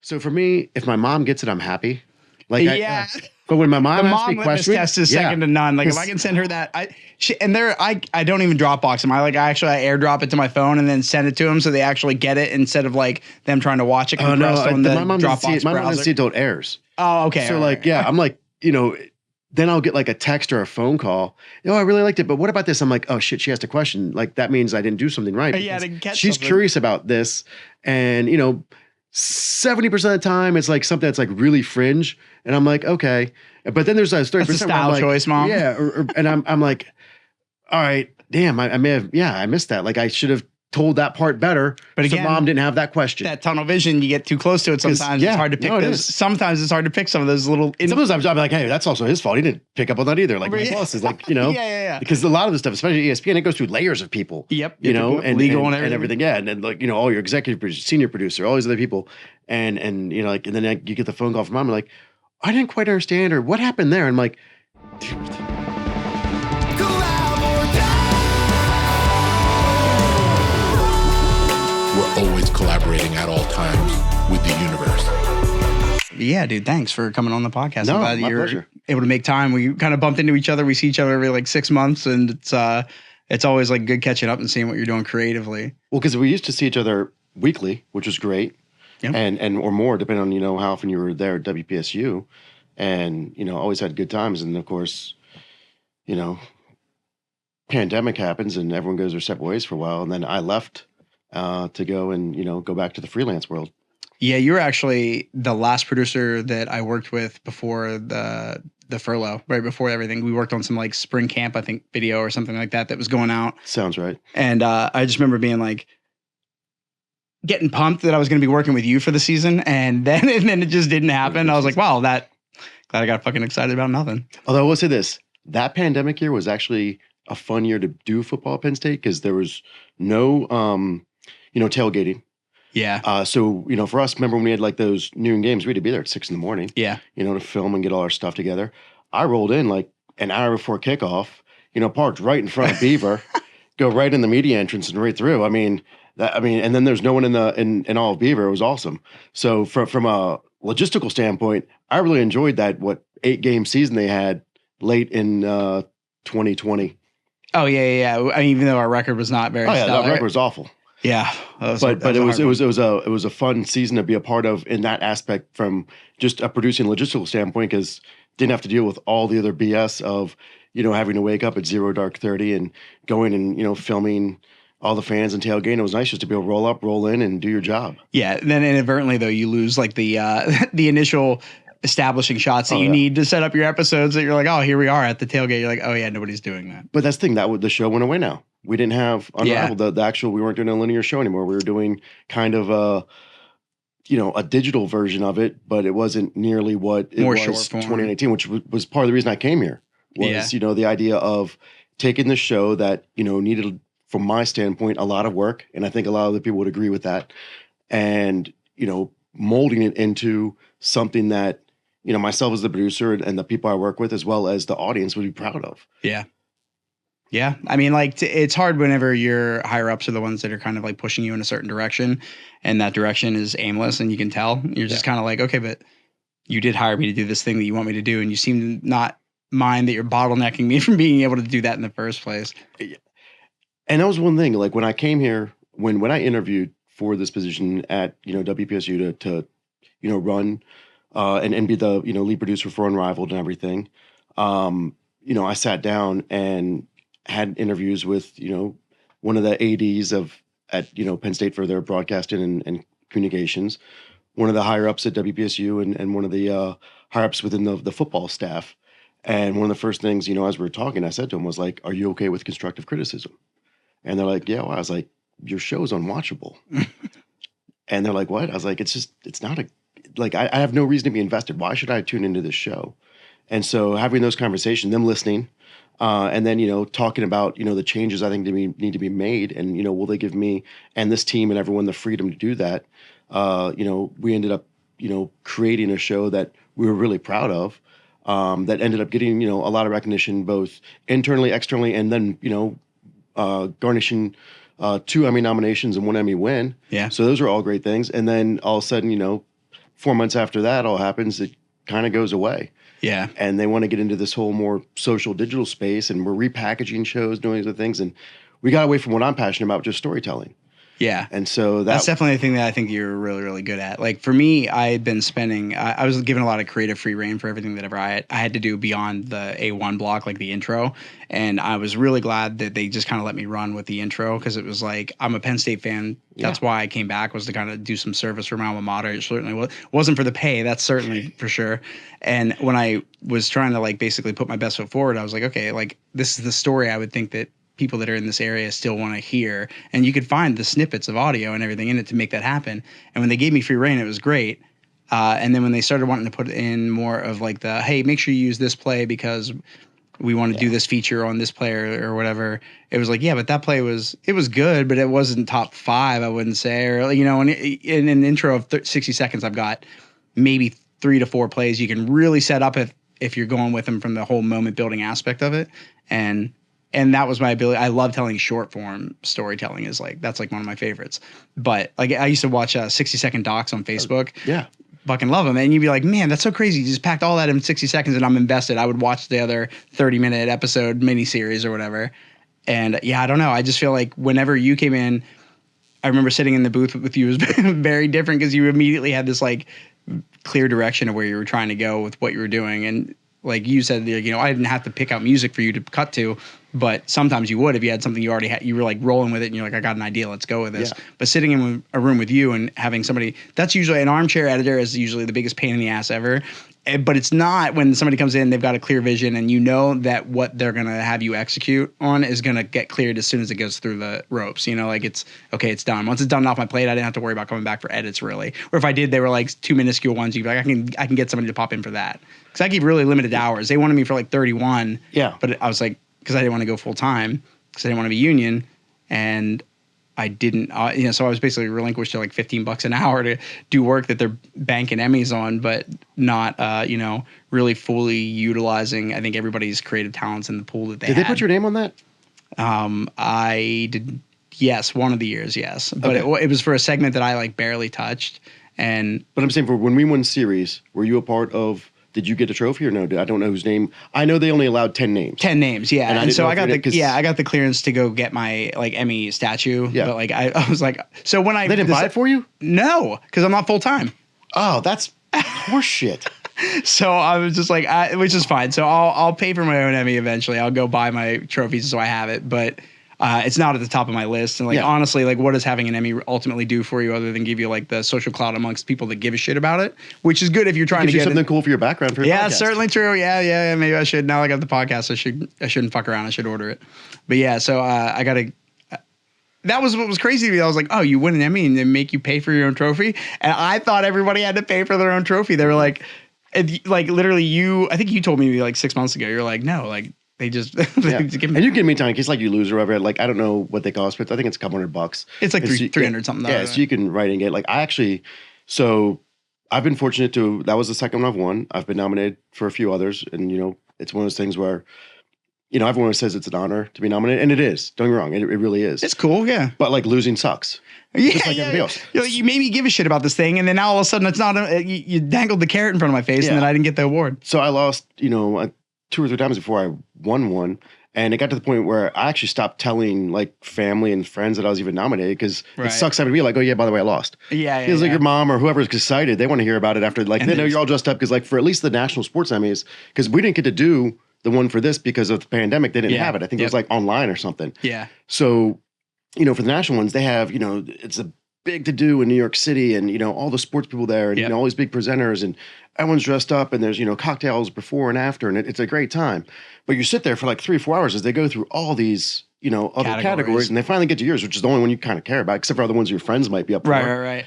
So for me, if my mom gets it, I'm happy. Like, yeah. But when my mom The asks mom me litmus questions, test is second to none. Like if I can send her that, I don't even Dropbox them. I airdrop it to my phone and then send it to them so they actually get it instead of like them trying to watch it compressed on the my mom doesn't Dropbox see it. My mom doesn't browser. see it until it airs. Oh, okay. So like, yeah, I'm like, then I'll get like a text or a phone call. I really liked it, but what about this? I'm like, oh shit, she asked a question. Like that means I didn't do something right. Yeah, I didn't catch she's something. curious about this, and 70% of the time it's like something that's like really fringe, and I'm like, okay. But then there's a 30% That's a style like, choice, Mom. Yeah, and I'm like, all right, damn, I may have, I missed that. Like I should have told that part better. But again, so mom didn't have that question. That tunnel vision, you get too close to it sometimes. It's hard to pick those. Sometimes it's hard to pick some of those little. Sometimes I'm like, hey, that's also his fault. He didn't pick up on that either. Like my boss is like, yeah. Because a lot of the stuff, especially ESPN, it goes through layers of people. Yep. And legal and everything. Yeah, and then like all your executive producer, senior producer, all these other people, and then you get the phone call from mom, like, I didn't quite understand, or what happened there. And I'm like. We're always collaborating at all times with the universe. Yeah, dude, thanks for coming on the podcast. No, I'm glad my you're pleasure. able to make time. We kind of bumped into each other. We see each other every like 6 months, and it's always like good catching up and seeing what you're doing creatively. Well, because we used to see each other weekly, which was great. Yep. and or more, depending on, how often you were there at WPSU. And, always had good times. And of course, pandemic happens and everyone goes their separate ways for a while. And then I left to go and, go back to the freelance world. Yeah, you were actually the last producer that I worked with before the furlough, right before everything. We worked on some like spring camp, I think, video or something like that was going out. Sounds right. And I just remember being like, getting pumped that I was going to be working with you for the season. And then it just didn't happen. I was like, wow, glad I got fucking excited about nothing. Although I will say this, that pandemic year was actually a fun year to do football at Penn State because there was no, tailgating. Yeah. So, for us, remember when we had like those noon games, we had to be there at 6 a.m. Yeah. To film and get all our stuff together. I rolled in like an hour before kickoff, parked right in front of Beaver, go right in the media entrance and right through. And then there's no one in all of Beaver. It was awesome. So from a logistical standpoint, I really enjoyed that 8-game season they had late in 2020. Oh yeah. I mean, even though our record was not very stellar. That record was awful. Yeah, but it was a fun season to be a part of in that aspect from just a producing logistical standpoint because didn't have to deal with all the other BS of having to wake up at 0:30 and going and filming all the fans and tailgating. It was nice just to be able to roll up, roll in, and do your job. Yeah, then inadvertently though you lose like the the initial establishing shots that you need to set up your episodes. That you're like, oh, here we are at the tailgate. You're like, oh yeah, nobody's doing that. But that's the thing, the show went away now. We didn't have Unraveled, the actual. We weren't doing a linear show anymore. We were doing kind of a digital version of it, but it wasn't nearly what it was 2019, which was part of the reason I came here. Was the idea of taking the show that needed, from my standpoint, a lot of work, and I think a lot of the people would agree with that, and molding it into something that myself as the producer and the people I work with, as well as the audience, would be proud of. Yeah. Yeah. I mean, like, it's hard whenever your higher ups are the ones that are kind of like pushing you in a certain direction, and that direction is aimless, and you can tell. You're just kind of like, okay, but you did hire me to do this thing that you want me to do, and you seem to not mind that you're bottlenecking me from being able to do that in the first place. And that was one thing. Like when I came here, when I interviewed for this position at WPSU to run and be the lead producer for Unrivaled and everything, I sat down and had interviews with one of the ADs at Penn State for their broadcasting and communications, one of the higher ups at WPSU, and one of the higher ups within the football staff. And one of the first things as we were talking, I said to him was like, "Are you okay with constructive criticism?" And they're like, "Yeah." Well, I was like, "Your show's unwatchable." And they're like, "What?" I was like, "It's not I have no reason to be invested. Why should I tune into this show?" And so having those conversations, them listening, and then, talking about, the changes I think need to be made, and, will they give me and this team and everyone the freedom to do that? We ended up, creating a show that we were really proud of, that ended up getting, a lot of recognition, both internally, externally, and then, garnishing 2 Emmy nominations and 1 Emmy win. Yeah. So those are all great things. And then all of a sudden, 4 months after that all happens, it kind of goes away. Yeah. And they want to get into this whole more social digital space, and we're repackaging shows, doing these other things. And we got away from what I'm passionate about, just storytelling. Yeah. And so that's definitely a thing that I think you're really, really good at. Like for me, I had been spending, I was given a lot of creative free reign for everything that ever I had to do beyond the A1 block, like the intro. And I was really glad that they just kind of let me run with the intro, because it was like, I'm a Penn State fan. That's why I came back, was to kind of do some service for my alma mater. It certainly wasn't for the pay. That's certainly for sure. And when I was trying to like basically put my best foot forward, I was like, okay, like this is the story I would think that people that are in this area still want to hear. And you could find the snippets of audio and everything in it to make that happen. And when they gave me free reign, it was great. And then when they started wanting to put in more of like the, hey, make sure you use this play because we want to do this feature on this player or whatever. It was like, yeah, but that play was good, but it wasn't top 5, I wouldn't say. Or, you know, in an intro of 60 seconds, I've got maybe 3 to 4 plays you can really set up if you're going with them from the whole moment building aspect of it. And that was my ability. I love telling short form storytelling. That's like one of my favorites. But like I used to watch 60-second docs on Facebook. Yeah. Fucking love them. And you'd be like, man, that's so crazy. You just packed all that in 60 seconds and I'm invested. I would watch the other 30-minute episode miniseries or whatever. And yeah, I don't know. I just feel like whenever you came in, I remember sitting in the booth with you was very different, because you immediately had this like clear direction of where you were trying to go with what you were doing. And like you said, you know, I didn't have to pick out music for you to cut to, but sometimes you would if you had something you already had. You were like rolling with it and you're like, I got an idea, let's go with this. Yeah. But sitting in a room with you and having somebody, that's usually an armchair editor is usually the biggest pain in the ass ever. But it's not when somebody comes in, they've got a clear vision and you know that what they're going to have you execute on is going to get cleared as soon as it goes through the ropes. You know, like it's done. Once it's done off my plate, I didn't have to worry about coming back for edits really. Or if I did, they were like 2 minuscule ones. You'd be like, I can get somebody to pop in for that. Because I give really limited hours. They wanted me for like 31. Yeah. But I was like, because I didn't want to go full time, because I didn't want to be union. And I didn't, so I was basically relinquished to like $15 an hour to do work that they're banking Emmys on, but not, really fully utilizing, I think, everybody's creative talents in the pool that they had. Did they put your name on that? I did, yes, one of the years, yes. But it was for a segment that I like barely touched. But I'm saying for when we won series, were you a part of? Did you get a trophy or no? I don't know whose name. I know they only allowed 10 names. 10 names, yeah. And so I got the clearance to go get my like Emmy statue. Yeah. But like I was like, so when they didn't buy it for you? No, because I'm not full time. Oh, that's horseshit. So I was just like, which is fine. So I'll pay for my own Emmy eventually. I'll go buy my trophies so I have it, but. It's not at the top of my list. And like, honestly, like what does having an Emmy ultimately do for you other than give you like the social clout amongst people that give a shit about it, which is good if you're trying to get something cool for your background for your podcast. Certainly true. Yeah. Maybe I should, now I got the podcast. I shouldn't fuck around. I should order it. But yeah, so I got to, that was what was crazy to me. I was like, oh, you win an Emmy and they make you pay for your own trophy. And I thought everybody had to pay for their own trophy. They were like literally I think you told me like 6 months ago, you're like, no, like, they just give me, and you give me time in case like you lose or whatever. Like I don't know what they cost, but I think it's a couple $100. It's like 300 something. Yeah, so you can write and get like so I've been fortunate to. That was the second one I've won. I've been nominated for a few others, and it's one of those things where everyone always says it's an honor to be nominated, and it is. Don't get me wrong, it really is. It's cool, yeah. But like losing sucks. Just like everybody else. You made me give a shit about this thing, and then now all of a sudden it's not. You dangled the carrot in front of my face, and then I didn't get the award. So I lost, 2 or 3 times before I won one. And it got to the point where I actually stopped telling like family and friends that I was even nominated because it sucks having to be like, oh yeah, by the way, I lost. Yeah. It's like your mom or whoever's excited. They want to hear about it after like, they know you're all dressed up because like for at least the national sports Emmys, because we didn't get to do the one for this because of the pandemic. They didn't have it. I think it was like online or something. Yeah. So, for the national ones, they have, it's a big to do in New York City and, all the sports people there and, all these big presenters and everyone's dressed up and there's, cocktails before and after and it's a great time. But you sit there for like 3 or 4 hours as they go through all these, other categories and they finally get to yours, which is the only one you kind of care about, except for other ones your friends might be up for. Right.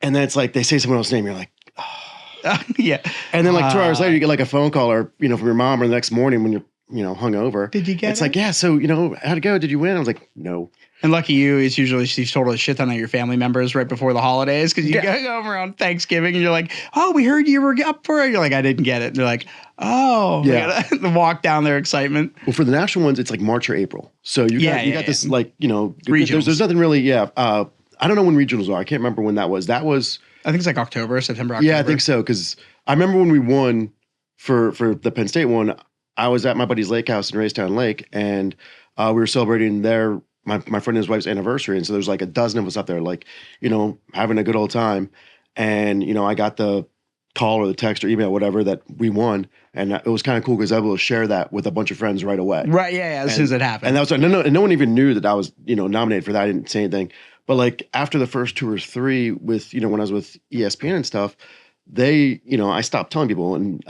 And then it's like they say someone else's name, you're like, oh. Yeah. And then like 2 hours later, you get like a phone call or, from your mom or the next morning when you're, hungover. Did you get it? It's like, yeah, so, how'd it go? Did you win? I was like, no. And lucky you, it's usually she's told a shit ton of your family members right before the holidays because you go home around Thanksgiving and you're like, oh, we heard you were up for it. You're like, I didn't get it. And they're like, oh, yeah. The walk down their excitement. Well, for the national ones, it's like March or April. So you got this like, regionals. There's nothing really. Yeah. I don't know when regionals are. I can't remember when that was. That was I think it's like September, October. Yeah, I think so. Because I remember when we won for the Penn State one, I was at my buddy's lake house in Raystown Lake, and we were celebrating my friend and his wife's anniversary. And so there's like a dozen of us up there, like, having a good old time. And, I got the call or the text or email, whatever, that we won. And it was kind of cool because I was able to share that with a bunch of friends right away. Right, yeah, as soon as it happened. And that was no one even knew that I was, nominated for that. I didn't say anything. But like after the first 2 or 3 with, when I was with ESPN and stuff, they, I stopped telling people. And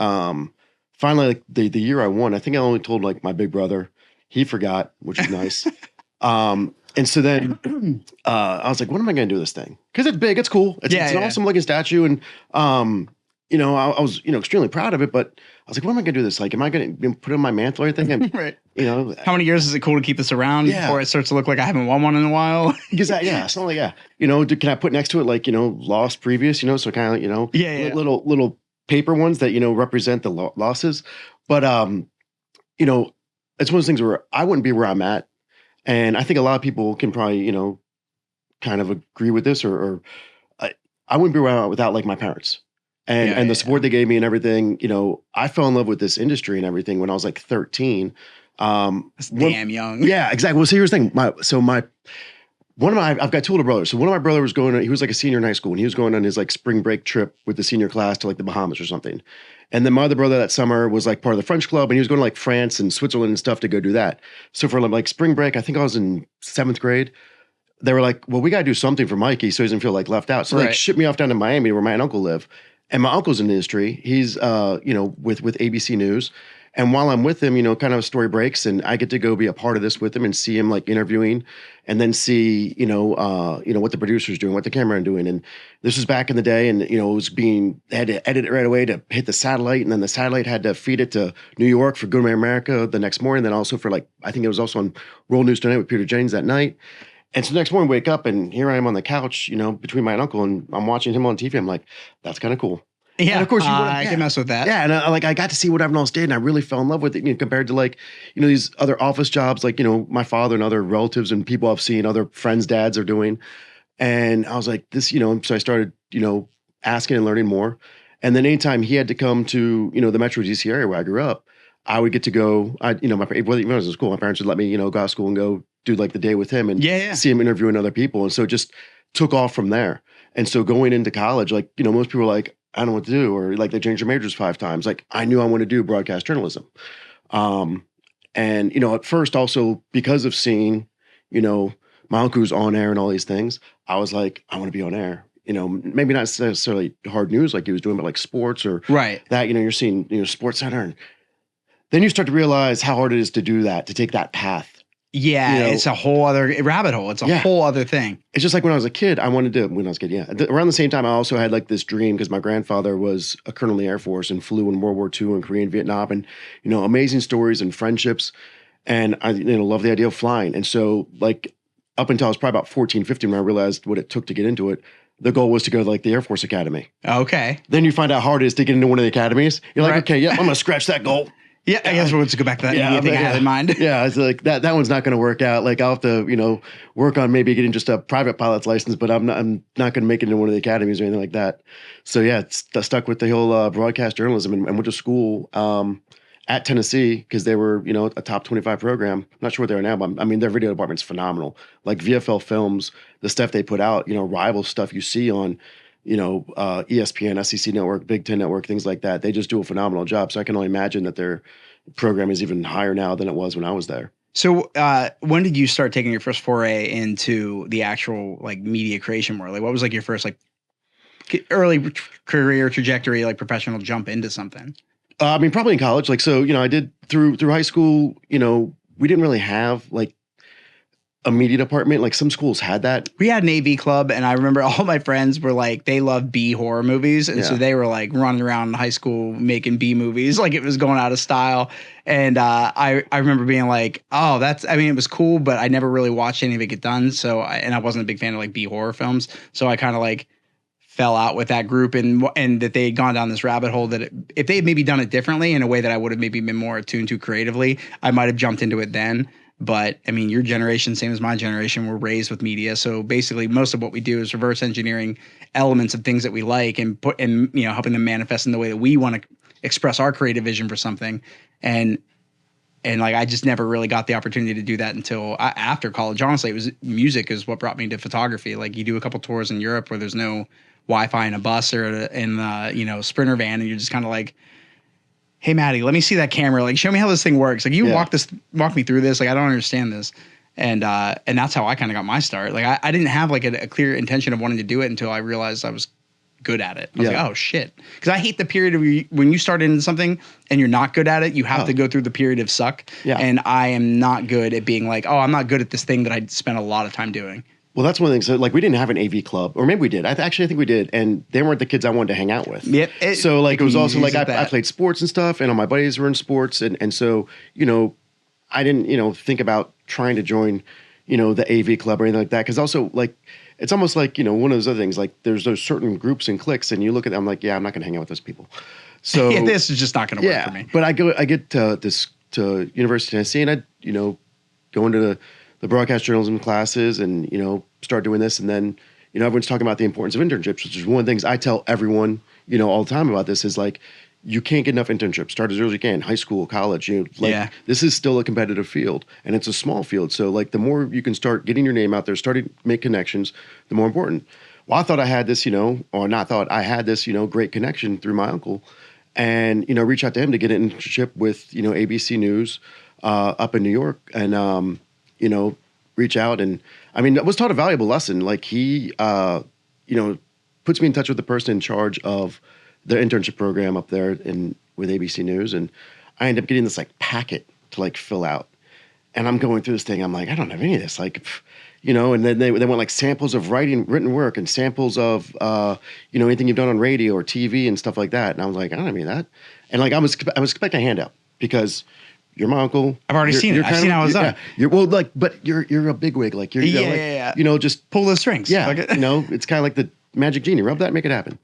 finally, like the year I won, I think I only told like my big brother. He forgot, which is nice. And so then I was like, what am I going to do with this thing? Because it's big, it's cool. It's an awesome looking statue. And, I was, extremely proud of it, but I was like, what am I going to do with this? Like, am I going to put it on my mantle or anything? And, right. How many years is it cool to keep this around before it starts to look like I haven't won one in a while? Exactly. Yeah. Something like, yeah. Can I put next to it, like, lost previous, so kind of, little paper ones that, represent the losses. But, it's one of those things where I wouldn't be where I'm at. And I think a lot of people can probably, kind of agree with this or I wouldn't be where I'm at without like my parents. And the support they gave me and everything, I fell in love with this industry and everything when I was like 13. That's damn young. Yeah, exactly. Well, so here's the thing. I've got 2 older brothers. So one of my brothers he was like a senior in high school and he was going on his like spring break trip with the senior class to like the Bahamas or something. And then my other brother that summer was like part of the French club and he was going to like France and Switzerland and stuff to go do that. So for like spring break, I think I was in 7th grade. They were like, well, we got to do something for Mikey so he doesn't feel like left out. So they like shipped me off down to Miami where my aunt and uncle live. And my uncle's in the industry. He's, with ABC News. And while I'm with him, kind of a story breaks and I get to go be a part of this with him and see him like interviewing and then see, what the producer's doing, what the cameraman doing. And this was back in the day and, it was had to edit it right away to hit the satellite. And then the satellite had to feed it to New York for Good Morning America the next morning. Then also for like, I think it was also on World News Tonight with Peter Jennings that night. And so the next morning, wake up and here I am on the couch, between my uncle and I'm watching him on TV. I'm like, that's kind of cool. Yeah, and of course I can mess with that. Yeah, and I got to see what everyone else did, and I really fell in love with it. Compared to like, these other office jobs, like my father and other relatives and people I've seen, other friends' dads are doing, and I was like, this, So I started, asking and learning more, and then anytime he had to come to, the Metro DC area where I grew up, I would get to go. When I was in school, my parents would let me, go out of school and go do like the day with him and see him interviewing other people, and so it just took off from there. And so going into college, like most people are like, I don't know what to do, or like they changed their majors 5 times. Like I knew I wanted to do broadcast journalism. And, at first also because of seeing, my uncle who's on air and all these things, I was like, I want to be on air. Maybe not necessarily hard news like he was doing, but like sports or that, you're seeing, Sports Center. And then you start to realize how hard it is to do that, to take that path. Yeah, it's a whole other rabbit hole. It's a whole other thing. It's just like when I was a kid, around the same time, I also had like this dream because my grandfather was a colonel in the Air Force and flew in World War II and Korea and Vietnam and, amazing stories and friendships. And I, love the idea of flying. And so like up until I was probably about 14, 15, when I realized what it took to get into it, the goal was to go to like the Air Force Academy. Okay. Then you find out how hard it is to get into one of the academies. You're like, okay, I'm going to scratch that goal. Yeah, I guess we'll just go back to that thing I had in mind. Yeah, it's like that one's not going to work out. Like I'll have to, work on maybe getting just a private pilot's license, but I'm not going to make it into one of the academies or anything like that. So yeah, it's stuck with the whole broadcast journalism and went to school at Tennessee because they were, a top 25 program. I'm not sure what they are now, but I mean, their video department's phenomenal. Like VFL Films, the stuff they put out, rival stuff you see on, ESPN, SEC Network, Big Ten Network, things like that. They just do a phenomenal job. So I can only imagine that their program is even higher now than it was when I was there. So when did you start taking your first foray into the actual like media creation world? Like what was like your first like early career trajectory, like professional jump into something? I mean, probably in college. Like, so, I did through high school, we didn't really have like a media department. Like some schools had that. We had an AV club, and I remember all my friends were like, they loved B horror movies. And so they were like running around in high school making B movies, like it was going out of style. And I remember being like, oh, it was cool, but I never really watched any of it get done. So, I wasn't a big fan of like B horror films. So I kind of like fell out with that group and that they had gone down this rabbit hole that if they had maybe done it differently in a way that I would have maybe been more attuned to creatively, I might have jumped into it then. But I mean, your generation, same as my generation, were raised with media. So basically, most of what we do is reverse engineering elements of things that we like and helping them manifest in the way that we want to express our creative vision for something. And like, I just never really got the opportunity to do that until after college. Honestly, it was music is what brought me to photography. Like, you do a couple tours in Europe where there's no Wi-Fi in a bus or in the, Sprinter van, and you're just kind of like, hey, Maddie, let me see that camera. Like, show me how this thing works. Like, walk me through this. Like, I don't understand this. And that's how I kind of got my start. Like, I didn't have like a clear intention of wanting to do it until I realized I was good at it. I was like, oh shit. Because I hate the period of when you start into something and you're not good at it, you have to go through the period of suck. Yeah. And I am not good at being like, oh, I'm not good at this thing that I spent a lot of time doing. Well, that's one thing. So, like, we didn't have an AV club, or maybe we did. I think we did, and they weren't the kids I wanted to hang out with. Yep. So, like, it was also like I played sports and stuff, and all my buddies were in sports, and so, I didn't, think about trying to join, the AV club or anything like that. Because also, like, it's almost like, one of those other things. Like, there's those certain groups and cliques, and you look at them, I'm like, yeah, I'm not going to hang out with those people. So this is just not going to work for me. But I get to University of Tennessee, and I, go into the broadcast journalism classes and, start doing this. And then, everyone's talking about the importance of internships, which is one of the things I tell everyone, all the time about this is like, you can't get enough internships. Start as early as you can, high school, college, this is still a competitive field and it's a small field. So like the more you can start getting your name out there, starting to make connections, the more important. Well, I thought I had this, I had this, great connection through my uncle and, reach out to him to get an internship with, ABC News up in New York and, reach out. And I mean, I was taught a valuable lesson. Like he, puts me in touch with the person in charge of the internship program up there with ABC News. And I end up getting this like packet to like fill out. And I'm going through this thing. I'm like, I don't have any of this. Like, and then they want like samples of written work and samples of, anything you've done on radio or TV and stuff like that. And I was like, I don't have any of that. And like, I was expecting a handout because you're my uncle. I've already seen it. I've seen how it's done. But you're a bigwig. Like you're, just pull the strings. Yeah. It's kind of like the magic genie. Rub that, make it happen.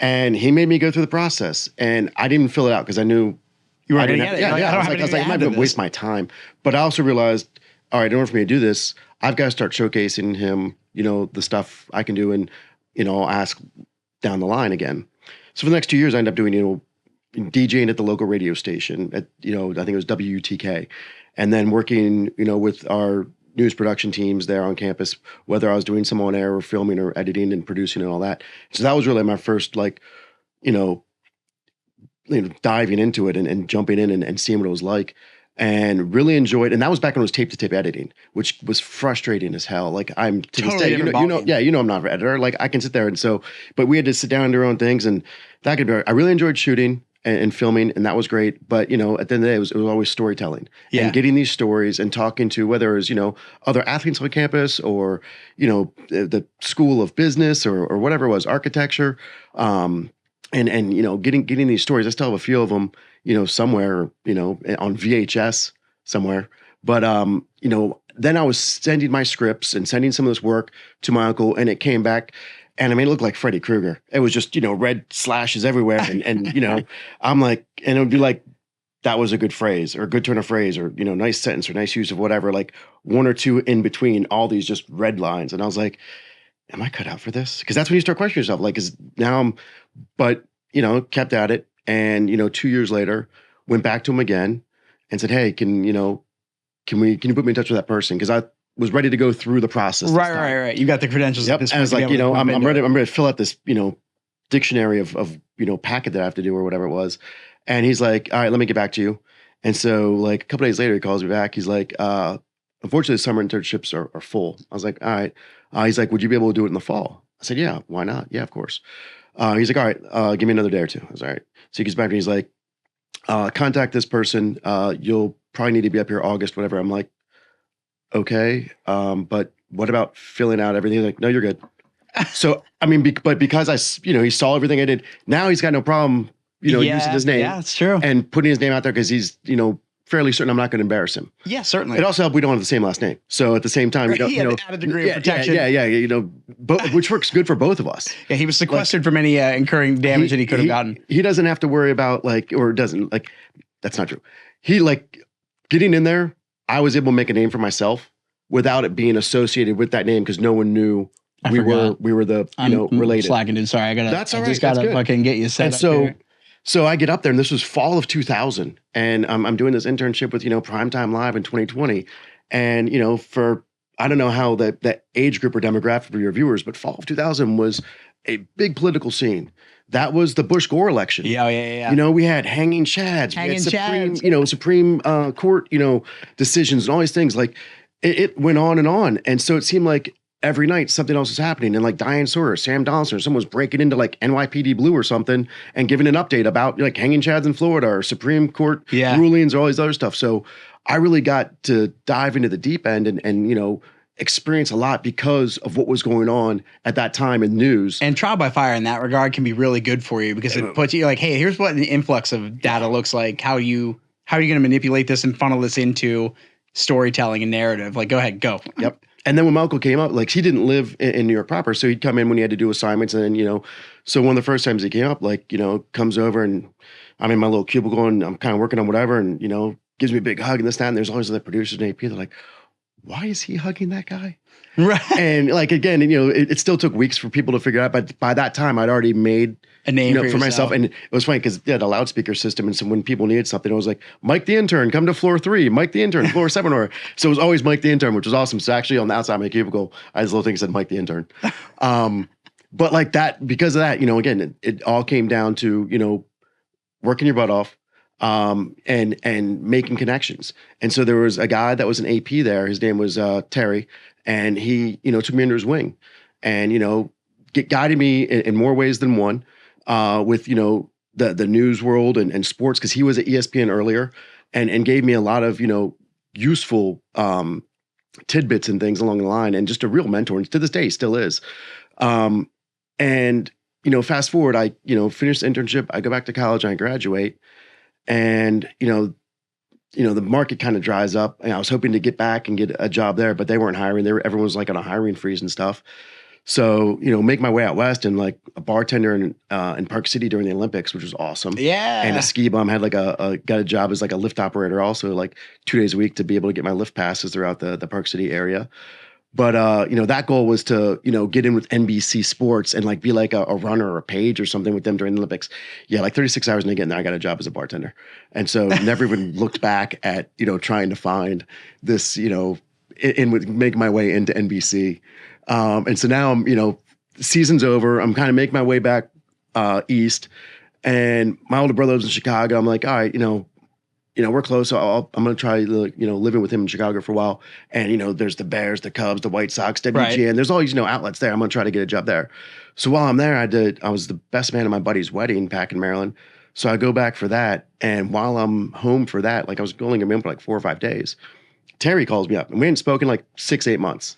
And he made me go through the process, and I didn't fill it out because I knew you were going to get it. Yeah. I was like, I might waste my time. But I also realized, all right, in order for me to do this, I've got to start showcasing him, the stuff I can do, and I'll ask down the line again. So for the next 2 years, I ended up doing DJing at the local radio station at, I think it was WUTK, and then working, with our news production teams there on campus, whether I was doing some on air or filming or editing and producing and all that. So that was really my first, like, diving into it and jumping in and seeing what it was like, and really enjoyed. And that was back when it was tape to tape editing, which was frustrating as hell. Like I'm to totally this day, I'm not an editor. Like I can sit there but we had to sit down and do our own things, and that could be. I really enjoyed shooting and filming, and that was great. But at the end of the day, it was always storytelling and getting these stories and talking to whether it was other athletes on campus or the school of business or whatever it was, architecture, and getting these stories. I still have a few of them somewhere on VHS somewhere. But then I was sending my scripts and sending some of this work to my uncle, and it came back. And I mean, it looked like Freddy Krueger. It was just, red slashes everywhere. And I'm like, and it would be like, that was a good phrase or a good turn of phrase or, nice sentence or nice use of whatever, like one or two in between all these just red lines. And I was like, am I cut out for this? Because that's when you start questioning yourself. Like, kept at it. And, 2 years later, went back to him again and said, hey, can you put me in touch with that person? Because I was ready to go through the process. Right. You got the credentials. Yep. And I was like, I'm ready to fill out this, dictionary of packet that I have to do or whatever it was. And he's like, all right, let me get back to you. And so like a couple days later, he calls me back. He's like, unfortunately, the summer internships are full. I was like, all right. He's like, would you be able to do it in the fall? I said, yeah, why not? Yeah, of course. He's like, all right, give me another day or two. I was all right. So he gets back to me. He's like, contact this person. You'll probably need to be up here August, whatever. I'm like, okay. But what about filling out everything? He's like, no, you're good. So, I mean, but because he saw everything I did, now he's got no problem, using his name. Yeah, it's true. And putting his name out there because he's, fairly certain I'm not going to embarrass him. Yeah, certainly. It also helped we don't have the same last name. So at the same time, he had a degree of protection. Which works good for both of us. Yeah, he was sequestered from any incurring damage that he could have gotten. He doesn't have to worry about that's not true. He getting in there, I was able to make a name for myself without it being associated with that name because no one knew we were the related. Slacking, dude. Sorry, That's all right. I just gotta fucking get you set and up so here. so I get up there, and this was fall of 2000, and I'm doing this internship with Primetime Live in 2020, and for I don't know how that age group or demographic for your viewers, but fall of 2000 was a big political scene. That was the Bush Gore election. Yeah. We had hanging chads, we had Supreme Court, decisions and all these things. Like it went on, and so it seemed like every night something else was happening. And like Diane Sawyer, Sam Donaldson, or someone was breaking into like NYPD Blue or something and giving an update about like hanging chads in Florida or Supreme Court rulings or all these other stuff. So I really got to dive into the deep end and experience a lot because of what was going on at that time in news. And trial by fire in that regard can be really good for you because it puts you like, hey, here's what an influx of data looks like. How are you going to manipulate this and funnel this into storytelling and narrative? Like, go ahead, go. Yep. And then when my uncle came up, like he didn't live in New York proper, so he'd come in when he had to do assignments. And then, so one of the first times he came up, like, comes over and I'm in my little cubicle and I'm kind of working on whatever and, gives me a big hug and this, that, and there's always other producers and AP. They're like, why is he hugging that guy? Right. And like, again, it still took weeks for people to figure out, but by that time I'd already made a name for myself. And it was funny because they had a loudspeaker system. And so when people needed something, it was like, Mike the intern, come to floor 3, Mike the intern, floor 7. So it was always Mike the intern, which was awesome. So actually on the outside of my cubicle, I had this little thing that said Mike the intern. But like that, because of that, again, it all came down to, working your butt off, and making connections. And so there was a guy that was an AP there. His name was Terry, and he, took me under his wing, and guided me in more ways than one, with the news world and sports because he was at ESPN earlier, and gave me a lot of useful tidbits and things along the line, and just a real mentor. And to this day, he still is. And fast forward, I finish the internship, I go back to college, and I graduate. And, the market kind of dries up. And I was hoping to get back and get a job there, but they weren't hiring. Everyone was like on a hiring freeze and stuff. So, make my way out west and like a bartender in Park City during the Olympics, which was awesome. Yeah. And a ski bum, had like got a job as like a lift operator also, like 2 days a week to be able to get my lift passes throughout the Park City area. But, that goal was to, get in with NBC Sports and like be like a runner or a page or something with them during the Olympics. Yeah, like 36 hours and again, I got a job as a bartender. And so never even looked back at, trying to find this, make my way into NBC. And so now I'm, season's over. I'm kind of making my way back east. And my older brother lives in Chicago. I'm like, all right, we're close. So I'm going to try, living with him in Chicago for a while. And, there's the Bears, the Cubs, the White Sox, WGN. Right. There's all these, outlets there. I'm going to try to get a job there. So while I'm there, I was the best man at my buddy's wedding back in Maryland. So I go back for that. And while I'm home for that, like I was only going to be home for like 4 or 5 days, Terry calls me up. And we hadn't spoken like 6-8 months.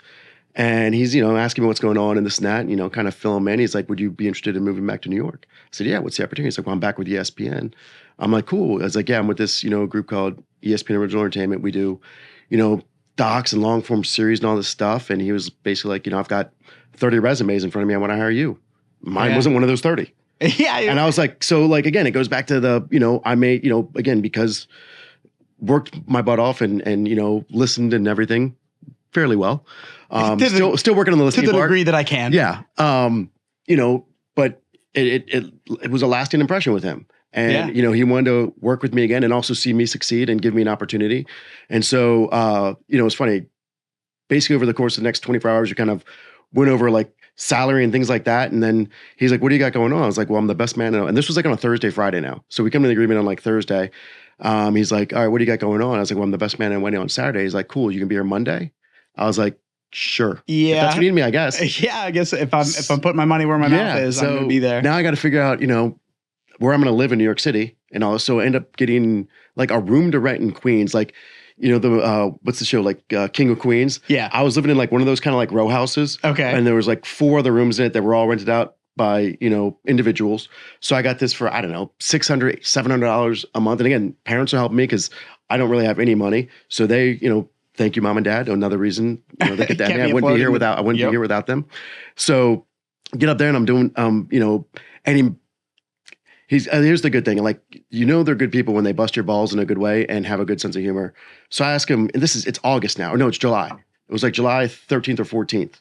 And he's, asking me what's going on and this and that, kind of fill him in. He's like, would you be interested in moving back to New York? I said, yeah, what's the opportunity? He's like, well, I'm back with ESPN. I'm like, cool. I was like, yeah, I'm with this, group called ESPN Original Entertainment. We do, docs and long form series and all this stuff. And he was basically like, I've got 30 resumes in front of me. I want to hire you. Mine wasn't one of those 30. Yeah. And I was like, so like, again, it goes back to the, I made, again, because worked my butt off and listened and everything fairly well. Still working on the listening to the part. degree that I can. Yeah. But it was a lasting impression with him. And, he wanted to work with me again and also see me succeed and give me an opportunity. And so, it's funny. Basically, over the course of the next 24 hours, you kind of went over like salary and things like that. And then he's like, what do you got going on? I was like, well, I'm the best man. And this was like on a Thursday, Friday now. So we come to the agreement on like Thursday. He's like, all right, what do you got going on? I was like, well, I'm the best man at wedding on Saturday. He's like, cool, you can be here Monday. I was like, sure. Yeah. If that's what you need me, I guess. Yeah, I guess if I'm putting my money where my mouth is, so I'm going to be there. Now I got to figure out, where I'm going to live in New York City, and also end up getting like a room to rent in Queens. Like, what's the show? Like King of Queens. Yeah. I was living in like one of those kind of like row houses. Okay. And there was like 4 other rooms in it that were all rented out by, individuals. So I got this for, I don't know, $600, $700 a month. And again, parents are helping me because I don't really have any money. So they, thank you, mom and dad. Another reason, they get that. I wouldn't be here without them. So get up there and I'm doing, and Here's the good thing. Like, they're good people when they bust your balls in a good way and have a good sense of humor. So I asked him, and it's August now. Or no, it's July. It was like July 13th or 14th.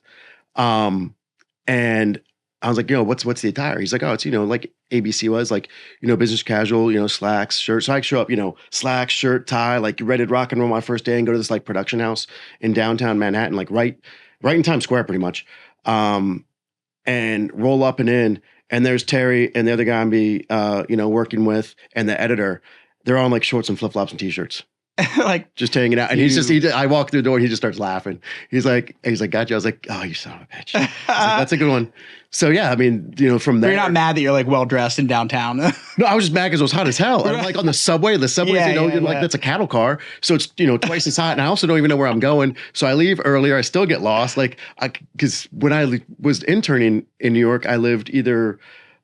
And I was like, what's the attire? He's like, oh, it's, like ABC was like, business casual, slacks, shirt. So I show up, slacks, shirt, tie, like ready to rock and roll my first day and go to this like production house in downtown Manhattan, like right in Times Square pretty much. And roll up and in. And there's Terry and the other guy I'm working with and the editor. They're on like shorts and flip flops and t-shirts, like just hanging out. And I walk through the door and he just starts laughing. He's like, gotcha. I was like, oh, you son of a bitch. Like, that's a good one. So yeah, I mean, from there. But you're not mad that you're like well dressed in downtown. No, I was just mad because it was hot as hell. And I'm like on the subway. The subway's, like that's a cattle car. So it's, twice as hot. And I also don't even know where I'm going. So I leave earlier. I still get lost. Because when I was interning in New York, I lived either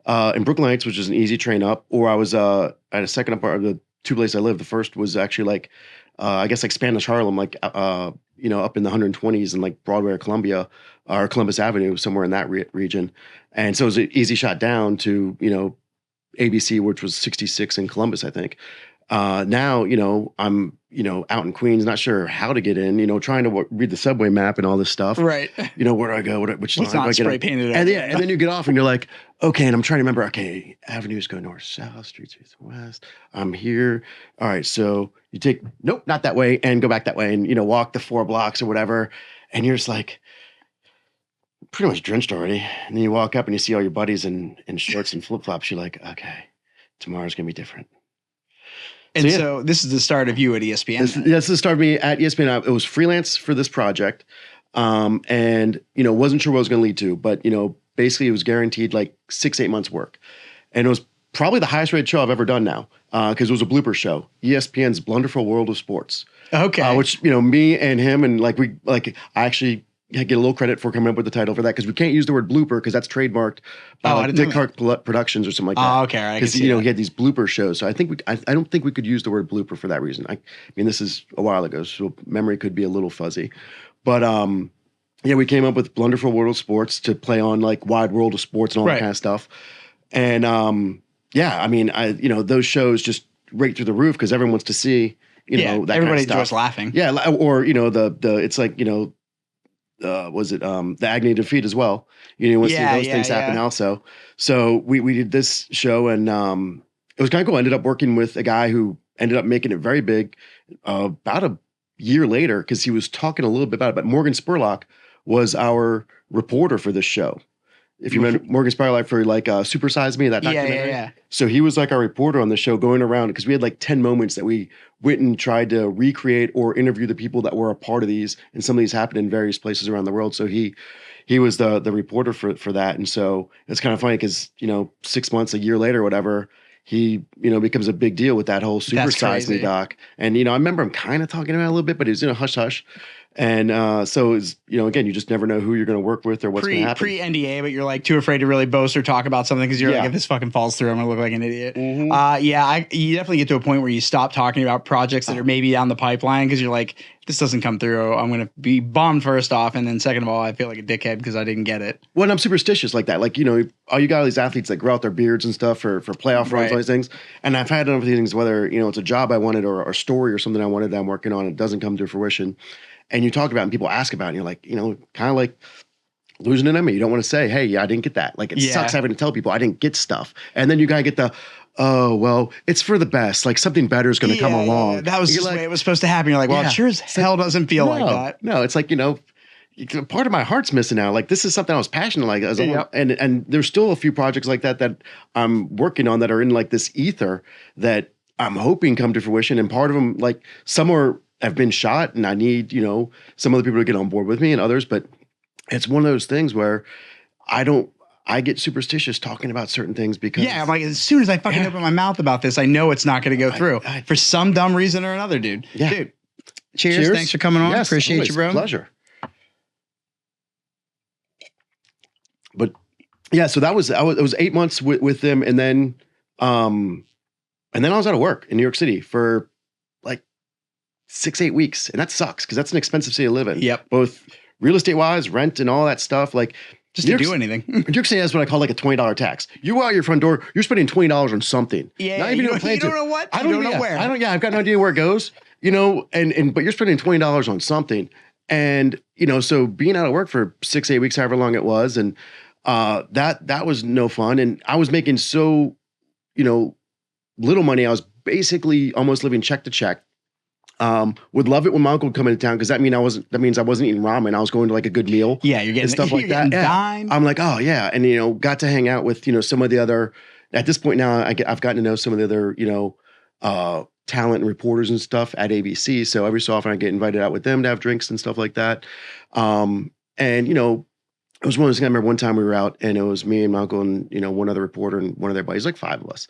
in Brooklyn Heights, which is an easy train up, or I was at a second up part of the two places I lived. The first was actually like, I guess like Spanish Harlem, like, up in the 120s and like Broadway or Columbia or Columbus Avenue, somewhere in that region. And so it was an easy shot down to, ABC, which was 66 in Columbus, I think. Now, I'm, out in Queens, not sure how to get in, trying to read the subway map and all this stuff. Right. Where do I go? Which line do I get spray on? painted And and then you get off and you're like, okay, and I'm trying to remember, okay, avenues go north, south, streets west. I'm here. All right. So you take, nope, not that way, and go back that way and, walk the 4 blocks or whatever. And you're just like, pretty much drenched already. And then you walk up and you see all your buddies in shorts and flip flops. You're like, okay, tomorrow's going to be different. And so this is the start of you at ESPN. This is the start of me at ESPN. It was freelance for this project. And, wasn't sure what it was going to lead to, but, basically it was guaranteed like 6-8 months work. And it was probably the highest rated show I've ever done now. Cause it was a blooper show, ESPN's Blunderful World of Sports. Okay. Which, me and him and I actually get a little credit for coming up with the title for that. Cause we can't use the word blooper cause that's trademarked by Dick Hart Productions or something like that. Oh, okay. Right. Cause he had these blooper shows. So I think I don't think we could use the word blooper for that reason. I mean, this is a while ago, so memory could be a little fuzzy, but, we came up with Blunderful World of Sports to play on like Wide World of Sports and all that kind of stuff. And, I mean, those shows just rate through the roof because everyone wants to see, that everybody kind of stuff. enjoys laughing. Yeah. Or, it's like, was it the Agony defeat as well? You want to see those things happen also. So we did this show and it was kind of cool. I ended up working with a guy who ended up making it very big about a year later because he was talking a little bit about it. But Morgan Spurlock was our reporter for this show. If you remember Morgan Spurlock for like Super Size Me, that documentary. Yeah. So he was like our reporter on the show going around because we had like 10 moments that we went and tried to recreate or interview the people that were a part of these. And some of these happened in various places around the world. So he was the reporter for that. And so it's kind of funny because, 6 months, a year later, whatever, he, becomes a big deal with that whole Super Size Me doc. And, I remember him kind of talking about it a little bit, but it was in a hush hush. And so it's, again, you just never know who you're going to work with or what's going to happen. Pre-NDA, but you're like too afraid to really boast or talk about something because you're like, if this fucking falls through, I'm going to look like an idiot. Mm-hmm. You definitely get to a point where you stop talking about projects that are maybe down the pipeline because you're like, this doesn't come through. I'm going to be bummed first off. And then second of all, I feel like a dickhead because I didn't get it. Well, and I'm superstitious like that. Like, all you got all these athletes that grow out their beards and stuff for playoff runs, all these things. And I've had other things, whether, it's a job I wanted or a story or something I wanted that I'm working on, it doesn't come to fruition. And you talk about it and people ask about it and you're like, kind of like losing an enemy. You don't want to say, hey, I didn't get that. Like it sucks having to tell people I didn't get stuff. And then you got to get the, oh, well, it's for the best. Like something better is going to come along. Yeah. That was just the way it was supposed to happen. You're like, well, it sure as hell doesn't feel like that. No, it's like, part of my heart's missing out. Like this is something I was passionate like. And there's still a few projects like that I'm working on that are in like this ether that I'm hoping come to fruition. And part of them, like some have been shot and I need, some other people to get on board with me and others, but it's one of those things where I get superstitious talking about certain things because I'm like, as soon as I fucking open my mouth about this, I know it's not going to go through for some dumb reason or another, dude. Yeah. Dude, cheers. Thanks for coming on. Yes, appreciate always. You, bro. Pleasure. But yeah, so it was 8 months with them. And then I was out of work in New York City for 6-8 weeks. And that sucks because that's an expensive city to live in. Yep. Both real estate wise, rent and all that stuff. Like Just to do anything. New York City has what I call like a $20 tax. You go out your front door, you're spending $20 on something. Yeah, not even you don't know what. I don't know where. I've got no idea where it goes. You know, but you're spending $20 on something, and you know, so being out of work for 6-8 weeks, however long it was, and that was no fun, and I was making so, you know, little money. I was basically almost living check to check. Would love it when my uncle would come into town because that means I wasn't eating ramen. I was going to like a good meal. Yeah, you're getting stuff like that. Dime. I'm like, oh yeah, and you know, got to hang out with, you know, some of the other. At this point now, I've gotten to know some of the other, you know, talent and reporters and stuff at ABC. So every so often I get invited out with them to have drinks and stuff like that. And you know, it was one of those things. I remember one time we were out and it was me and my uncle and, you know, one other reporter and one of their buddies, like 5 of us.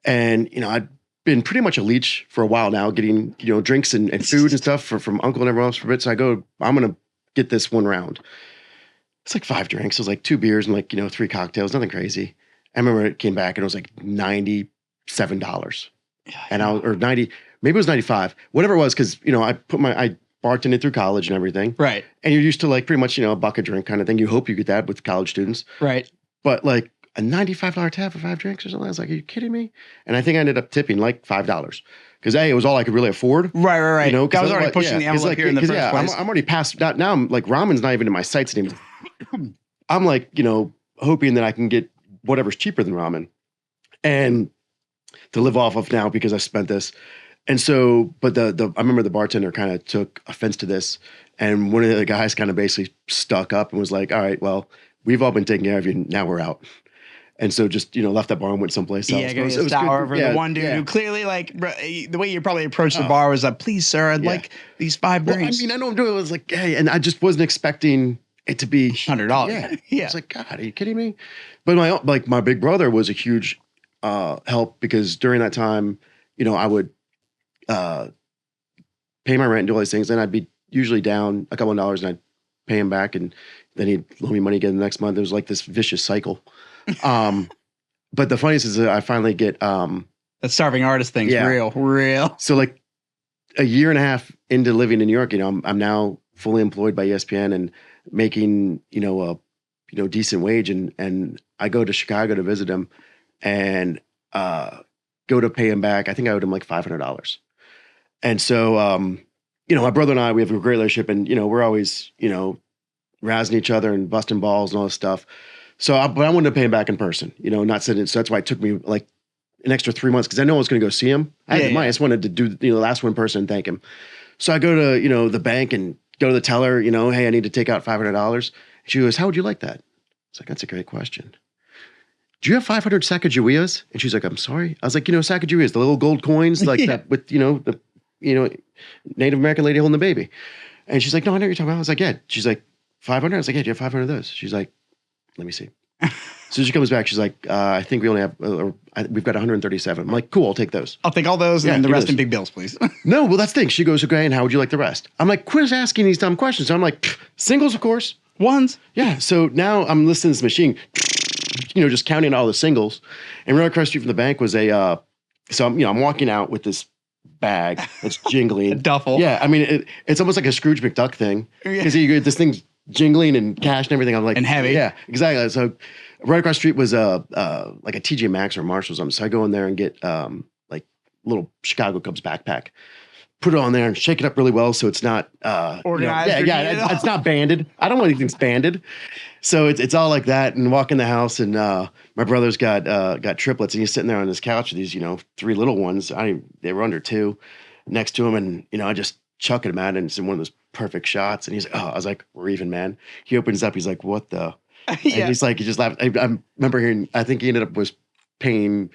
And you know, I'd been pretty much a leech for a while now, getting, you know, drinks and food and stuff from uncle and everyone else for a bit. So I go, I'm going to get this one round. It's like 5 drinks. It was like 2 beers and like, you know, 3 cocktails, nothing crazy. I remember it came back and it was like $97. And or 90, maybe it was 95, whatever it was. Cause you know, I bartended through college and everything. Right. And you're used to like pretty much, you know, a buck a drink kind of thing. You hope you get that with college students. Right. But like a $95 tab for 5 drinks or something. I was like, are you kidding me? And I think I ended up tipping like $5 because it was all I could really afford. Right. You know, I was already pushing the envelope here in the first place. I'm already past that. Now I'm like, ramen's not even in my sights anymore. I'm like, you know, hoping that I can get whatever's cheaper than ramen and to live off of now because I spent this. And so, but I remember the bartender kind of took offense to this. And one of the guys kind of basically stuck up and was like, all right, well, we've all been taking care of you. Now we're out. And so just, you know, left that bar and went someplace else. Yeah, it was sour for the one dude who clearly, like, the way you probably approached the bar was like, please, sir, I'd like these 5 drinks. I mean, I know I'm doing it. I was like, hey, and I just wasn't expecting it to be $100. Yeah. I was like, God, are you kidding me? But my big brother was a huge help because during that time, you know, I would pay my rent and do all these things. And I'd be usually down a couple of dollars and I'd pay him back. And then he'd loan me money again the next month. There was like this vicious cycle. But the funniest is that I finally get that starving artist thing's real. So like a year and a half into living in New York, you know, I'm now fully employed by ESPN and making, you know, a decent wage. And I go to Chicago to visit him and go to pay him back. I think I owed him like $500. And so, you know, my brother and I, we have a great relationship and, you know, we're always, you know, razzing each other and busting balls and all this stuff. So, but I wanted to pay him back in person, you know, not sitting. So that's why it took me like an extra 3 months because I know I was going to go see him. I had the money. I just wanted to do, you know, the last one in person and thank him. So I go to, you know, the bank and go to the teller, you know, hey, I need to take out $500. She goes, how would you like that? I was like, that's a great question. Do you have 500 Sacagaweas? And she's like, I'm sorry. I was like, you know, Sacagaweas, the little gold coins like that with, you know, the, you know, Native American lady holding the baby. And she's like, no, I know what you're talking about. I was like, yeah. She's like, 500? I was like, yeah, do you have 500 of those? She's like, let me see. So she comes back. She's like, I think we only have, we've got 137. I'm like, cool, I'll take those. I'll take all those and the rest in big bills, please. No, well, that's the thing. She goes, okay, and how would you like the rest? I'm like, quit asking these dumb questions. So I'm like, singles, of course. Ones. Yeah. So now I'm listening to this machine, you know, just counting all the singles. And right across the street from the bank was so I'm walking out with this bag that's jingling. A duffel. Yeah. I mean, it's almost like a Scrooge McDuck thing. Because you get this thing jingling and cash and everything. I'm like, and heavy. Yeah, exactly. So right across the street was like a TJ Maxx or Marshall or something. So I go in there and get like little Chicago Cubs backpack, put it on there and shake it up really well so it's not organized. It's not banded. I don't want anything banded. So it's all like that. And walk in the house and my brother's got triplets and he's sitting there on his couch with these 3 little ones. They were under 2 next to him and I just chucking him at it and it's in one of those perfect shots. And he's like, oh, I was like, we're even, man. He opens up. He's like, what the? And he's like, he just laughed. I remember hearing, I think he ended up was paying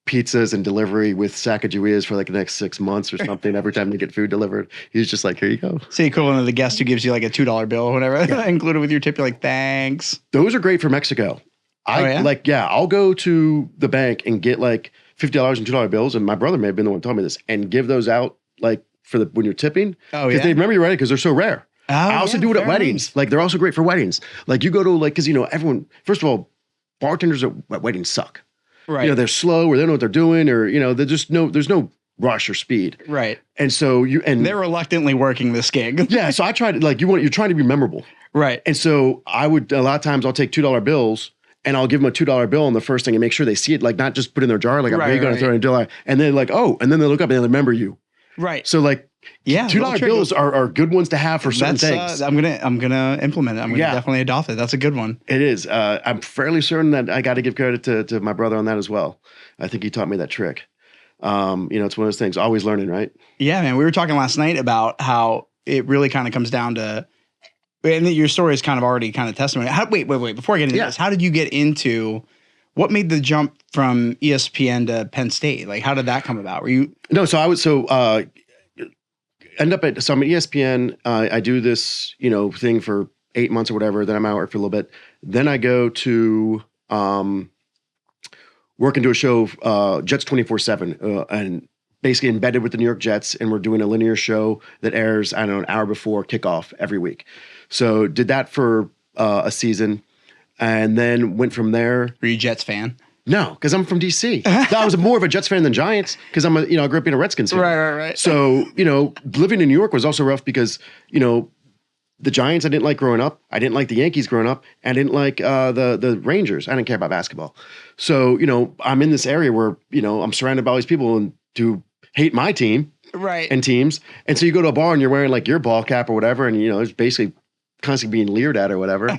pizzas and delivery with Sacagaweas for like the next 6 months or something. Every time they get food delivered, he's just like, here you go. It's the equivalent of the guest who gives you like a $2 bill or whatever, included with your tip. You're like, thanks. Those are great for Mexico. I'll go to the bank and get like $50 and $2 bills. And my brother may have been the one who told me this and give those out like for when you're tipping. Oh, yeah. They remember you ready because they're so rare. Oh, I also do it at weddings. Like they're also great for weddings. Like you go to like, because everyone, first of all, bartenders at weddings suck. Right. They're slow or they don't know what they're doing or, they're just there's no rush or speed. Right. And so they're reluctantly working this gig. Yeah. So I tried like you're trying to be memorable. Right. And so a lot of times I'll take $2 bills and I'll give them a $2 bill on the first thing and make sure they see it, like not just put it in their jar, like I'm going to throw in $1. And they're like, oh, and then they look up and they remember you. Right. So like, yeah, $2 bills are good ones to have for certain things. I'm gonna implement it. I'm gonna definitely adopt it. That's a good one. It is. I'm fairly certain that I got to give credit to my brother on that as well. I think he taught me that trick. It's one of those things. Always learning, right? Yeah, man. We were talking last night about how it really kind of comes down to, and your story is kind of already kind of testimony. Wait. Before I get into this, how did you get into? What made the jump from ESPN to Penn State? Like, how did that come about? Were you? No, so I was I'm at ESPN. I do this, thing for 8 months or whatever. Then I'm out work for a little bit. Then I go to work into a show, Jets 24/7, and basically embedded with the New York Jets. And we're doing a linear show that airs, I don't know, an hour before kickoff every week. So did that for a season, and then went from there. Were you a Jets fan? No, because I'm from DC. I was more of a Jets fan than Giants because I grew up being a Redskins fan. Right. So, living in New York was also rough because, the Giants I didn't like growing up. I didn't like the Yankees growing up. And I didn't like the Rangers. I didn't care about basketball. So, I'm in this area where, I'm surrounded by all these people who hate my team and teams. And so you go to a bar and you're wearing like your ball cap or whatever. And, it's basically constantly being leered at or whatever.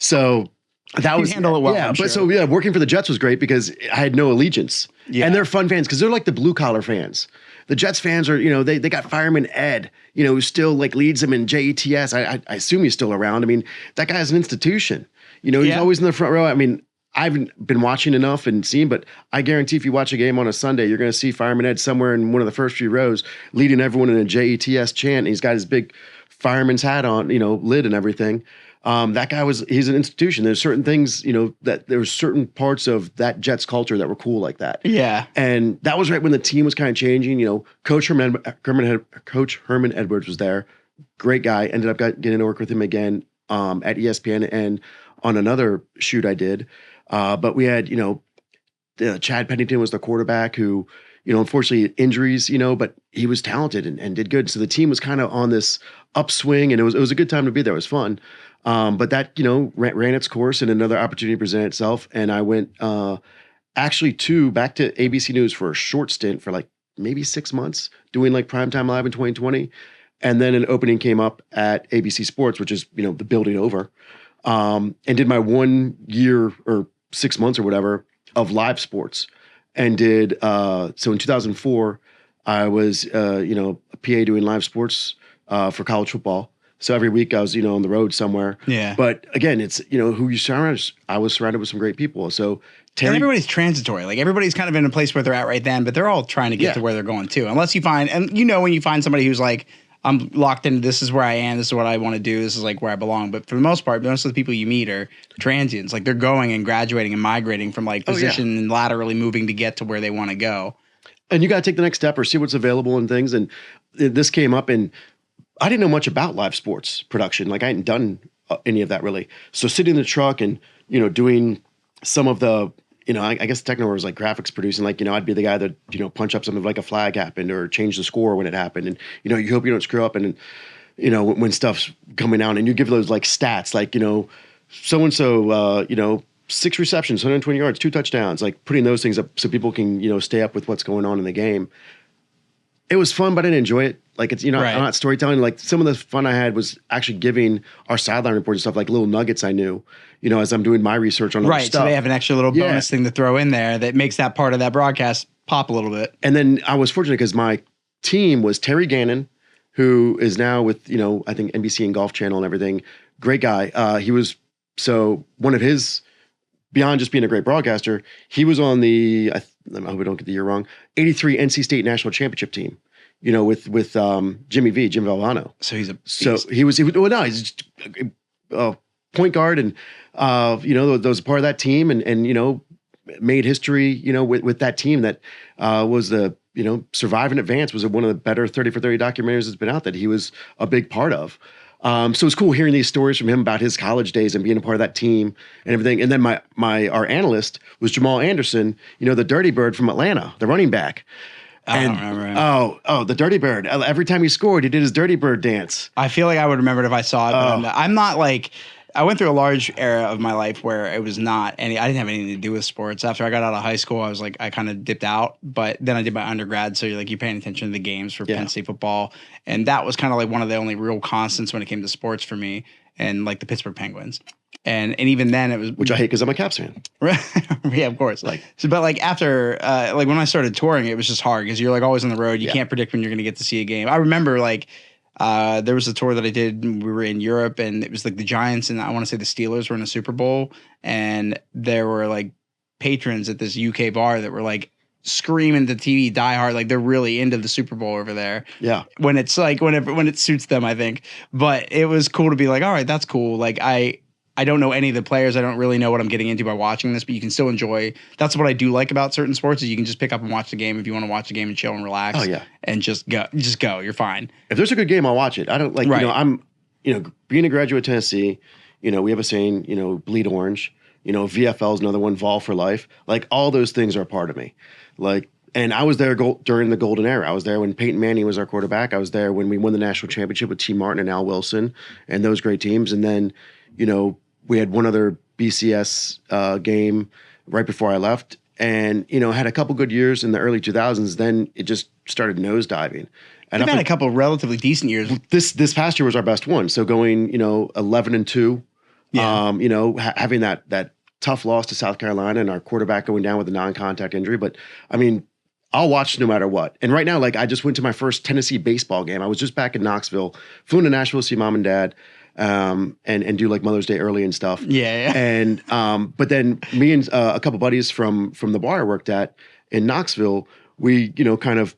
So that was handle it well. Yeah, I'm but sure. so working for the Jets was great because I had no allegiance. Yeah. And they're fun fans because they're like the blue collar fans. The Jets fans are, they got Fireman Ed, who still like leads them in JETS. I assume he's still around. I mean, that guy's an institution. He's always in the front row. I mean, I haven't been watching enough and seen, but I guarantee if you watch a game on a Sunday, you're going to see Fireman Ed somewhere in one of the first few rows leading everyone in a JETS chant. And he's got his big fireman's hat on, lid and everything. That guy he's an institution. There's certain things, that there were certain parts of that Jets culture that were cool like that. Yeah. And that was right when the team was kind of changing. Coach Herman Edwards was there. Great guy. Ended up getting to work with him again at ESPN and on another shoot I did. But we had, Chad Pennington was the quarterback who, unfortunately injuries, but he was talented and did good. So the team was kind of on this upswing and it was a good time to be there. It was fun. But that, ran its course and another opportunity presented itself. And I went actually back to ABC News for a short stint for like maybe 6 months doing like Primetime Live in 2020. And then an opening came up at ABC Sports, which is, the building over, and did my 1 year or 6 months or whatever of live sports and did, so in 2004, I was, a PA doing live sports for college football. So every week I was, on the road somewhere. Yeah. But again, it's, who you surround. I was surrounded with some great people. So and everybody's transitory. Like everybody's kind of in a place where they're at right then, but they're all trying to get to where they're going too. Unless you find, and when you find somebody who's like, I'm locked in, this is where I am, this is what I want to do, this is like where I belong. But for the most part, most of the people you meet are transients. Like they're going and graduating and migrating from like position and laterally moving to get to where they want to go. And you got to take the next step or see what's available and things. And this came up and I didn't know much about live sports production. Like I hadn't done any of that really. So sitting in the truck and, doing some of the, I guess techno was like graphics producing, like, I'd be the guy that, punch up something like a flag happened or change the score when it happened. And, you hope you don't screw up. And, when stuff's coming out and you give those like stats, like, so-and-so, 6 receptions, 120 yards, 2 touchdowns, like putting those things up so people can, stay up with what's going on in the game. It was fun, but I didn't enjoy it. Like it's, I'm not storytelling. Like some of the fun I had was actually giving our sideline reports and stuff like little nuggets I knew, as I'm doing my research on other stuff. So they have an extra little bonus thing to throw in there that makes that part of that broadcast pop a little bit. And then I was fortunate because my team was Terry Gannon, who is now with, I think NBC and Golf Channel and everything. Great guy. He was, so one of his, beyond just being a great broadcaster, he was on the, I hope I don't get the year wrong, 83 NC State National Championship team, with Jim Valvano. So he's a beast. So he's just a point guard and, that was a part of that team and made history, with that team that was the, Survive and Advance was one of the better 30 for 30 documentaries that's been out that he was a big part of. So it's cool hearing these stories from him about his college days and being a part of that team and everything. And then our analyst was Jamal Anderson, the dirty bird from Atlanta, the running back. I And don't remember him. the Dirty Bird. Every time he scored, he did his Dirty Bird dance. I feel like I would remember it if I saw it, but I'm not like, I went through a large era of my life where it was not I didn't have anything to do with sports. After I got out of high school, I was like, I kind of dipped out, but then I did my undergrad. So you're paying attention to the games for Penn State football. And that was kind of like one of the only real constants when it came to sports for me, and like the Pittsburgh Penguins. And even then it was, Which I hate because I'm a Caps fan. yeah, of course. But after when I started touring, it was just hard because you're always on the road. You can't predict when you're going to get to see a game. I remember there was a tour that I did. We were in Europe, and it was the Giants and I want to say the Steelers were in a Super Bowl, and there were patrons at this UK bar that were screaming at the TV, die hard, they're really into the Super Bowl over there. Yeah. When it's when it suits them, I think. But it was cool to be all right, that's cool. I don't know any of the players. I don't really know what I'm getting into by watching this, but you can still enjoy. That's what I do like about certain sports is you can just pick up and watch the game if you want to watch the game and chill and relax. Oh, yeah. And just go. You're fine. If there's a good game, I'll watch it. I don't I'm, being a graduate of Tennessee, we have a saying, bleed orange, VFL is another one, vol for life. All those things are a part of me. And I was there during the golden era. I was there when Peyton Manning was our quarterback. I was there when we won the national championship with T. Martin and Al Wilson and those great teams. And then, we had one other BCS game right before I left, and had a couple good years in the early 2000s. Then it just started nosediving. And We've had a couple relatively decent years. This past year was our best one. So going 11-2, having that tough loss to South Carolina and our quarterback going down with a non-contact injury. But I mean, I'll watch no matter what. And right now, I just went to my first Tennessee baseball game. I was just back in Knoxville, flew into Nashville to see mom and dad. And do Mother's Day early and stuff. Yeah. And but then me and a couple buddies from the bar I worked at in Knoxville, we kind of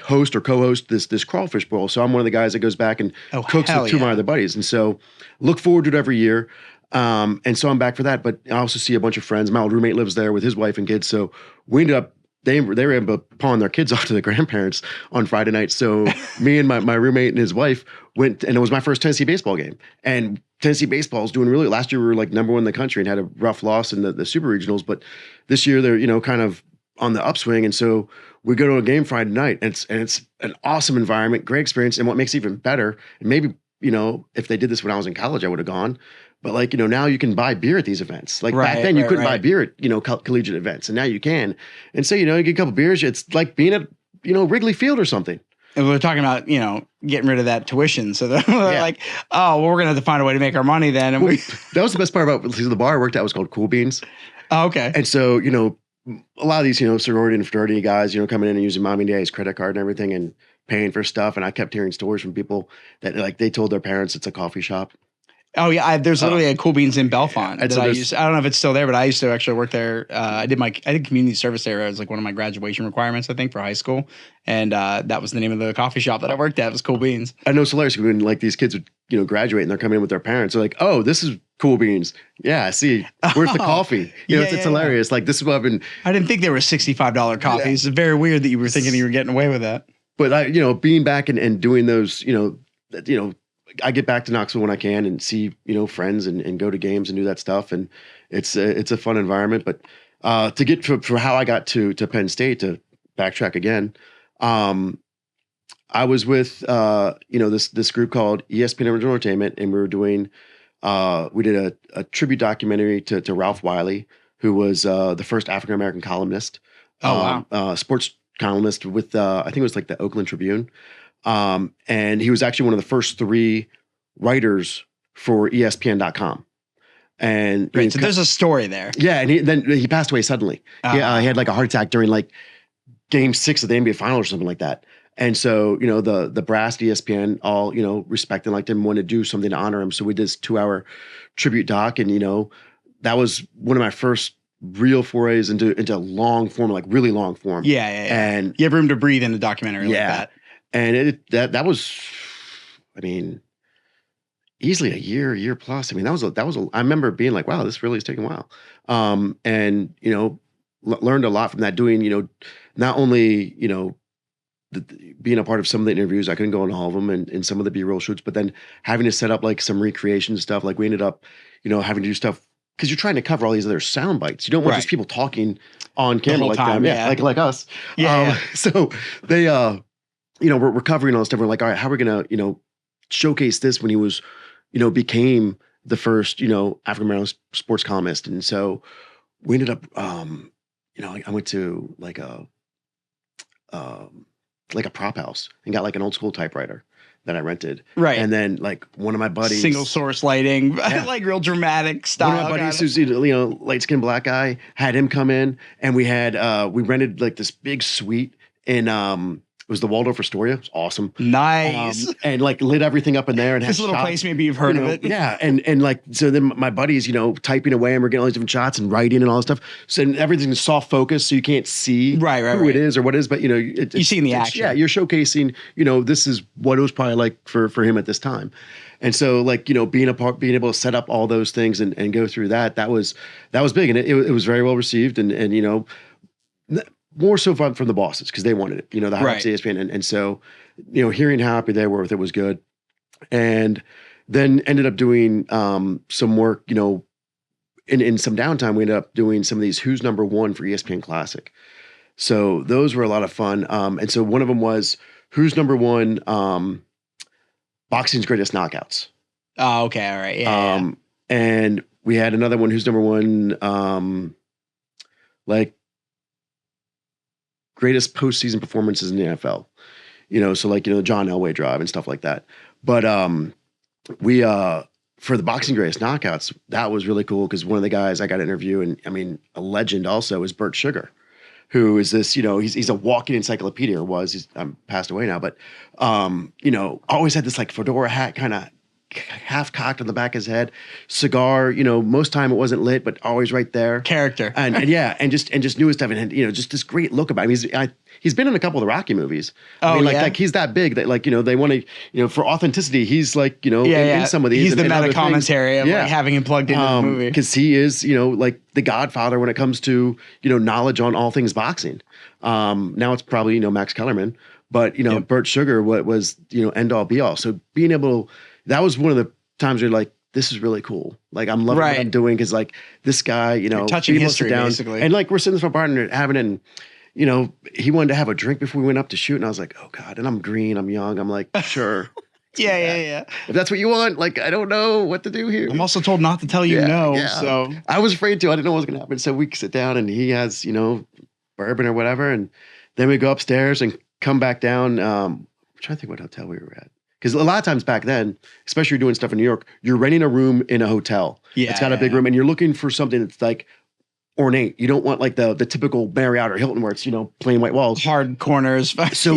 host or co-host this crawfish bowl. So I'm one of the guys that goes back and cooks with two of my other buddies, and so look forward to it every year. And so I'm back for that. But I also see a bunch of friends. My old roommate lives there with his wife and kids. So we ended up. They were able to pawn their kids off to the grandparents on Friday night. So me and my roommate and his wife went, and it was my first Tennessee baseball game. And Tennessee baseball is doing really. Last year we were number one in the country and had a rough loss in the super regionals. But this year they're kind of on the upswing. And so we go to a game Friday night, and it's an awesome environment, great experience. And what makes it even better, and maybe if they did this when I was in college, I would have gone. But now you can buy beer at these events. Back then you couldn't buy beer at collegiate events, and now you can. And so you get a couple beers. It's like being at Wrigley Field or something. And we're talking about getting rid of that tuition. So they're we're gonna have to find a way to make our money then. And that was the best part about the bar I worked at was called Cool Beans. Oh, okay. And so a lot of these sorority and fraternity guys coming in and using mommy and daddy's credit card and everything and paying for stuff. And I kept hearing stories from people that they told their parents it's a coffee shop. Oh yeah, there's literally a Cool Beans in Belfont that so I used. I don't know if it's still there, but I used to actually work there. I did community service there as one of my graduation requirements, I think, for high school, and that was the name of the coffee shop that I worked at. Was Cool Beans. I know it's hilarious when these kids would graduate and they're coming in with their parents. They're like, "Oh, this is Cool Beans. Yeah, see, where's the coffee?" It's hilarious. This is what I've been. I didn't think there were $65 coffees. It's very weird that you were thinking you were getting away with that. But being back and doing those, I get back to Knoxville when I can and see, friends and go to games and do that stuff. And it's a fun environment. But to get for how I got to Penn State, to backtrack again, I was with, this group called ESPN Original Entertainment, and we were doing, we did a tribute documentary to Ralph Wiley, who was the first African-American columnist. Oh, wow. Sports columnist with, I think it was the Oakland Tribune. And he was actually one of the first 3 writers for ESPN.com. And right, so there's a story there. Yeah, and then he passed away suddenly. He had a heart attack during Game 6 of the NBA Finals or something like that. And so the brass at ESPN all respect and liked him, wanted to do something to honor him. So we did this 2-hour tribute doc, and that was one of my first real forays into long form, really long form. Yeah. And you have room to breathe in a documentary like that. And that was, easily a year plus. I remember being like, wow, this really is taking a while. And learned a lot from that. Doing not only being a part of some of the interviews, I couldn't go on all of them, and some of the B-roll shoots, but then having to set up some recreation stuff. We ended up having to do stuff because you're trying to cover all these other sound bites. You don't want just people talking on camera whole like time, them. Like us. So they, we're covering all this stuff. We're like, all right, how are we going to, showcase this when he was, became the first, African-American sports columnist. And so we ended up, I went to like a prop house and got like an old school typewriter that I rented. Right. And then like one of my buddies, single source lighting, like real dramatic style. One of my buddies who's, light skinned black guy, had him come in, and we rented like this big suite in, it was the Waldorf Astoria. It was awesome. Nice. And like lit everything up in there. And this had little shots, place, maybe you've heard of it. Yeah. And like, so then my buddies, typing away, and we're getting all these different shots and writing and all this stuff. So everything's soft focus, so you can't see who it is or what it is, but you see in the action. Yeah, you're showcasing, this is what it was probably like for him at this time. And so like, being able to set up all those things and go through that was big. And it was very well received and more so from the bosses because they wanted it, the higher-ups at ESPN. And so, hearing how happy they were with it was good. And then ended up doing some work, in some downtime, we ended up doing some of these Who's Number One for ESPN Classic. So those were a lot of fun. And so one of them was Who's Number One, Boxing's Greatest Knockouts. Oh, okay. All right. Yeah. And we had another one, Who's Number One, like greatest postseason performances in the NFL, so like, the John Elway drive and stuff like that. But we for the Boxing Greatest Knockouts, that was really cool because one of the guys I got to interview, and I mean, a legend also, is Bert Sugar, who is this, he's a walking encyclopedia, or he's passed away now, but always had this like fedora hat kind of half cocked on the back of his head, cigar, most time it wasn't lit, but always right there. Character. And just knew his stuff, and just this great look about him. He's been in a couple of the Rocky movies. Like he's that big that like, they want to, for authenticity, he's like, in some of these. He's the meta commentary of like having him plugged into the movie. Because he is, like the godfather when it comes to, knowledge on all things boxing. Now it's probably, Max Kellerman, but, Bert Sugar, what was, end all be all. So being able to, that was one of the times where you're like, this is really cool. Like I'm loving what I'm doing because like this guy, you're touching history basically. And like we're sitting for a partner having it, and he wanted to have a drink before we went up to shoot, and I was like, oh God, and I'm green, I'm young, I'm like, sure. Yeah. If that's what you want, like I don't know what to do here. I'm also told not to tell you no. So I was afraid to. I didn't know what was gonna happen. So we sit down and he has, bourbon or whatever, and then we go upstairs and come back down. I'm trying to think what hotel we were at. Because a lot of times back then, especially doing stuff in New York, you're renting a room in a hotel. Yeah, it's got a big room, and you're looking for something that's like ornate. You don't want like the typical Marriott or Hilton where it's plain white walls, hard corners. So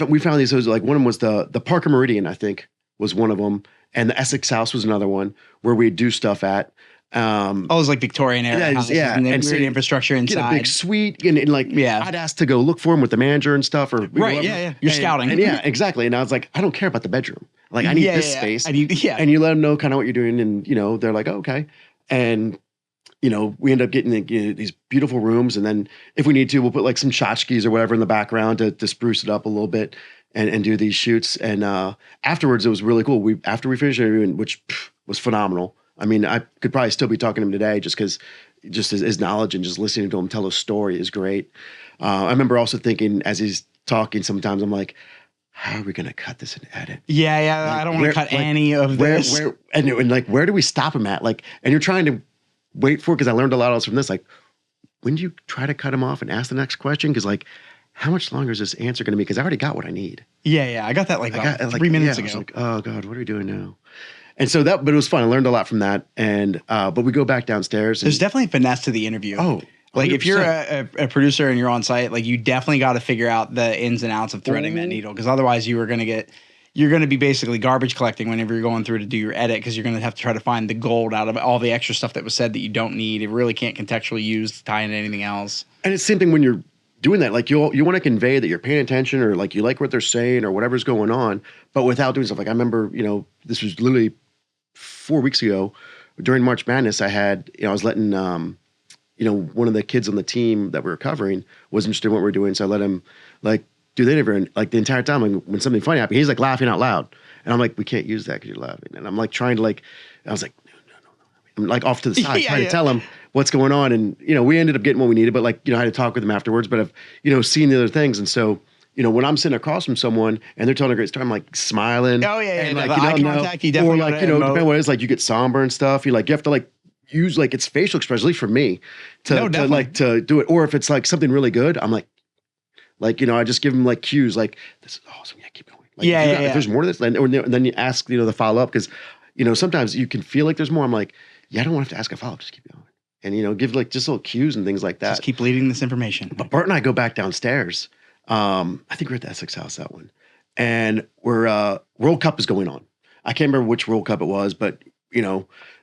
we found these. So like one of them was the Parker Meridian, I think, was one of them, and the Essex House was another one where we do stuff at. It was like Victorian era houses, and weird infrastructure inside. Get a big suite, and like I'd ask to go look for him with the manager and stuff, or You're scouting, and exactly. And I was like, I don't care about the bedroom, like I need this space. And you let them know kind of what you're doing, and they're like, oh, okay, and we end up getting these beautiful rooms, and then if we need to, we'll put like some tchotchkes or whatever in the background to spruce it up a little bit, and do these shoots. And afterwards, it was really cool. After we finished interviewing, which was phenomenal. I mean, I could probably still be talking to him today just because his knowledge and just listening to him tell a story is great. I remember also thinking as he's talking sometimes, I'm like, how are we going to cut this and edit? Yeah. Like, I don't want to cut any of this. And like, where do we stop him at? Like, and you're trying to wait for it because I learned a lot else from this. Like, when do you try to cut him off and ask the next question? Because like, how much longer is this answer going to be? Because I already got what I need. Yeah. I got that like 3 minutes ago. I was like, oh God, what are we doing now? And so but it was fun. I learned a lot from that. And, but we go back downstairs. There's definitely finesse to the interview. Oh, 100%. Like if you're a producer and you're on site, like you definitely got to figure out the ins and outs of threading that needle. Because otherwise you're going to be basically garbage collecting whenever you're going through to do your edit. Because you're going to have to try to find the gold out of all the extra stuff that was said that you don't need. It really can't contextually use to tie into anything else. And it's the same thing when you're doing that. Like you want to convey that you're paying attention or like you like what they're saying or whatever's going on, but without doing stuff. Like I remember, this was literally 4 weeks ago during March Madness. I had, I was letting, one of the kids on the team that we were covering was interested in what we were doing. So I let him like do the interview, and like the entire time, like, when something funny happened, he's like laughing out loud. And I'm like, we can't use that because you're laughing. And I'm like trying to like, I was like, no. I'm like off to the side Yeah, trying yeah. to tell him what's going on. And, we ended up getting what we needed, but like, I had to talk with him afterwards, but I've, seen the other things. And so, when I'm sitting across from someone and they're telling a great story, I'm like smiling. Oh, yeah, and yeah, like, the eye contact, you definitely or like, gotta depending emote. on what it is, like you get somber and stuff. You have to like use like it's facial expression, at least for me to to do it. Or if it's like something really good, I'm like, I just give them like cues, like this is awesome. Yeah, keep going. Like, if there's more to this, and then you ask, the follow up because, sometimes you can feel like there's more. I'm like, yeah, I don't want to have to ask a follow up. Just keep going, and give like just little cues and things like that. Just keep leading this information. But Bart and I go back downstairs. I think we're at the Essex House that one, and we're World Cup is going on. I can't remember which World Cup it was, but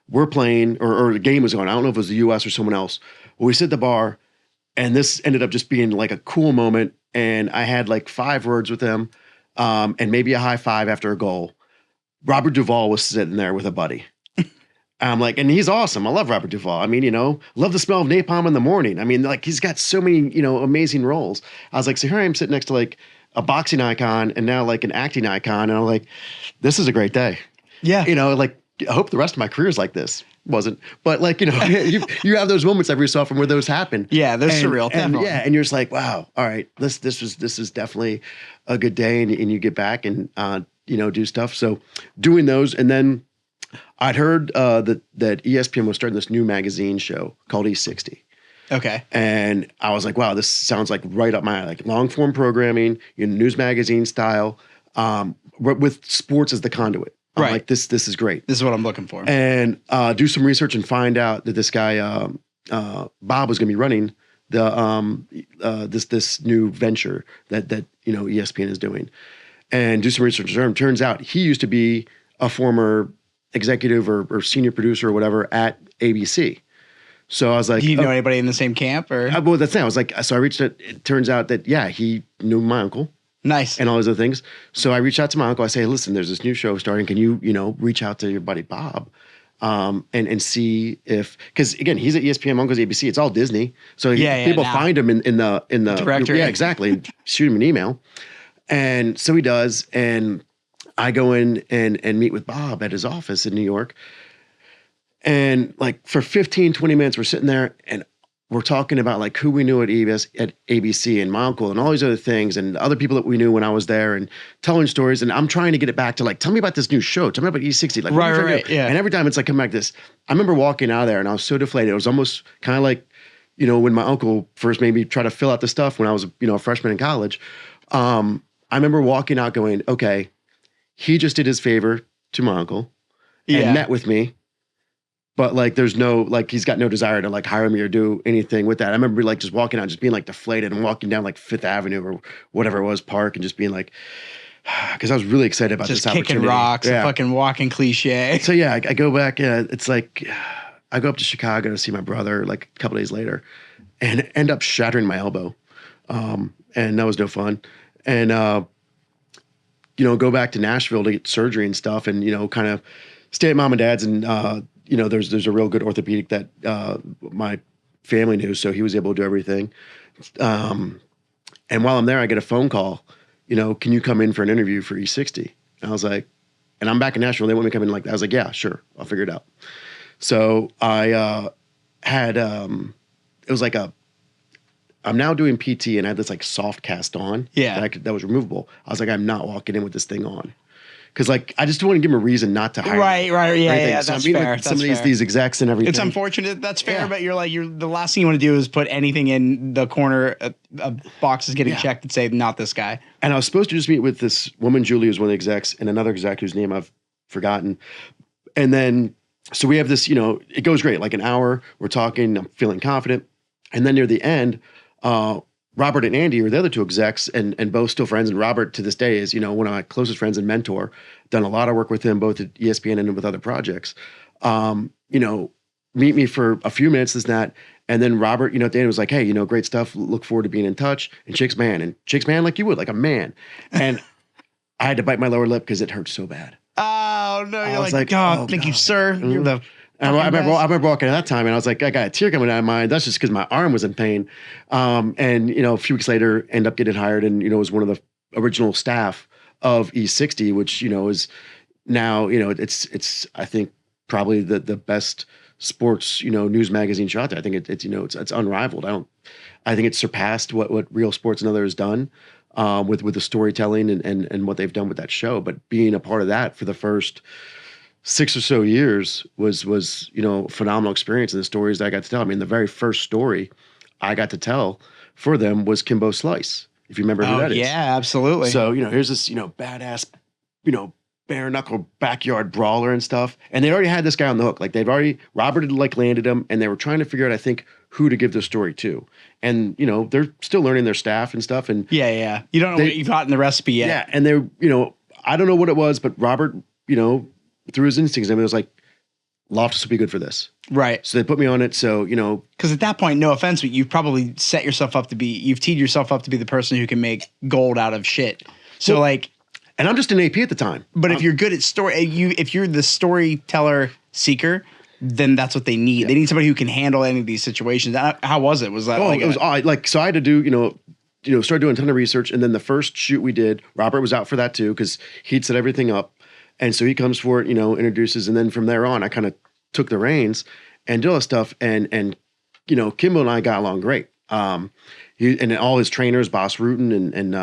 we're playing or the game was going. I don't know if it was the U.S. or someone else. Well, we sit at the bar, and this ended up just being like a cool moment. And I had like 5 words with him. And maybe a high five after a goal. Robert Duvall was sitting there with a buddy. I'm like, and he's awesome. I love Robert Duvall. I mean, love the smell of napalm in the morning. I mean, like he's got so many, amazing roles. I was like, so here I am sitting next to like a boxing icon and now like an acting icon. And I'm like, this is a great day. Yeah. Like I hope the rest of my career is like this. Wasn't, but like, you have those moments every so often where those happen. Yeah, they're surreal. And, Definitely. and you're just like, wow, all right, this is definitely a good day, and you get back and do stuff. So doing those, and then I'd heard that ESPN was starting this new magazine show called E60. Okay. And I was like, wow, this sounds like right up my alley, like long form programming, news magazine style, with sports as the conduit. I'm like, this is great. This is what I'm looking for. And do some research and find out that this guy Bob was going to be running the this new venture that ESPN is doing, and do some research. Turns out he used to be a former executive or senior producer or whatever at ABC. So I was like, do you know anybody in the same camp or? Well, that's it. I was like, so I reached out. It turns out that he knew my uncle. Nice. And all those other things. So I reached out to my uncle. I say, listen, there's this new show starting. Can you, reach out to your buddy Bob and see if, because again, he's at ESPN, my uncle's ABC. It's all Disney. So people find him in the directory. Yeah, exactly. And shoot him an email. And so he does. And I go in and meet with Bob at his office in New York. And like for 15, 20 minutes, we're sitting there and we're talking about like who we knew at ABC and my uncle and all these other things and other people that we knew when I was there and telling stories. And I'm trying to get it back to like, tell me about this new show. Tell me about E60. Like, right. Yeah. And every time it's like, come back to this. I remember walking out of there and I was so deflated. It was almost kind of like, when my uncle first made me try to fill out the stuff when I was, a freshman in college. I remember walking out going, okay, he just did his favor to my uncle and met with me. But like, there's no, like, he's got no desire to like hire me or do anything with that. I remember like just walking out, just being like deflated and walking down like Fifth Avenue or whatever it was, Park, and just being like, because I was really excited about just this opportunity. Kicking rocks, a fucking walking cliche. So yeah, I go back. It's like, I go up to Chicago to see my brother like a couple days later and end up shattering my elbow. And that was no fun. And, go back to Nashville to get surgery and stuff and, kind of stay at mom and dad's and, there's a real good orthopedic that my family knew, so he was able to do everything. And while I'm there, I get a phone call, can you come in for an interview for E60? And I was like, and I'm back in Nashville. They want me to come in like that. I was like, yeah, sure. I'll figure it out. So I had, it was like I'm now doing PT and I had this like soft cast on that was removable. I was like, I'm not walking in with this thing on. Because like I just don't want to give him a reason not to hire. Right, yeah. So That's I mean, fair. like, some of these execs and everything. It's unfortunate. That's fair, but you're the last thing you want to do is put anything in the corner. A box is getting checked and say not this guy. And I was supposed to just meet with this woman, Julie, who's one of the execs, and another exec whose name I've forgotten. And then so we have this, it goes great. Like an hour, we're talking. I'm feeling confident, and then near the end, Robert and Andy are the other two execs and both still friends. And Robert to this day is, one of my closest friends and mentor. Done a lot of work with him, both at ESPN and with other projects. Meet me for a few minutes, this and that. And then Robert, at the end was like, hey, great stuff. Look forward to being in touch. And shakes my hand like you would, like a man. And I had to bite my lower lip because it hurt so bad. Oh, no. You're like, oh, thank you, sir. Mm-hmm. You're the... I remember walking at that time and I was like, I got a tear coming out of my eye. That's just because my arm was in pain. And, a few weeks later, end up getting hired and, was one of the original staff of E60, which, is now, it's I think, probably the best sports, news magazine show out there. I think it's unrivaled. I think it's surpassed what Real Sports and Other has done with the storytelling and what they've done with that show. But being a part of that for the first 6 or so years was a phenomenal experience. And the stories that I got to tell. I mean, the very first story I got to tell for them was Kimbo Slice. If you remember who that is. Yeah, absolutely. So, here's this, badass, bare knuckle backyard brawler and stuff. And they already had this guy on the hook. Like Robert had landed him, and they were trying to figure out, I think, who to give the story to. And, they're still learning their staff and stuff. And yeah. You don't know what you've got in the recipe yet. Yeah. And they're, I don't know what it was, but Robert, through his instincts, it was like, Loftus would be good for this. Right. So they put me on it. So, because at that point, no offense, but you've probably you've teed yourself up to be the person who can make gold out of shit. So and I'm just an AP at the time. But if you're good at if you're the storyteller seeker, then that's what they need. Yeah. They need somebody who can handle any of these situations. How was it? Was that it was odd. So I had to do, start doing a ton of research. And then the first shoot we did, Robert was out for that too, because he'd set everything up. And so he comes for it, introduces, and then from there on, I kind of took the reins and did all this stuff. And Kimbo and I got along great. And all his trainers, Boss Rutan and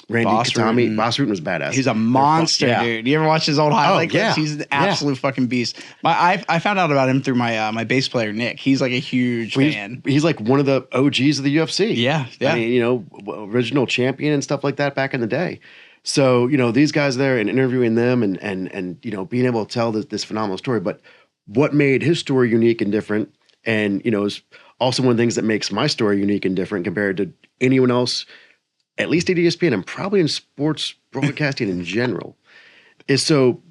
Randy Katami. Boss Rutan was badass. He's a monster, dude. You ever watch his old highlight clips? He's an absolute fucking beast. I found out about him through my bass player, Nick. He's like a huge fan. He's like one of the OGs of the UFC. Yeah. I mean, original champion and stuff like that back in the day. So, these guys there and interviewing them and being able to tell this phenomenal story. But what made his story unique and different, and, is also one of the things that makes my story unique and different compared to anyone else, at least at ESPN and probably in sports broadcasting in general, is so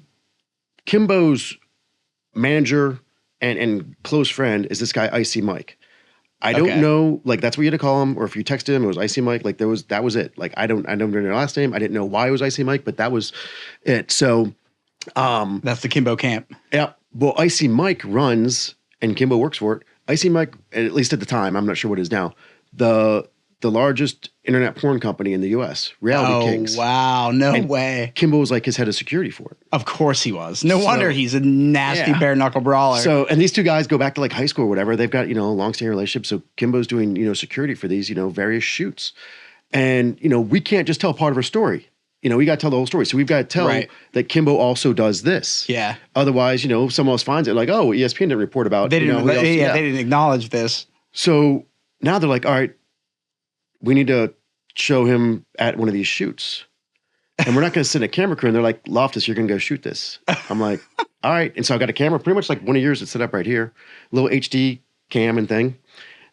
Kimbo's manager and close friend is this guy, Icy Mike. I don't know, that's what you had to call him, or if you texted him, it was Icy Mike. That was it. I don't know their last name. I didn't know why it was Icy Mike, but that was it. So, that's the Kimbo camp. Yeah. Well, Icy Mike runs, and Kimbo works for it. Icy Mike, at least at the time, I'm not sure what it is now, the largest internet porn company in the U.S., Reality Kings. Oh, wow. No way. Kimbo was his head of security for it. Of course he was. No wonder he's a nasty bare knuckle brawler. So, and these two guys go back to high school or whatever. They've got, a long-standing relationship. So Kimbo's doing, security for these, various shoots. And, we can't just tell part of our story. We got to tell the whole story. So we've got to tell that Kimbo also does this. Yeah. Otherwise, someone else finds it ESPN didn't report about. They didn't, they didn't acknowledge this. So now they're like, all right, we need to show him at one of these shoots. And we're not going to send a camera crew. And they're like, Loftus, you're going to go shoot this. I'm like, all right. And so I got a camera, pretty much like one of yours that's set up right here, little HD cam and thing.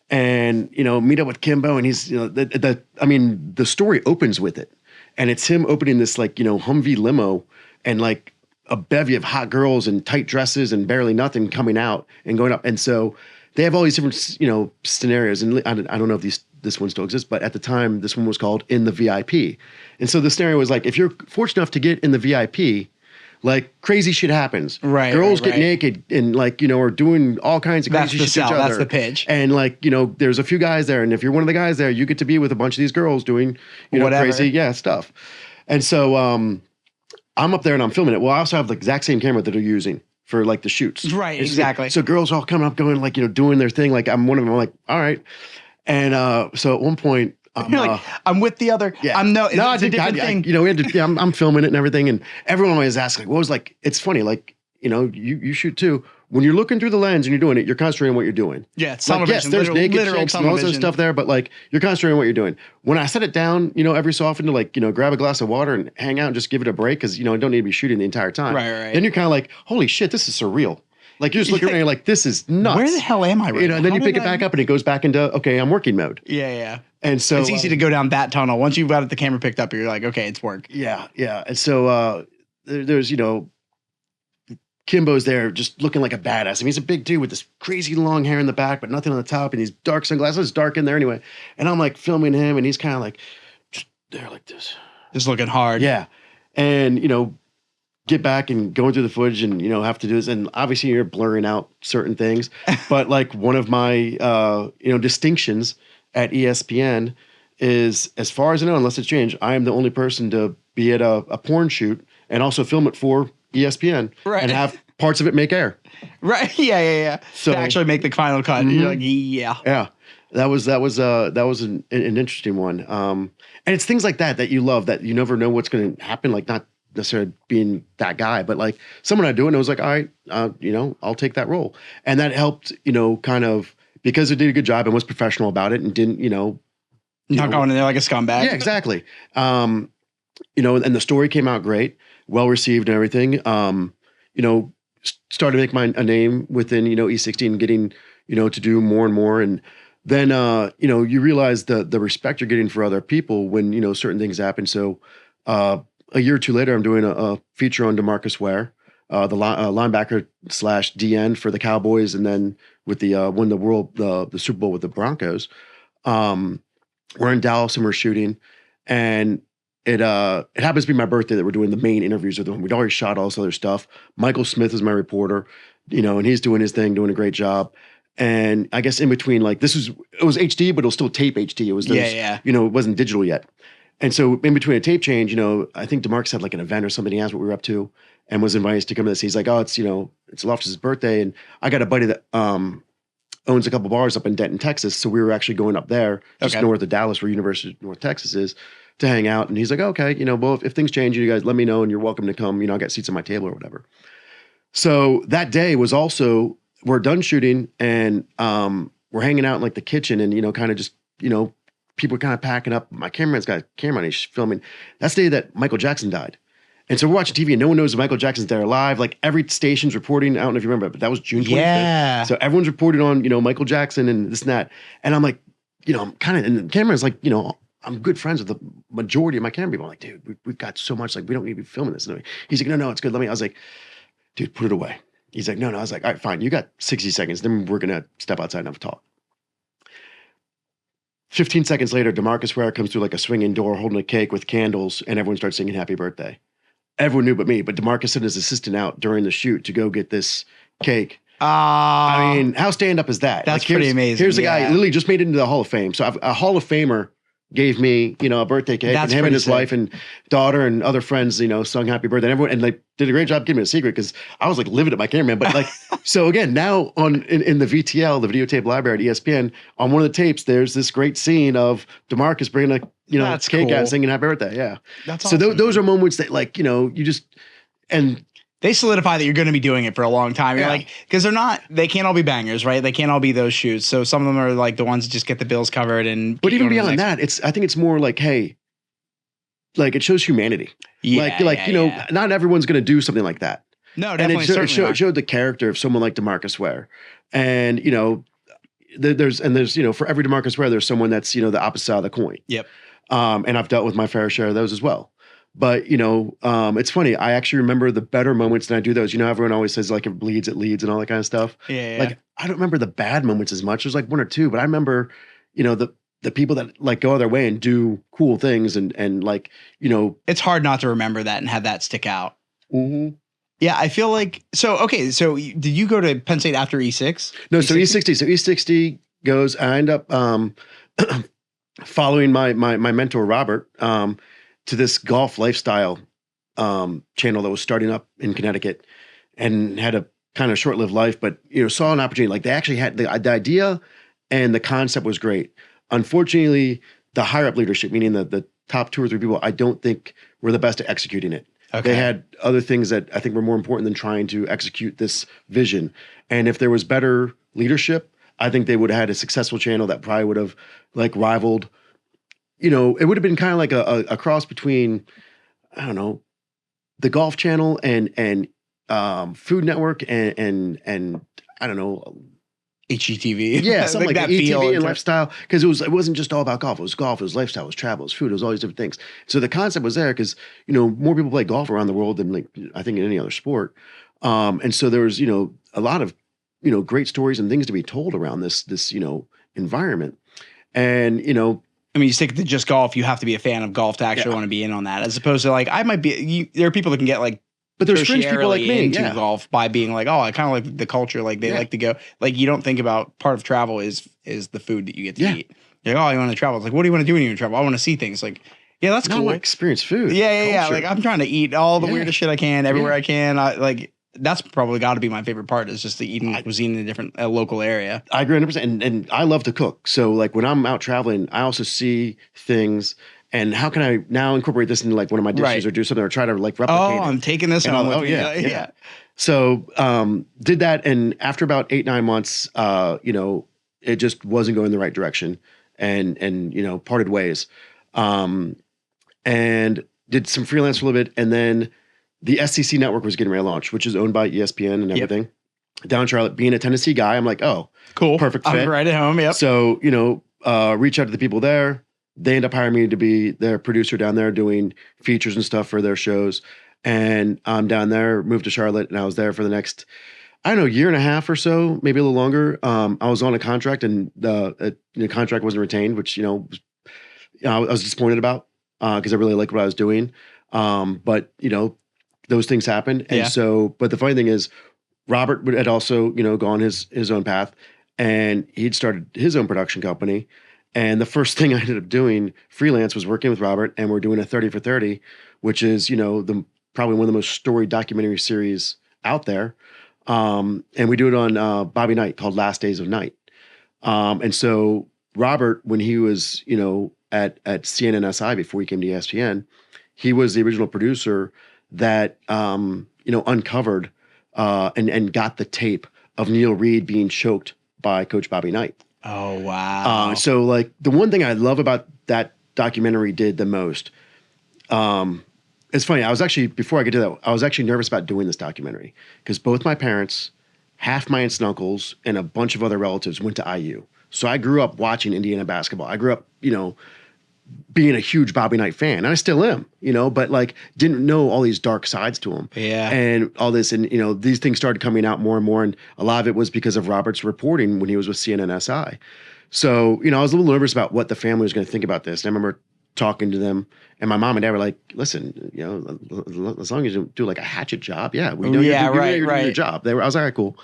And, meet up with Kimbo. And he's, the story opens with it. And it's him opening this Humvee limo and a bevy of hot girls in tight dresses and barely nothing coming out and going up. And so they have all these different, scenarios. And I don't know if this one still exists, but at the time, this one was called In the VIP. And so the scenario was if you're fortunate enough to get in the VIP, crazy shit happens. Right. Girls get naked and are doing all kinds of crazy shit to each other. That's the pitch. And there's a few guys there. And if you're one of the guys there, you get to be with a bunch of these girls doing, crazy, stuff. And so I'm up there and I'm filming it. Well, I also have the exact same camera that they're using for the shoots. Right, exactly. So girls are all coming up going doing their thing. I'm one of them. I'm like, all right. And so at one point, you're I'm with the other. Yeah. It's a different thing. We had to, I'm filming it and everything. And everyone always asks, what was it's funny. You shoot too. When you're looking through the lens and you're doing it, you're concentrating on what you're doing. Yeah, it's tunnel vision. Yes, there's naked chicks and all this stuff there, but you're concentrating on what you're doing. When I set it down, every so often to grab a glass of water and hang out and just give it a break because I don't need to be shooting the entire time. Right. Then you're kind of holy shit, this is surreal. You're just looking around, you're this is nuts. Where the hell am I right now? And then you pick it back up and it goes back into, okay, I'm working mode. Yeah. And so it's easy to go down that tunnel. Once you've got the camera picked up, you're like, okay, it's work. Yeah. And so there's, Kimbo's there just looking like a badass. I mean, he's a big dude with this crazy long hair in the back, but nothing on the top. And these dark sunglasses, it's dark in there anyway. And I'm filming him and he's kind of just there like this. Just looking hard. Yeah. And, get back and going through the footage and, have to do this. And obviously you're blurring out certain things. But one of my, distinctions at ESPN is, as far as I know, unless it's changed, I am the only person to be at a porn shoot and also film it for ESPN and have parts of it make air. Right. Yeah. So to actually make the final cut. You're like, yeah. Yeah. That was an interesting one. And it's things like that you love, that you never know what's going to happen. Like, not necessarily being that guy, but like someone I do, and I was like, all right, I'll take that role. And that helped, kind of, because it did a good job and was professional about it and didn't, not going in there like a scumbag. Yeah, exactly. And the story came out great, well received and everything. Started to make a name within, E16, and getting, to do more and more. And then, you realize the respect you're getting for other people when, certain things happen. So a year or two later, I'm doing a feature on DeMarcus Ware, the linebacker / DN for the Cowboys. And then with the won the Super Bowl with the Broncos. We're in Dallas and we're shooting, and it happens to be my birthday that we're doing the main interviews with him. We'd already shot all this other stuff. Michael Smith is my reporter, and he's doing his thing, doing a great job. And I guess in between, like, it was HD, but it'll still tape HD. It was it wasn't digital yet. And so in between a tape change, I think DeMarcus had like an event or something. He asked what we were up to and was invited to come to this. He's like, oh, it's Loftus' birthday. And I got a buddy that owns a couple bars up in Denton, Texas. So we were actually going up there, just north of Dallas, where University of North Texas is, to hang out. And he's like, okay, well, if things change, you guys let me know, and you're welcome to come. I got seats at my table or whatever. So that day was also, we're done shooting, and we're hanging out in like the kitchen, and kind of just people are kind of packing up. My cameraman's got a camera on, he's filming. That's the day that Michael Jackson died. And so we're watching TV and no one knows if Michael Jackson's there alive. Like, every station's reporting. I don't know if you remember, but that was June 25th. Yeah. So everyone's reporting on, Michael Jackson and this and that. And I'm like, I'm kind of, and the camera's like, I'm good friends with the majority of my camera people. I'm like, dude, we've got so much, like, we don't need to be filming this. And he's like, no, it's good. I was like, dude, put it away. He's like, no. I was like, all right, fine. You got 60 seconds. Then we're going to step outside and have a talk. 15 seconds later, DeMarcus Ware comes through like a swinging door holding a cake with candles, and everyone starts singing happy birthday. Everyone knew but me, but DeMarcus sent his assistant out during the shoot to go get this cake. I mean, how stand-up is that? That's pretty amazing. Here's a guy, literally just made it into the Hall of Fame. So a Hall of Famer gave me, a birthday cake, and him and his wife and daughter and other friends, sung happy birthday. And everyone, and they did a great job giving me a secret, because I was like livid at my cameraman. But like, so again, now in the VTL, the videotape library at ESPN, on one of the tapes, there's this great scene of DeMarcus bringing a That's cake cool. out, singing happy birthday. Yeah, that's so awesome. those are moments that, like, you just, and they solidify that you're going to be doing it for a long time. You're like, because they can't all be bangers, right? They can't all be those shoots. So some of them are like the ones that just get the bills covered. But even beyond that, I think it's more like, hey, like, it shows humanity. Not everyone's going to do something like that. No, definitely. And it showed the character of someone like DeMarcus Ware. And, there's for every DeMarcus Ware, there's someone that's, the opposite side of the coin. Yep. And I've dealt with my fair share of those as well. But, it's funny. I actually remember the better moments than I do those. Everyone always says, like, if it bleeds, it leads and all that kind of stuff. Yeah. Like, I don't remember the bad moments as much. There's like one or two, but I remember, the people that, like, go out of their way and do cool things and like, it's hard not to remember that and have that stick out. Mm-hmm. Yeah, I feel like, so did you go to Penn State after E6? No, so E60. So E60 goes, I end up following my mentor, Robert, to this golf lifestyle channel that was starting up in Connecticut and had a kind of short-lived life, but saw an opportunity. Like, they actually had the idea, and the concept was great. Unfortunately, the higher up leadership, meaning the top 2 or 3 people, I don't think were the best at executing it. Okay. They had other things that I think were more important than trying to execute this vision. And if there was better leadership, I think they would have had a successful channel that probably would have, like, rivaled. It would have been kind of like a cross between, I don't know, the Golf Channel and Food Network and I don't know, HGTV. Yeah, something like that ETV and lifestyle, because it wasn't just all about golf. It was lifestyle, it was travel, it was food, it was all these different things. So the concept was there because more people play golf around the world than, like, I think in any other sport. And so there was a lot of great stories and things to be told around this environment. And I mean, you stick to just golf, you have to be a fan of golf to actually want to be in on that, as opposed to, like, I might be. There are people that can get, like, but there's fringe people like me into golf by being like, oh, I kind of like the culture. Like, they like to go. Like, you don't think about part of travel is the food that you get to eat. You're like, oh, you want to travel? It's like, what do you want to do when you travel? I want to see things. Like, yeah, that's cool. I want to experience food. Yeah. Like, I'm trying to eat all the weirdest shit I can everywhere I can. that's probably got to be my favorite part, is just the eating cuisine in a different local area. I agree 100%. And I love to cook. So like when I'm out traveling, I also see things and how can I now incorporate this into like one of my dishes or do something or try to like replicate it. I'm taking this home with me. Yeah. So did that. And after about 8-9 months, it just wasn't going the right direction and parted ways. And did some freelance for a little bit. And then the SEC network was getting ready to launch, which is owned by ESPN and everything. Down in Charlotte, being a Tennessee guy, I'm like, oh, cool. Perfect fit. I'm right at home. Yep. So, reach out to the people there. They end up hiring me to be their producer down there doing features and stuff for their shows. And I'm down there, moved to Charlotte, and I was there for the next, year and a half or so, maybe a little longer. I was on a contract and the contract wasn't retained, which, I was disappointed about because I really liked what I was doing. But, those things happen. And so, but the funny thing is, Robert had also, gone his own path, and he'd started his own production company. And the first thing I ended up doing freelance was working with Robert, and we're doing a 30 for 30, which is, probably one of the most storied documentary series out there. And we do it on Bobby Knight called Last Days of Night. And so Robert, when he was, at CNNSI before he came to ESPN, he was the original producer that, uncovered and got the tape of Neil Reed being choked by Coach Bobby Knight. Oh, wow. So like the one thing I love about that documentary did the most, it's funny. I was actually, before I get to that, I was actually nervous about doing this documentary because both my parents, half my aunts and uncles, and a bunch of other relatives went to IU. So I grew up watching Indiana basketball. I grew up, being a huge Bobby Knight fan, and I still am, but like didn't know all these dark sides to him. Yeah. And all this, and these things started coming out more and more, and a lot of it was because of Robert's reporting when he was with CNNSI. So, I was a little nervous about what the family was going to think about this. And I remember talking to them, and my mom and dad were like, listen, as long as you do like a hatchet job, we know you're doing your job. I was like, all right, cool.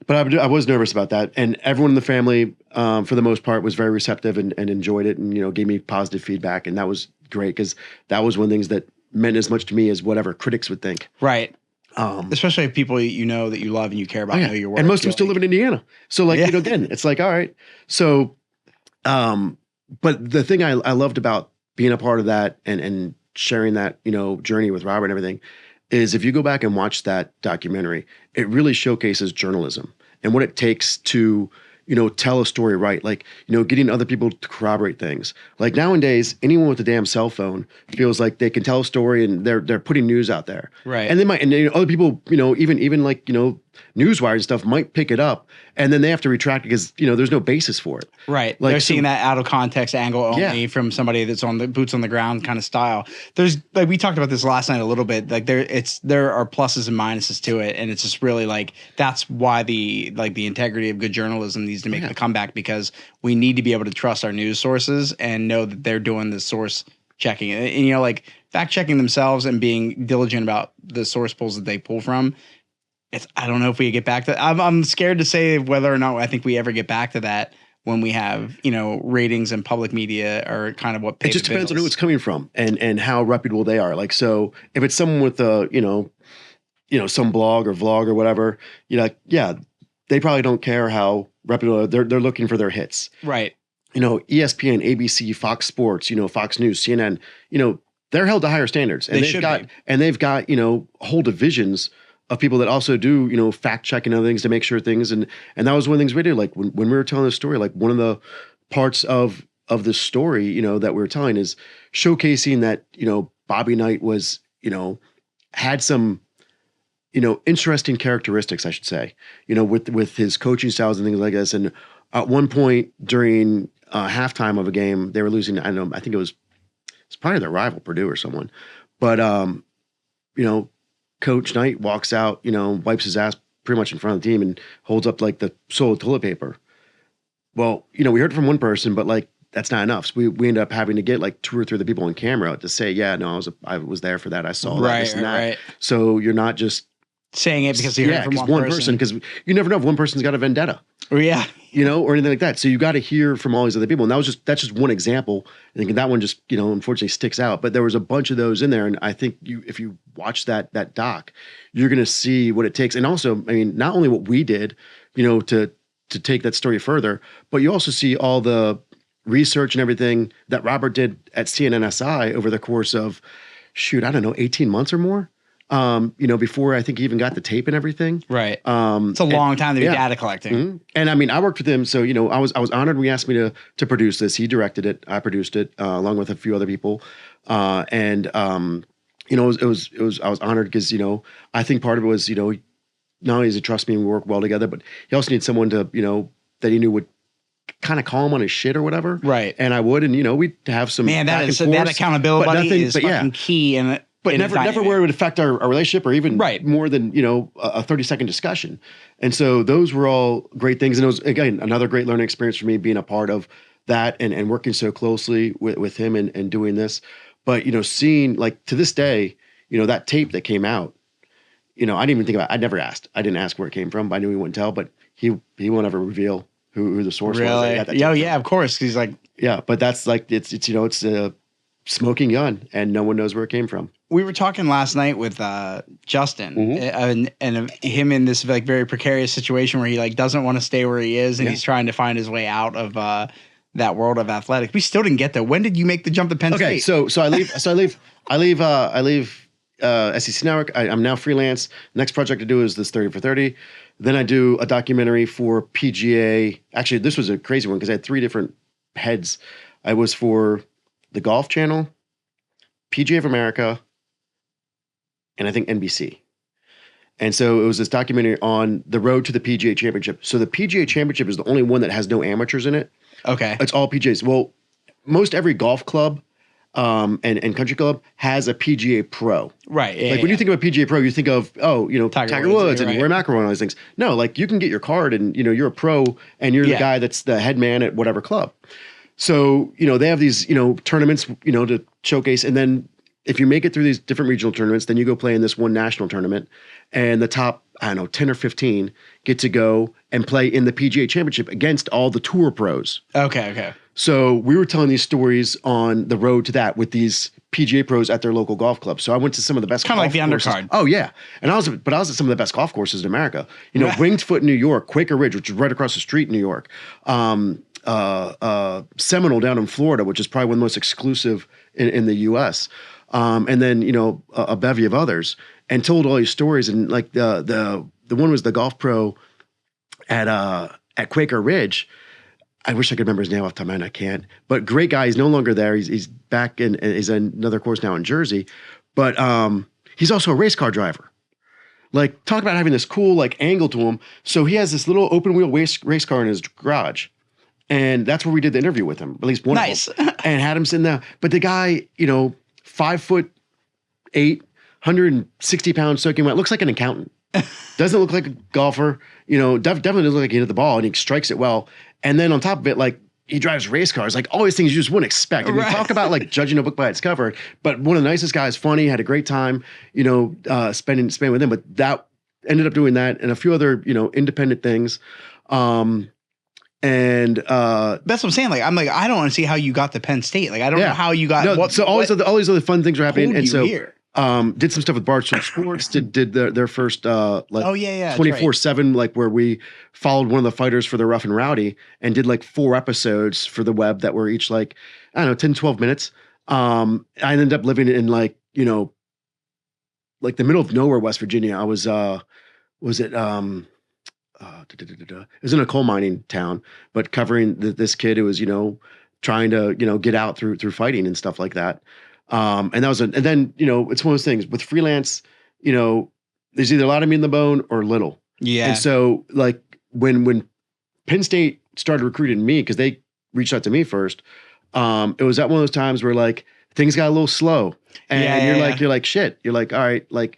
But I was nervous about that. And everyone in the family, for the most part, was very receptive and enjoyed it and, gave me positive feedback. And that was great because that was one of the things that meant as much to me as whatever critics would think. Right. Especially if people that you love and you care about know your work. And most of them still live in Indiana. So like, again, it's like, all right. So, but the thing I loved about being a part of that and sharing that, journey with Robert and everything is if you go back and watch that documentary, it really showcases journalism and what it takes to, tell a story right. Like, getting other people to corroborate things. Like nowadays, anyone with a damn cell phone feels like they can tell a story and they're putting news out there. Right. And they might, and other people, even like, Newswire and stuff might pick it up and then they have to retract it because, there's no basis for it. Right. Like, they're seeing that out of context angle only from somebody that's on the boots on the ground kind of style. There's like, we talked about this last night a little bit, like there are pluses and minuses to it. And it's just really like, that's why the integrity of good journalism needs to make the comeback, because we need to be able to trust our news sources and know that they're doing the source checking and like fact checking themselves and being diligent about the source pulls that they pull from. I don't know if we get back to I'm scared to say whether or not I think we ever get back to that when we have, ratings and public media are kind of what pay it just depends on who it's coming from and how reputable they are. Like, so if it's someone with a, some blog or vlog or whatever, they probably don't care how reputable they're looking for their hits. Right. ESPN, ABC, Fox Sports, Fox News, CNN, they're held to higher standards. And they've got, whole divisions of people that also do, fact checking other things to make sure things. And that was one of the things we did. Like when we were telling the story, like one of the parts of the story, that we were telling is showcasing that, Bobby Knight was, had some, interesting characteristics, I should say, with his coaching styles and things like this. And at one point during halftime of a game, they were losing, I don't know, I think it's probably their rival, Purdue or someone. But, Coach Knight walks out, wipes his ass pretty much in front of the team and holds up like the roll of toilet paper. Well, we heard from one person, but like that's not enough. So we ended up having to get like 2 or 3 of the people on camera to say, yeah, no, I was there for that. I saw that, this and that. Right. So you're not just saying it because you heard from one person. Because you never know if one person's got a vendetta. Oh, yeah. Or anything like that. So you got to hear from all these other people. And that's just one example. I think that one just, unfortunately sticks out. But there was a bunch of those in there. And I think if you watch that doc, you're going to see what it takes. And also, I mean, not only what we did, to take that story further, but you also see all the research and everything that Robert did at CNNSI over the course of, 18 months or more. Before I think he even got the tape and everything. Right. It's a long time to be data collecting. Mm-hmm. And I mean, I worked with him, so I was honored when he asked me to produce this. He directed it, I produced it, along with a few other people. It was I was honored because I think part of it was not only does he trust me and we work well together, but he also needs someone to that he knew would kind of call him on his shit or whatever. Right. And I would, and we'd have some that accountability is fucking key. And but never where it would affect our relationship or even more than, a 30-second discussion. And so those were all great things. And it was, again, another great learning experience for me being a part of that and working so closely with him and doing this. But, seeing like to this day, that tape that came out, I didn't even think about it. I never asked. I didn't ask where it came from, but I knew he wouldn't tell. But he won't ever reveal who the source was. Yeah, of course. He's like, yeah, but that's like, it's a smoking gun and no one knows where it came from. We were talking last night with Justin and him in this like very precarious situation where he like doesn't want to stay where he is and he's trying to find his way out of that world of athletics. We still didn't get there. When did you make the jump to Penn State? So I leave SEC Network. I'm now freelance. Next project to do is this 30 for 30. Then I do a documentary for PGA. Actually, this was a crazy one because I had 3 different heads. I was for the Golf Channel, PGA of America, and I think NBC. And so it was this documentary on the road to the PGA Championship. So the PGA Championship is the only one that has no amateurs in it. Okay. It's all PGAs. Well, most every golf club and country club has a PGA Pro. Right. Yeah, like when you think about PGA Pro, you think of, Tiger Woods and Rory McIlroy and all these things. No, like you can get your card and, you're a pro and you're the guy that's the head man at whatever club. So, they have these, tournaments, to showcase. And then if you make it through these different regional tournaments, then you go play in this one national tournament and the top, 10 or 15 get to go and play in the PGA Championship against all the tour pros. Okay. So we were telling these stories on the road to that with these PGA pros at their local golf clubs. So I went to some of the best kind of like the courses. undercard. Oh yeah. And I was at some of the best golf courses in America. Winged Foot in New York, Quaker Ridge, which is right across the street in New York. Seminole down in Florida, which is probably one of the most exclusive in the US. And then, a bevy of others, and told all these stories. And like the one was the golf pro at Quaker Ridge. I wish I could remember his name off the top of my head. I can't. But great guy. He's no longer there. He's back in. He's in another course now in Jersey. But he's also a race car driver. Like talk about having this cool like angle to him. So he has this little open wheel race car in his garage. And that's where we did the interview with him, at least one of them. And had him sitting there. But the guy, 5'8", 160 pounds soaking wet, looks like an accountant. Doesn't look like a golfer. Definitely doesn't look like he hit the ball and he strikes it well. And then on top of it, like he drives race cars, like all these things you just wouldn't expect. And we talk about like judging a book by its cover, but one of the nicest guys, funny, had a great time, spending with him. But that ended up doing that and a few other, independent things. And that's what I'm saying. Like, I don't want to see how you got to Penn State. Like, I don't know how you got. So all these other fun things were happening, and so here? Did some stuff with Barstool Sports. did their first 24/7 like where we followed one of the fighters for the Rough and Rowdy and did like 4 episodes for the web that were each like 10-12 minutes. I ended up living in like the middle of nowhere, West Virginia. I was it was in a coal mining town, but covering this kid who was, trying to, get out through fighting and stuff like that. And that was, and then, it's one of those things with freelance, there's either a lot of meat in the bone or little. Yeah. And so like when Penn State started recruiting me, cause they reached out to me first, it was at one of those times where like things got a little slow and you're like, shit, you're like, all right, like,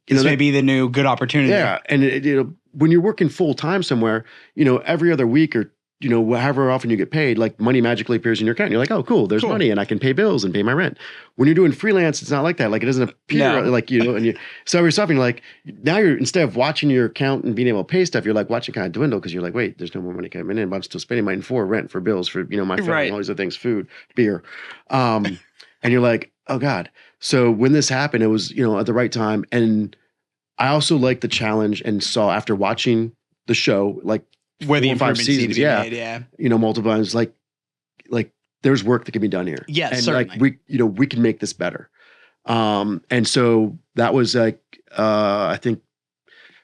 this may be the new good opportunity. Yeah. And when you're working full time somewhere, every other week or however often you get paid, like money magically appears in your account. You're like, oh, cool, there's money and I can pay bills and pay my rent. When you're doing freelance, it's not like that. Like it doesn't appear like, and you sell your stuff and you're like, now you're, instead of watching your account and being able to pay stuff, you're like watching kind of dwindle because you're like, wait, there's no more money coming in, but I'm still spending mine for rent, for bills, for, my family, all these other things, food, beer. And you're like, oh God. So when this happened, it was, at the right time. And I also liked the challenge and saw after watching the show, like, where the 4 or 5 improvements need to be made, multiple times, like there's work that can be done here. Yes, and certainly. we can make this better. And so that was like, I think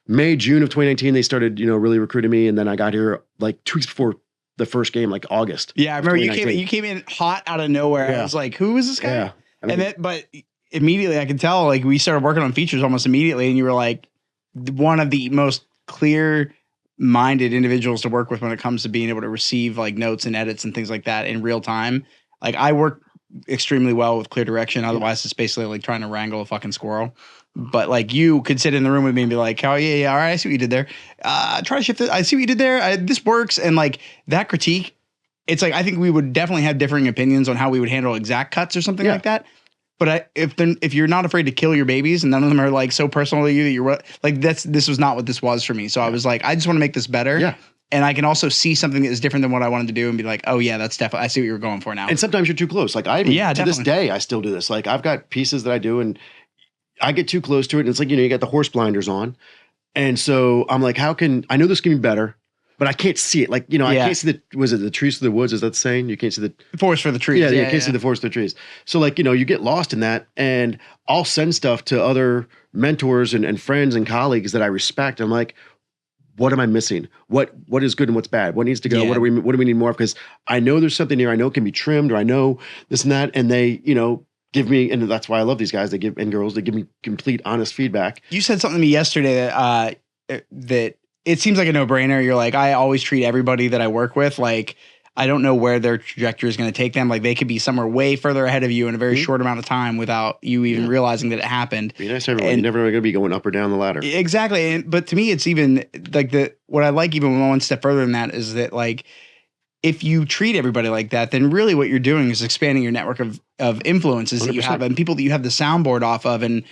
May, June of 2019, they started, really recruiting me. And then I got here like 2 weeks before the first game, like August. Yeah. I remember you came in hot out of nowhere. Yeah. I was like, who is this guy? Yeah. But immediately I could tell, like we started working on features almost immediately. And you were like one of the most clear-minded individuals to work with when it comes to being able to receive like notes and edits and things like that in real time. Like I work extremely well with clear direction. Otherwise, it's basically like trying to wrangle a fucking squirrel. But like you could sit in the room with me and be like, oh yeah, all right, I see what you did there. Try to shift it. I see what you did there. This works. And like that critique, it's like I think we would definitely have differing opinions on how we would handle exact cuts or something like that. But if you're not afraid to kill your babies and none of them are like so personal to you that you're like this was not what this was for me. So I was like, I just want to make this better. Yeah. And I can also see something that is different than what I wanted to do and be like, oh yeah, that's definitely, I see what you're going for now. And sometimes you're too close. Like to this day, I still do this. Like I've got pieces that I do and I get too close to it. And it's like, you got the horse blinders on. And so I'm like, I know this can be better, but I can't see it. Like, I can't see the trees through the woods. Is that the saying? You can't see the forest for the trees. Yeah, you can't see the forest for the trees. So like, you get lost in that and I'll send stuff to other mentors and friends and colleagues that I respect. I'm like, what am I missing? What is good and what's bad? What needs to go? Yeah. What do we need more of? Because I know there's something here I know can be trimmed or I know this and that. And they, give me, and that's why I love these guys. They give me complete, honest feedback. You said something to me yesterday that it seems like a no-brainer. You're like, I always treat everybody that I work with like I don't know where their trajectory is going to take them. Like they could be somewhere way further ahead of you in a very short amount of time without you even realizing that it happened. Be nice to everyone. You're never going to be going up or down the ladder. Exactly. But to me, it's even like what I like even one step further than that is that like, if you treat everybody like that, then really what you're doing is expanding your network of influences 100%. That you have and people that you have the soundboard off of. And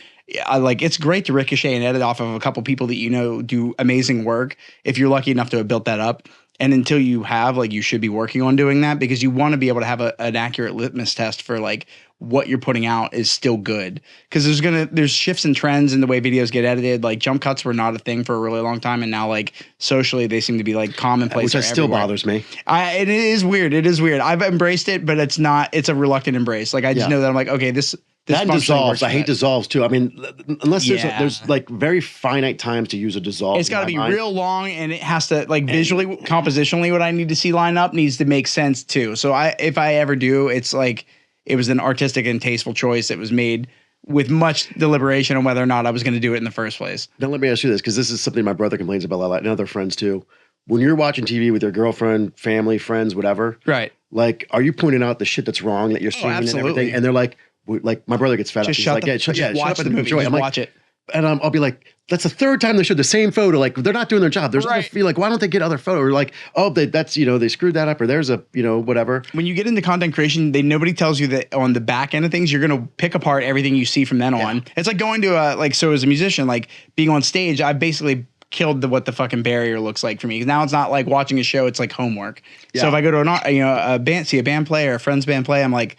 like, it's great to ricochet and edit off of a couple people that, do amazing work. If you're lucky enough to have built that up. And until you have, like, you should be working on doing that because you want to be able to have an accurate litmus test for like what you're putting out is still good. Because there's shifts and trends in the way videos get edited. Like jump cuts were not a thing for a really long time, and now like socially they seem to be like commonplace. Which still bothers me. It is weird. It is weird. I've embraced it, but it's not. It's a reluctant embrace. Like I just know that I'm like, okay, this that dissolves. I hate dissolves too. I mean, unless there's like very finite times to use a dissolve. It's got to be real long, and it has to like visually, compositionally, what I need to see line up needs to make sense too. So if I ever do, it's like it was an artistic and tasteful choice. It was made with much deliberation on whether or not I was going to do it in the first place. Now let me ask you this, because this is something my brother complains about a lot, and other friends too. When you're watching TV with your girlfriend, family, friends, whatever, right? Like, are you pointing out the shit that's wrong that you're seeing and everything? And they're like my brother gets fed up. He's like, watch the movie. Just watch it. And I'll be like, that's the third time they showed the same photo. Like, they're not doing their job. There's other feel like, why don't they get other photo? Or like, oh, that's they screwed that up, or there's a whatever. When you get into content creation, nobody tells you that on the back end of things, you're gonna pick apart everything you see from then on. It's like going to so as a musician, like being on stage, I basically killed what the fucking barrier looks like for me. Now it's not like watching a show; it's like homework. Yeah. So if I go to see a band play or a friend's band play, I'm like,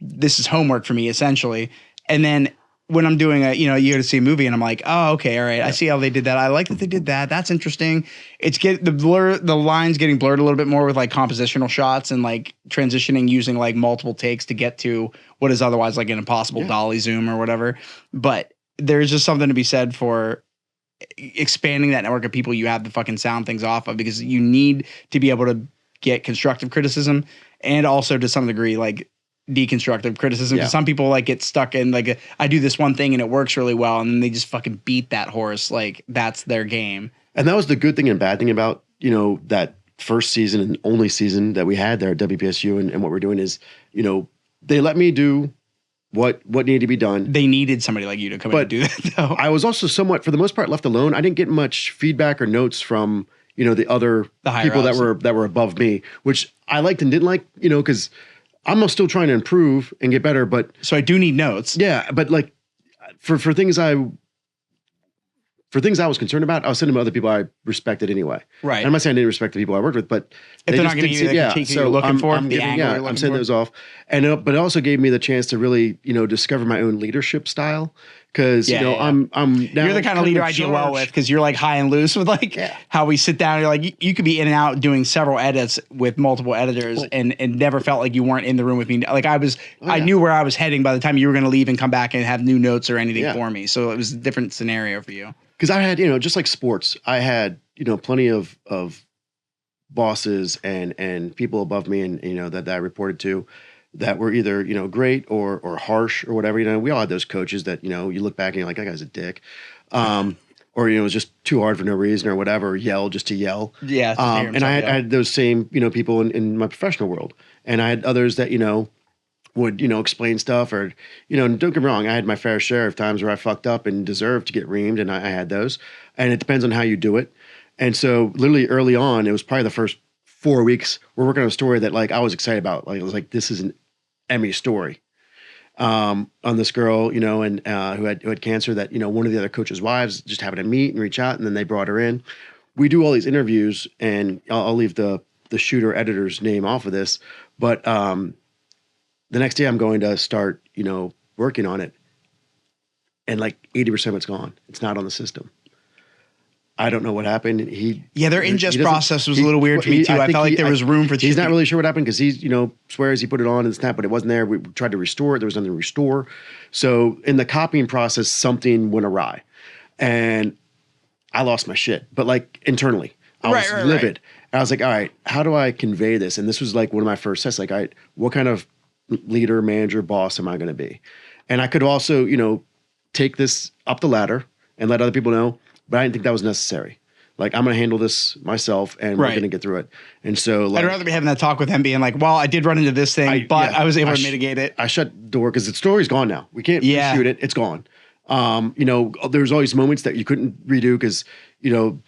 this is homework for me essentially. And then when I'm doing you go to see a movie and I'm like, oh, okay, all right, I see how they did that. I like that they did that. That's interesting. It's the lines getting blurred a little bit more with like compositional shots and like transitioning using like multiple takes to get to what is otherwise like an impossible dolly zoom or whatever. But there's just something to be said for expanding that network of people you have to fucking sound things off of, because you need to be able to get constructive criticism and also to some degree like deconstructive criticism. Because some people like get stuck in like I do this one thing and it works really well, and then they just fucking beat that horse like that's their game. And that was the good thing and bad thing about that first season and only season that we had there at WPSU, and what we're doing is they let me do what needed to be done. They needed somebody like you to come in and do that, though. I was also somewhat, for the most part, left alone. I didn't get much feedback or notes from the other The higher people ups. that were above me, which I liked and didn't like, because I'm still trying to improve and get better. But So I do need notes. yeah, but like for things I was concerned about, I was sending them to other people I respected anyway. Right. And I'm not saying I didn't respect the people I worked with, but If they're not going to give you the critique you're looking for, I'm the giving, angle you're I'm looking sending for. those off, and but it also gave me the chance to really discover my own leadership style, because I'm now You're the kind of leader I deal well with, because you're like high and loose with like how we sit down. You're like, you could be in and out doing several edits with multiple editors and never felt like you weren't in the room with me. Like I knew where I was heading by the time you were going to leave and come back and have new notes or anything for me. So it was a different scenario for you. Because I had, just like sports, I had, plenty of bosses and people above me and, that I reported to that were either, great or harsh or whatever. We all had those coaches that, you look back and you're like, that guy's a dick. Or, it was just too hard for no reason or whatever, yell just to yell. Yeah. And I had those same, people in my professional world. And I had others that, would, explain stuff or, don't get me wrong, I had my fair share of times where I fucked up and deserved to get reamed, and I had those. And it depends on how you do it. And so literally early on, it was probably the first 4 weeks, we're working on a story that like I was excited about. Like, it was like, this is an Emmy story on this girl, and who had cancer that, one of the other coach's wives just happened to meet and reach out, and then they brought her in. We do all these interviews, and I'll leave the shooter editor's name off of this, but the next day I'm going to start, working on it. And like 80% of it's gone. It's not on the system. I don't know what happened. Their ingest process was a little weird for me too. I felt like there was room for. He's not really sure what happened because he's, swears he put it on and snap, but it wasn't there. We tried to restore it. There was nothing to restore. So in the copying process, something went awry, and I lost my shit. But like internally, I was livid. And I was like, all right, how do I convey this? And this was like one of my first tests. Like, all right, what kind of leader, manager, boss am I going to be? And I could also, take this up the ladder and let other people know, but I didn't think that was necessary. Like, I'm going to handle this myself and we're going to get through it. And so like, I'd rather be having that talk with him being like, well, I did run into this thing, but I was able to mitigate it. I shut the door because the story's gone now. We can't reshoot it. It's gone. There's always moments that you couldn't redo because,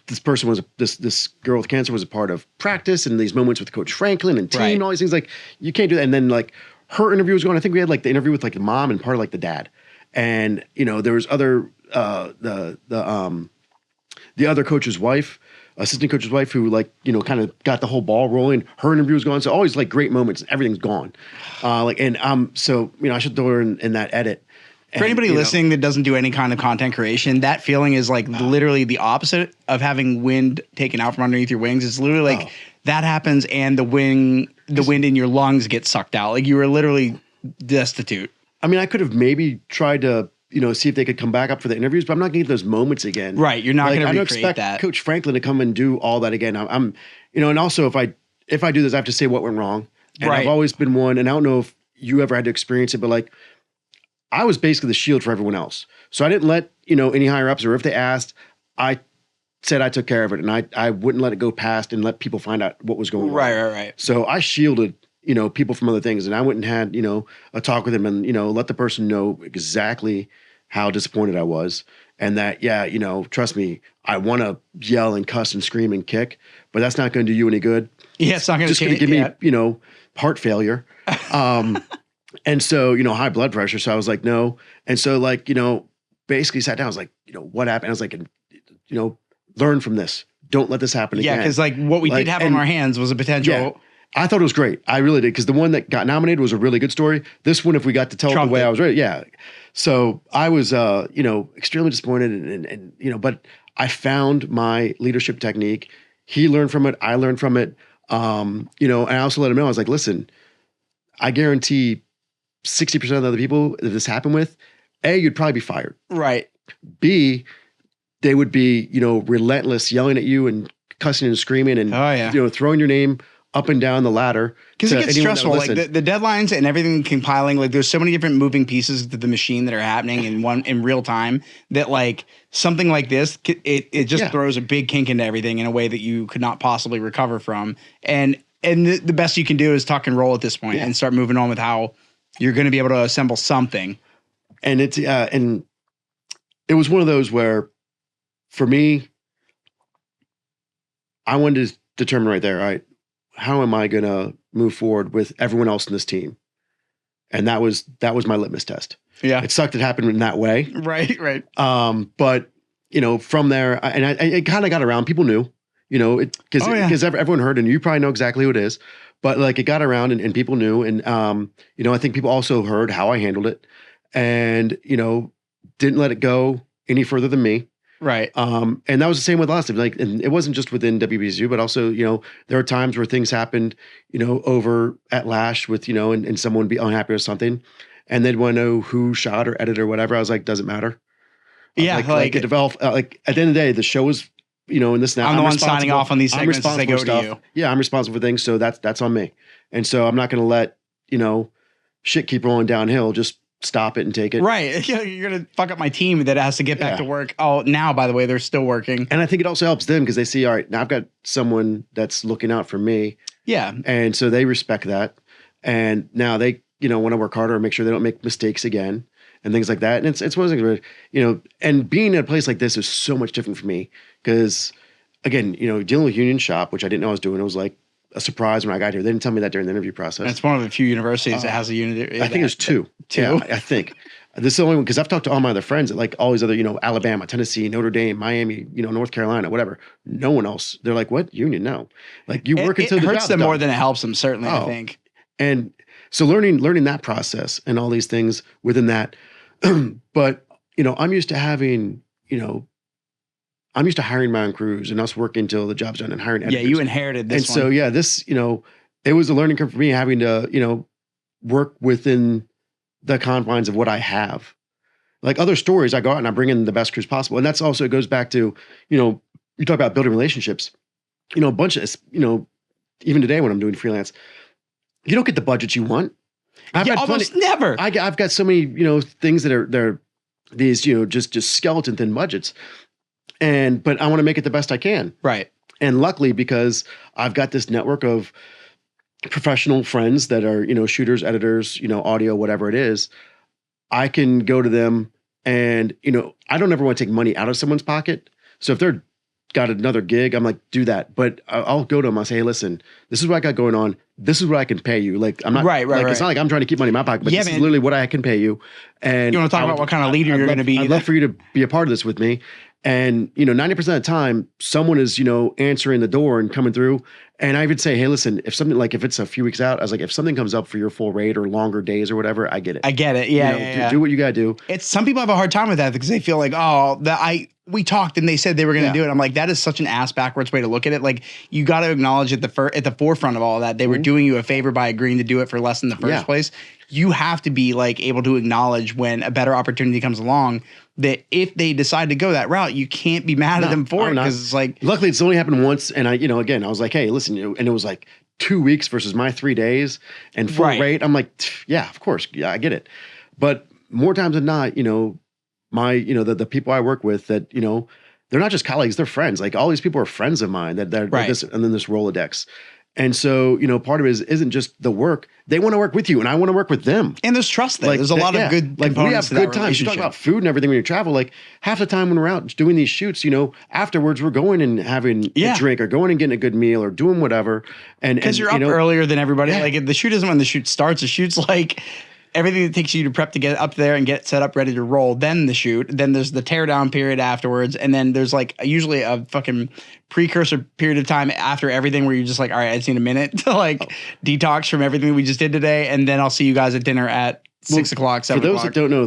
this person was, this girl with cancer was a part of practice and these moments with Coach Franklin and team and all these things. Like, you can't do that. And then like, her interview was going. I think we had like the interview with like the mom and part of like the dad, and there was other the other coach's wife, assistant coach's wife, who like kind of got the whole ball rolling. Her interview was gone. So always like great moments. Everything's gone. So I should throw her in that edit. For anybody listening that doesn't do any kind of content creation, that feeling is like literally the opposite of having wind taken out from underneath your wings. It's literally like that happens and the wind in your lungs gets sucked out. Like you were literally destitute. I mean, I could have maybe tried to, see if they could come back up for the interviews, but I'm not going to get those moments again. Right. You're not going to recreate expect that. Coach Franklin to come and do all that again. I'm and also if I do this, I have to say what went wrong. And I've always been one, and I don't know if you ever had to experience it, but like, I was basically the shield for everyone else. So I didn't let, any higher ups, or if they asked, I said I took care of it, and I wouldn't let it go past and let people find out what was going on. Right. So I shielded, people from other things, and I went and had, a talk with them and, let the person know exactly how disappointed I was. And that, trust me, I want to yell and cuss and scream and kick, but that's not going to do you any good. Yeah, it's not going to change. Just going to give me, heart failure. And so, high blood pressure. So I was like, no. And so like, basically sat down. I was like, what happened? I was like, learn from this. Don't let this happen again. Yeah, because like what we did have on our hands was a potential. Yeah, I thought it was great. I really did. Because the one that got nominated was a really good story. This one, if we got to tell it the way I was ready. Yeah. So I was, extremely disappointed and but I found my leadership technique. He learned from it. I learned from it. And I also let him know, I was like, listen, I guarantee 60% of the other people that this happened with, A, you'd probably be fired. Right. B, they would be, relentless, yelling at you and cussing and screaming and, throwing your name up and down the ladder. Because it gets stressful. Like the deadlines and everything compiling, like there's so many different moving pieces to the machine that are happening in real time that like something like this, it just throws a big kink into everything in a way that you could not possibly recover from. And the best you can do is tuck and roll at this point and start moving on with how you're going to be able to assemble something. And it's and it was one of those where, for me, I wanted to determine right there, all right, how am I going to move forward with everyone else in this team? And that was my litmus test. Yeah. It sucked it happened in that way. Right. But, from there, I it kind of got around. People knew, because everyone heard, and you probably know exactly who it is. But like it got around and people knew. And, I think people also heard how I handled it and, didn't let it go any further than me. Right. And that was the same with us. Like, and it wasn't just within WBSU, but also, there are times where things happened, over at Lash with, and someone would be unhappy with something and they'd want to know who shot or edited or whatever. I was like, doesn't matter. Yeah. Like it developed, like at the end of the day, the show was, in this now. I'm the one signing off on these segments as they go to you. Yeah. I'm responsible for things. So that's on me. And so I'm not going to let, shit keep rolling downhill. Just stop it and take it. Right. You're going to fuck up my team that has to get back to work. Oh, now, by the way, they're still working. And I think it also helps them because they see, all right, now I've got someone that's looking out for me. Yeah. And so they respect that. And now they, want to work harder and make sure they don't make mistakes again and things like that. And it's one of the things, and being in a place like this is so much different for me because, again, dealing with Union Shop, which I didn't know I was doing, it was like a surprise when I got here. They didn't tell me that during the interview process. It's one of the few universities that has a unit. I think there's two. Yeah, I think. This is the only one, because I've talked to all my other friends at like all these other, Alabama, Tennessee, Notre Dame, Miami, North Carolina, whatever. No one else. They're like, what? Union? No. Like you work until the job's done. It hurts them more than it helps them, certainly, I think. And so learning that process and all these things within that. But, I'm used to having, I'm used to hiring my own crews and us working until the job's done and hiring editors. Yeah, you inherited this one. And so, this, it was a learning curve for me having to, work within the confines of what I have. Like other stories, I go out and I bring in the best crews possible. And that's also, it goes back to, you talk about building relationships, a bunch of, even today when I'm doing freelance, you don't get the budget you want. Almost never. I've got so many, things that are these, just skeleton thin budgets. But I want to make it the best I can. Right. And luckily, because I've got this network of professional friends that are, shooters, editors, audio, whatever it is, I can go to them and, I don't ever want to take money out of someone's pocket. So if they're got another gig, I'm like, do that. But I'll go to them. I'll say, hey, listen, this is what I got going on. This is what I can pay you. Like, I'm not, right. It's not like I'm trying to keep money in my pocket, but this is literally what I can pay you. And you want to talk about what kind of leader you're going to be? I'd love for you to be a part of this with me. And, 90% of the time, someone is, answering the door and coming through. And I would say, hey, listen, if it's a few weeks out, I was like, if something comes up for your full rate or longer days or whatever, I get it. I get it. Yeah. Do what you got to do. Some people have a hard time with that because they feel like, we talked and they said they were going to do it. I'm like, that is such an ass backwards way to look at it. Like, you got to acknowledge at the forefront of all of that, they were doing you a favor by agreeing to do it for less in the first place. You have to be like able to acknowledge when a better opportunity comes along that if they decide to go that route, you can't be mad at them for it because it's like. Luckily, it's only happened once, and again, I was like, hey, listen, and it was like 2 weeks versus my 3 days and full rate. I'm like, yeah, of course, yeah, I get it. But more times than not, my the people I work with that they're not just colleagues, they're friends. Like all these people are friends of mine that they're this, and then this Rolodex. And so, part of it isn't just the work. They want to work with you, and I want to work with them. And there's trust there. There's a lot of good components we have good times. You talk about food and everything when you travel. Like half the time when we're out doing these shoots, afterwards we're going and having a drink or going and getting a good meal or doing whatever. And because you're up earlier than everybody. Yeah. Like the shoot isn't when the shoot starts. The shoot's like everything that takes you to prep to get up there and get set up ready to roll, then the shoot, then there's the tear down period afterwards, and then there's like usually a fucking precursor period of time after everything where you're just like, all right, I just need a minute to detox from everything we just did today, and then I'll see you guys at dinner at 6 o'clock, 7 o'clock. For those that don't know,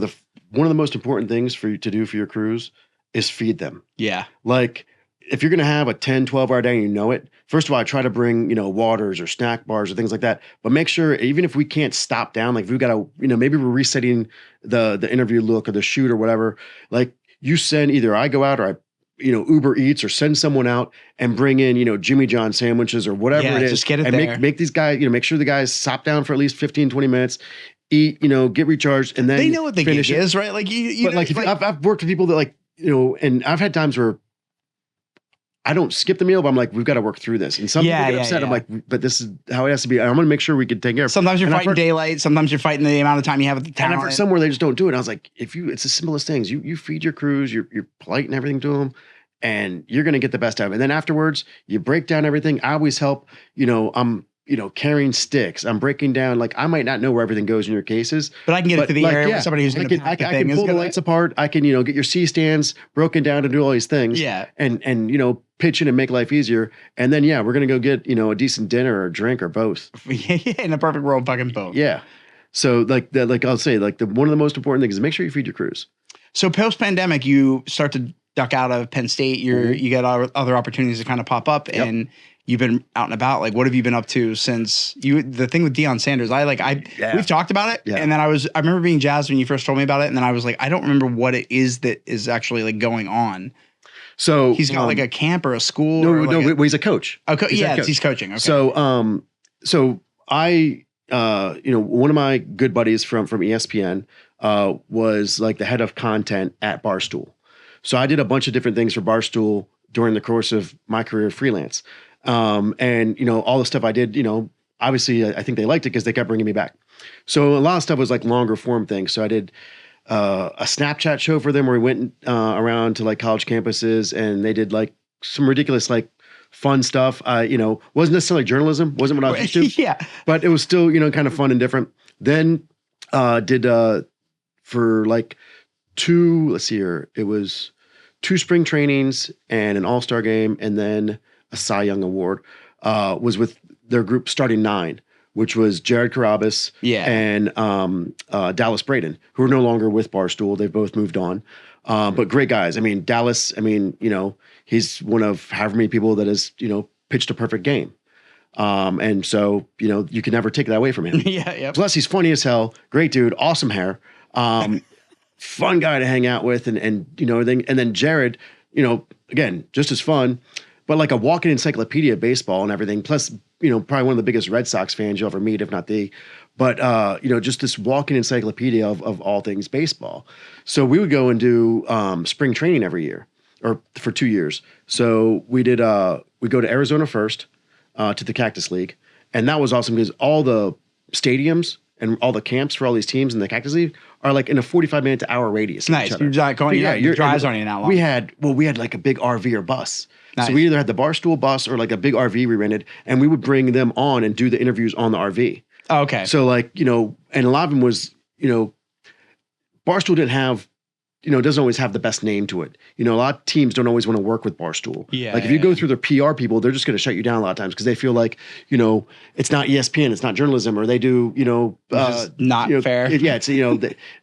one of the most important things for you to do for your crews is feed them. Yeah. Like if you're going to have a 10, 12-hour day and you know it, first of all, I try to bring, waters or snack bars or things like that. But make sure, even if we can't stop down, like if we've got to, maybe we're resetting the interview look or the shoot or whatever, like you send either I go out or I, Uber Eats or send someone out and bring in, Jimmy John sandwiches or whatever it is. Just get it and there. Make these guys, make sure the guys stop down for at least 15, 20 minutes, eat, get recharged, and then they know what the gig is, right? Like I've worked with people that and I've had times where I don't skip the meal, but I'm like, we've got to work through this. And some people get upset. I'm like, but this is how it has to be. I want to make sure we can take care of it. Sometimes you're fighting daylight. Sometimes you're fighting the amount of time you have at the talent. And I've heard somewhere they just don't do it. And I was like, it's the simplest things. You feed your crews, you're polite and everything to them. and you're going to get the best out of it. And then afterwards, you break down everything. I always help, I'm, carrying sticks. I'm breaking down, like, I might not know where everything goes in your cases, But I can get it to the area where somebody who's going to I can pull the lights apart. I can, get your C stands broken down to do all these things. Yeah. And pitch in and make life easier. And then, we're going to go get, a decent dinner or a drink or both. In a perfect world, fucking both. Yeah. So I'll say, one of the most important things is make sure you feed your crews. So post-pandemic, you start to duck out of Penn State. You get other opportunities to kind of pop up, and you've been out and about. Like, what have you been up to since the thing with Deion Sanders? We've talked about it, and then I remember being jazzed when you first told me about it, and then I was like, I don't remember what it is that is actually like going on. So he's got like a camp or a school. He's a coach. He's coaching. Okay. So I one of my good buddies from ESPN was like the head of content at Barstool. So I did a bunch of different things for Barstool during the course of my career freelance. And all the stuff I did, obviously I think they liked it because they kept bringing me back. So a lot of stuff was like longer form things. So I did a Snapchat show for them where we went around to like college campuses, and they did like some ridiculous, like, fun stuff. Wasn't necessarily journalism, wasn't what I was used to. Yeah. But it was still, kind of fun and different. Then did for like it was 2 spring trainings and an all-star game, and then a Cy Young Award, was with their group Starting 9, which was Jared Carabas and Dallas Braden, who are no longer with Barstool. They've both moved on. But great guys. I mean, Dallas, he's one of however many people that has, pitched a perfect game. And so, you can never take that away from him. Yeah. Plus, he's funny as hell. Great dude. Awesome hair. Fun guy to hang out with. And everything. And then Jared, again, just as fun, but like a walking encyclopedia of baseball and everything. Plus, probably one of the biggest Red Sox fans you'll ever meet, if not the. But, just this walking encyclopedia of all things baseball. So we would go and do spring training every year, or for 2 years. So we did, we go to Arizona first, to the Cactus League. And that was awesome because all the stadiums and all the camps for all these teams in the Cactus League are like in a 45-minute to hour radius. Nice. You're not going, your drives aren't even that long. We had like a big RV or bus. Nice. So we either had the Barstool bus or like a big RV we rented, and we would bring them on and do the interviews on the RV. Oh, okay. So like, and a lot of them was, Barstool didn't have, doesn't always have the best name to it. A lot of teams don't always want to work with Barstool. Yeah. Like if you go through their PR people, they're just going to shut you down a lot of times because they feel like, it's not ESPN, it's not journalism, or they do, not fair. Yeah. It's,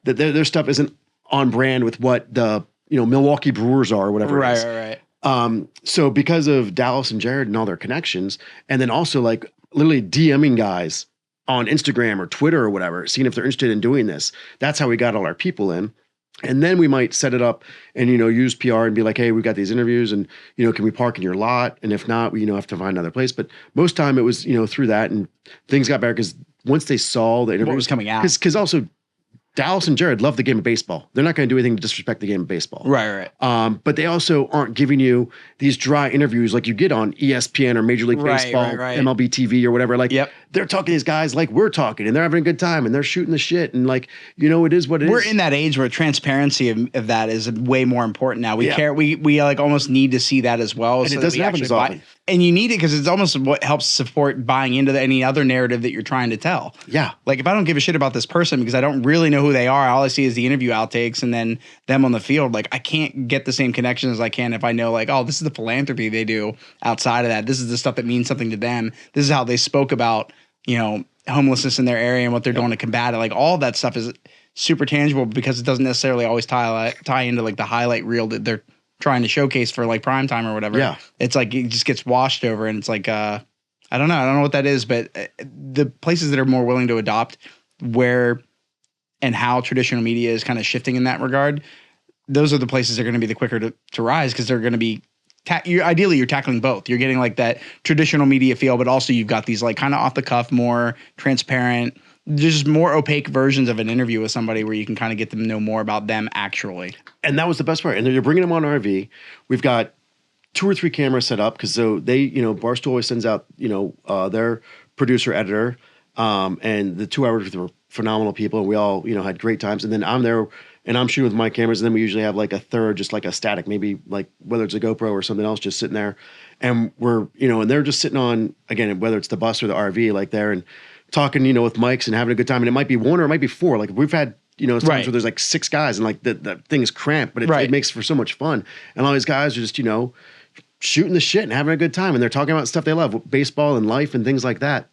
their stuff isn't on brand with what the, Milwaukee Brewers are or whatever it is. Right. So because of Dallas and Jared and all their connections, and then also like literally DMing guys on Instagram or Twitter or whatever, seeing if they're interested in doing this. That's how we got all our people in. And then we might set it up and, use PR and be like, hey, we've got these interviews and, can we park in your lot? And if not, we, have to find another place. But most time it was, through that, and things got better because once they saw the interviews. What was coming out. Because also Dallas and Jared love the game of baseball. They're not going to do anything to disrespect the game of baseball. Right. But they also aren't giving you these dry interviews like you get on ESPN or Major League Baseball, MLB TV or whatever. Like they're talking to these guys like we're talking, and they're having a good time, and they're shooting the shit, and like, it is what it is. We're in that age where transparency of that is way more important now. We care. We like almost need to see that as well. And it doesn't happen as often. And you need it because it's almost what helps support buying into any other narrative that you're trying to tell. Yeah. Like if I don't give a shit about this person because I don't really know who they are, all I see is the interview outtakes and then them on the field. Like I can't get the same connection as I can if I know like, oh, this is the philanthropy they do outside of that. This is the stuff that means something to them. This is how they spoke about, homelessness in their area and what they're doing to combat it. Like all of that stuff is super tangible because it doesn't necessarily always tie into like the highlight reel that they're trying to showcase for like prime time or whatever. Yeah. It's like it just gets washed over and it's like I don't know what that is, but the places that are more willing to adopt where and how traditional media is kind of shifting in that regard, those are the places that are going to be the quicker to rise because they're going to be ideally you're tackling both. You're getting like that traditional media feel, but also you've got these like kind of off the cuff, more transparent, just more opaque versions of an interview with somebody where you can kind of get them to know more about them actually. And that was the best part. And then you're bringing them on RV. We've got 2 or 3 cameras set up because so they, Barstool always sends out, their producer editor, and the 2 hours worth of phenomenal people, and we all, had great times. And then I'm there and I'm shooting with my cameras, and then we usually have like a third, just like a static, maybe like whether it's a GoPro or something else, just sitting there. And we're, and they're just sitting on, again, whether it's the bus or the RV, like there and talking, with mics and having a good time. And it might be one or it might be four. Like we've had, times where there's like 6 guys and like the thing is cramped, but it makes for so much fun. And all these guys are just, shooting the shit and having a good time. And they're talking about stuff they love, baseball and life and things like that.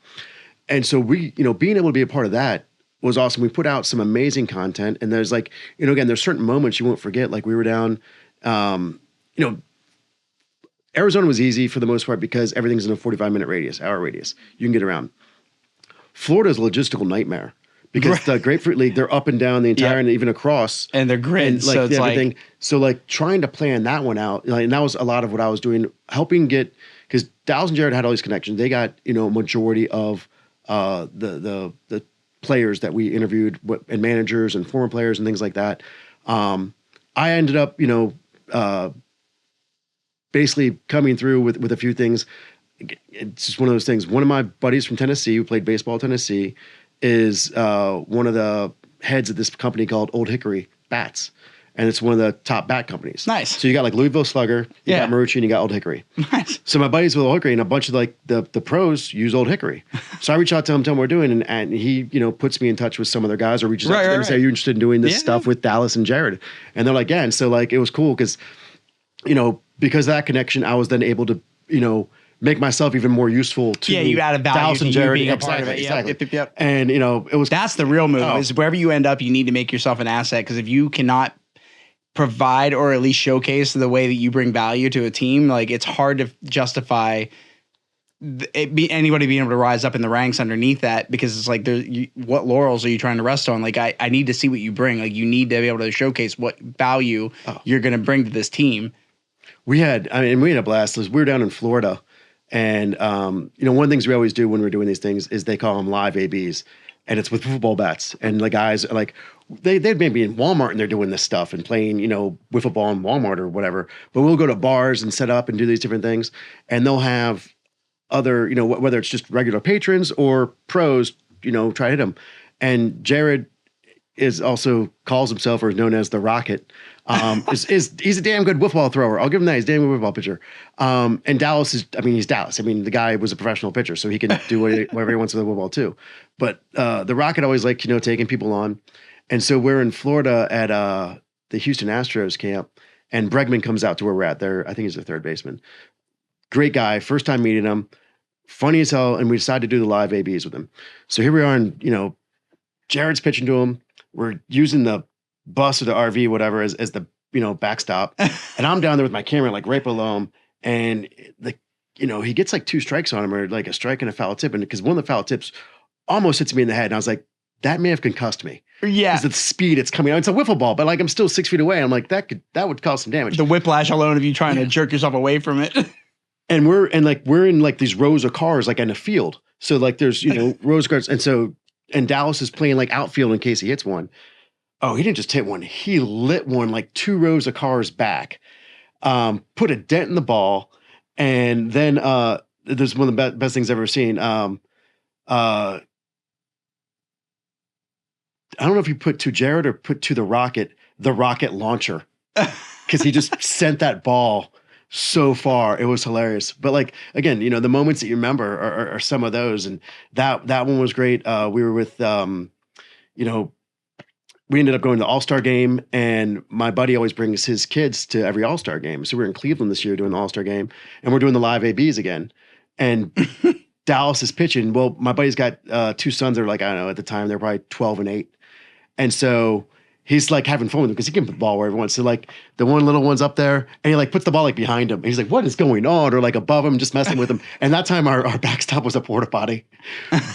And so we, being able to be a part of that was awesome. We put out some amazing content, and there's like, again, there's certain moments you won't forget. Like we were down, Arizona was easy for the most part because everything's in a 45-minute radius, hour radius. You can get around. Florida's a logistical nightmare because the Grapefruit League, they're up and down the entire and even across. And they're grids, like, so it's everything. like... So like trying to plan that one out, and that was a lot of what I was doing, helping get, because Dallas and Jared had all these connections. They got, majority of the players that we interviewed and managers and former players and things like that. I ended up, basically coming through with a few things. It's just one of those things. One of my buddies from Tennessee who played baseball at Tennessee is one of the heads of this company called Old Hickory Bats. And it's one of the top bat companies. Nice. So you got like Louisville Slugger, you got Marucci, and you got Old Hickory. Nice. So my buddies with Old Hickory, and a bunch of like the pros use Old Hickory. So I reach out to him, tell him what we're doing, and he, puts me in touch with some other guys or reaches out to them and say, "Are you interested in doing this stuff with Dallas and Jared?" And they're like, "Yeah." And so like it was cool because, because of that connection, I was then able to, make myself even more useful to you added value Dallas to and you Jared. being a Exactly, part of it. exactly. Yep. And it was that's the real move. Is wherever you end up, you need to make yourself an asset, because if you cannot provide or at least showcase the way that you bring value to a team, like it's hard to justify anybody being able to rise up in the ranks underneath that, because it's like what laurels are you trying to rest on? Like I need to see what you bring. Like you need to be able to showcase what value you're going to bring to this team. We had a blast. We were down in Florida, and one of the things we always do when we're doing these things is they call them live ABs, and it's with football bats. And the guys are like, they'd maybe in Walmart and they're doing this stuff and playing, wiffle ball in Walmart or whatever. But we'll go to bars and set up and do these different things, and they'll have other, whether it's just regular patrons or pros, try to hit them. And Jared calls himself, or is known as the Rocket. He's a damn good wiffle ball thrower. I'll give him that. He's a damn good wiffle ball pitcher. And Dallas he's Dallas. The guy was a professional pitcher, so he can do whatever he wants with the wiffle ball too. But the Rocket always taking people on. And so we're in Florida at the Houston Astros camp, and Bregman comes out to where we're at there. I think he's the third baseman. Great guy. First time meeting him. Funny as hell. And we decided to do the live ABs with him. So here we are, and Jared's pitching to him. We're using the bus or the RV, whatever, as the backstop. And I'm down there with my camera, like right below him. And he gets like 2 strikes on him, or like a strike and a foul tip. And because one of the foul tips almost hits me in the head. And I was like, that may have concussed me. Yeah. Because of the speed it's coming out. It's a wiffle ball, but like I'm still 6 feet away. I'm like, that would cause some damage. The whiplash alone of you trying to jerk yourself away from it. And we're in like these rows of cars, like in a field. So like there's, rows of cars. And Dallas is playing like outfield in case he hits one. Oh, he didn't just hit one. He lit one like 2 rows of cars back, put a dent in the ball. And then there's one of the best things I've ever seen. I don't know if he put to Jared or put to the rocket launcher, because he just sent that ball so far. It was hilarious. But like, again, the moments that you remember are some of those. And that one was great. We were with, we ended up going to the All-Star game, and my buddy always brings his kids to every All-Star game. So we're in Cleveland this year doing the All-Star game, and we're doing the live ABs again. And Dallas is pitching. Well, my buddy's got 2 sons that are like, I don't know, at the time, they're probably 12 and 8. And so he's like having fun with them because he can put the ball wherever he wants. So like the one little one's up there, and he like puts the ball like behind him. And he's like, what is going on? Or like above him, just messing with him. And that time our backstop was a porta potty.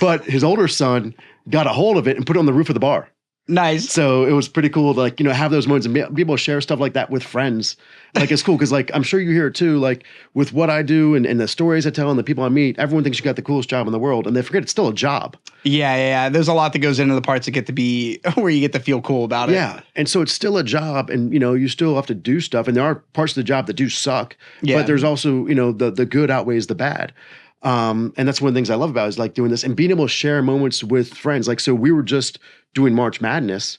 But his older son got a hold of it and put it on the roof of the bar. Nice. So it was pretty cool to like, have those moments and be able to share stuff like that with friends. Like it's cool because like I'm sure you hear it too, like with what I do and the stories I tell and the people I meet, everyone thinks you got the coolest job in the world, and they forget it's still a job. Yeah. There's a lot that goes into the parts that get to be where you get to feel cool about it. Yeah. And so it's still a job, and you still have to do stuff, and there are parts of the job that do suck. Yeah. But there's also, the good outweighs the bad. And that's one of the things I love about it, is like doing this and being able to share moments with friends. Like, so we were just doing March Madness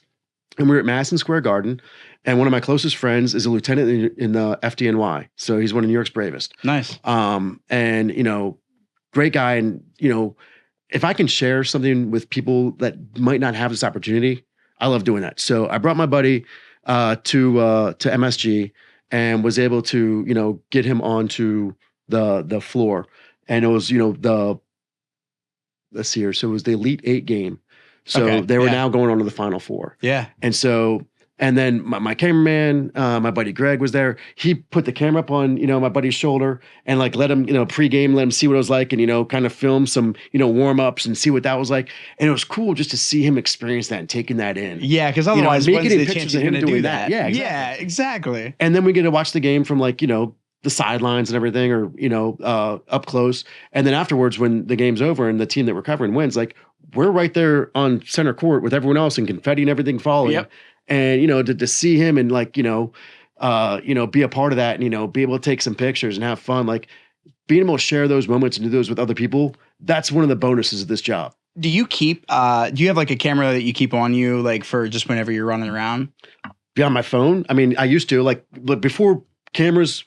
and we were at Madison Square Garden. And one of my closest friends is a lieutenant in the FDNY. So he's one of New York's bravest. Nice. And, you know, great guy. And, you know, if I can share something with people that might not have this opportunity, I love doing that. So I brought my buddy to MSG and was able to, you know, get him onto the floor. And it was, you know, let's see here. So it was the Elite 8 game. So they were now going on to the Final Four. Yeah. And so, and then my cameraman, my buddy Greg was there. He put the camera up on, you know, my buddy's shoulder and like let him, you know, pregame, let him see what it was like and, you know, kind of film some, you know, warm-ups and see what that was like. And it was cool just to see him experience that and taking that in. Yeah, because otherwise, you know, when's making the pictures chance of him going to doing do that. that? Yeah, exactly. And then we get to watch the game from like, you know, the sidelines and everything, or, you know, up close. And then afterwards, when the game's over and the team that we're covering wins, like we're right there on center court with everyone else and confetti and everything falling. Yep. And, you know, to see him and like, you know, be a part of that and, you know, be able to take some pictures and have fun, like being able to share those moments and do those with other people. That's one of the bonuses of this job. Do you have like a camera that you keep on you, like for just whenever you're running around? Beyond my phone. I mean, I used to but before cameras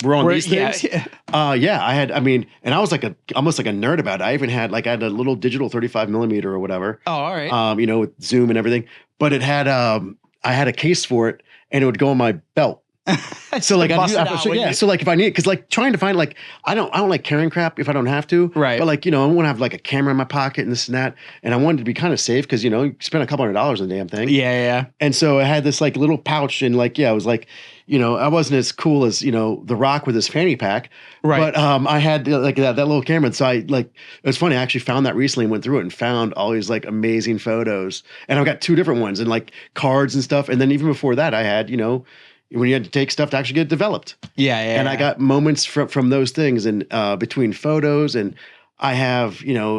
were on these things. Yeah, I had, I mean, and I was like almost like a nerd about it. I even had I had a little digital 35 millimeter or whatever. Oh, all right. You know, with zoom and everything, but it had, I had a case for it and it would go on my belt. So like, so like if I need, cause like trying to find like, I don't like carrying crap if I don't have to. Right. But like, you know, I want to have like a camera in my pocket and this and that. And I wanted to be kind of safe cause, you know, you spend a couple $100 on the damn thing. Yeah. And so I had this like little pouch and like, yeah, it was like, you know, I wasn't as cool as, you know, The Rock with his fanny pack. Right. But I had like that little camera. And so I like, it was funny. I actually found that recently and went through it and found all these like amazing photos. And I've got 2 different ones and like cards and stuff. And then even before that, I had, you know, when you had to take stuff to actually get developed. Yeah. And I got moments from those things and between photos, and I have, you know,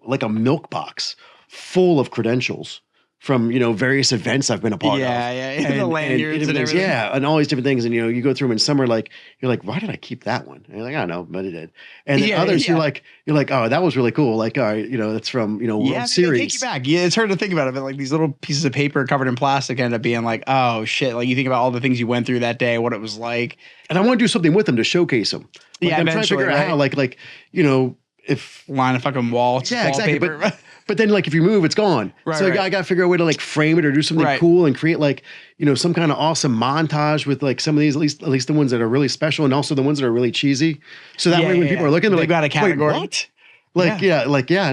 like a milk box full of credentials from, you know, various events I've been a part of. Yeah. And the lanyards and everything. Yeah, and all these different things. And, you know, you go through them and some are like, you're like, why did I keep that one? And you're like, I don't know, but it did. And then others, you're like, oh, that was really cool. Like, all right, you know, that's from, you know, World Series. Take you back. Yeah, it's hard to think about it, but like these little pieces of paper covered in plastic end up being like, oh shit. Like you think about all the things you went through that day, what it was like. And I want to do something with them to showcase them. Like, I'm trying to figure out how, like, you know, if line a fucking wall. Yeah, exactly. But then, like, if you move, it's gone. Right, so I got to figure out a way to like frame it or do something cool and create like, you know, some kind of awesome montage with like some of these, at least the ones that are really special and also the ones that are really cheesy. So that way, when people are looking, they're like, got a category. Wait, what?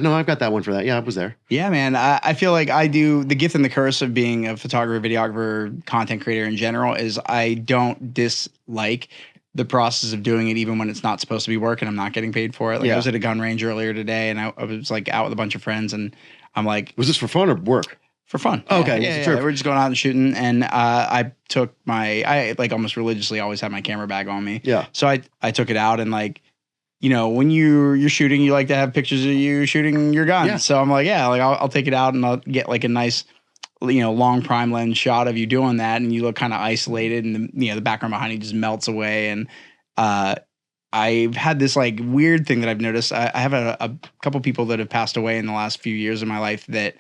No, I've got that one for that. Yeah, I was there. Yeah, man. I feel like I do the gift and the curse of being a photographer, videographer, content creator in general is I don't dislike the process of doing it even when it's not supposed to be work and I'm not getting paid for it. Like I was at a gun range earlier today and I was like out with a bunch of friends and I'm like, was this for fun or work? For fun. Oh, okay. Yeah. We're just going out and shooting and I took I like almost religiously always have my camera bag on me. Yeah. So I took it out and like, you know, when you're shooting, you like to have pictures of you shooting your gun. Yeah. So I'm like, yeah, like I'll take it out and I'll get like a nice, you know, long prime lens shot of you doing that, and you look kind of isolated, and the background behind you just melts away. And I've had this like weird thing that I've noticed. I have a couple people that have passed away in the last few years of my life that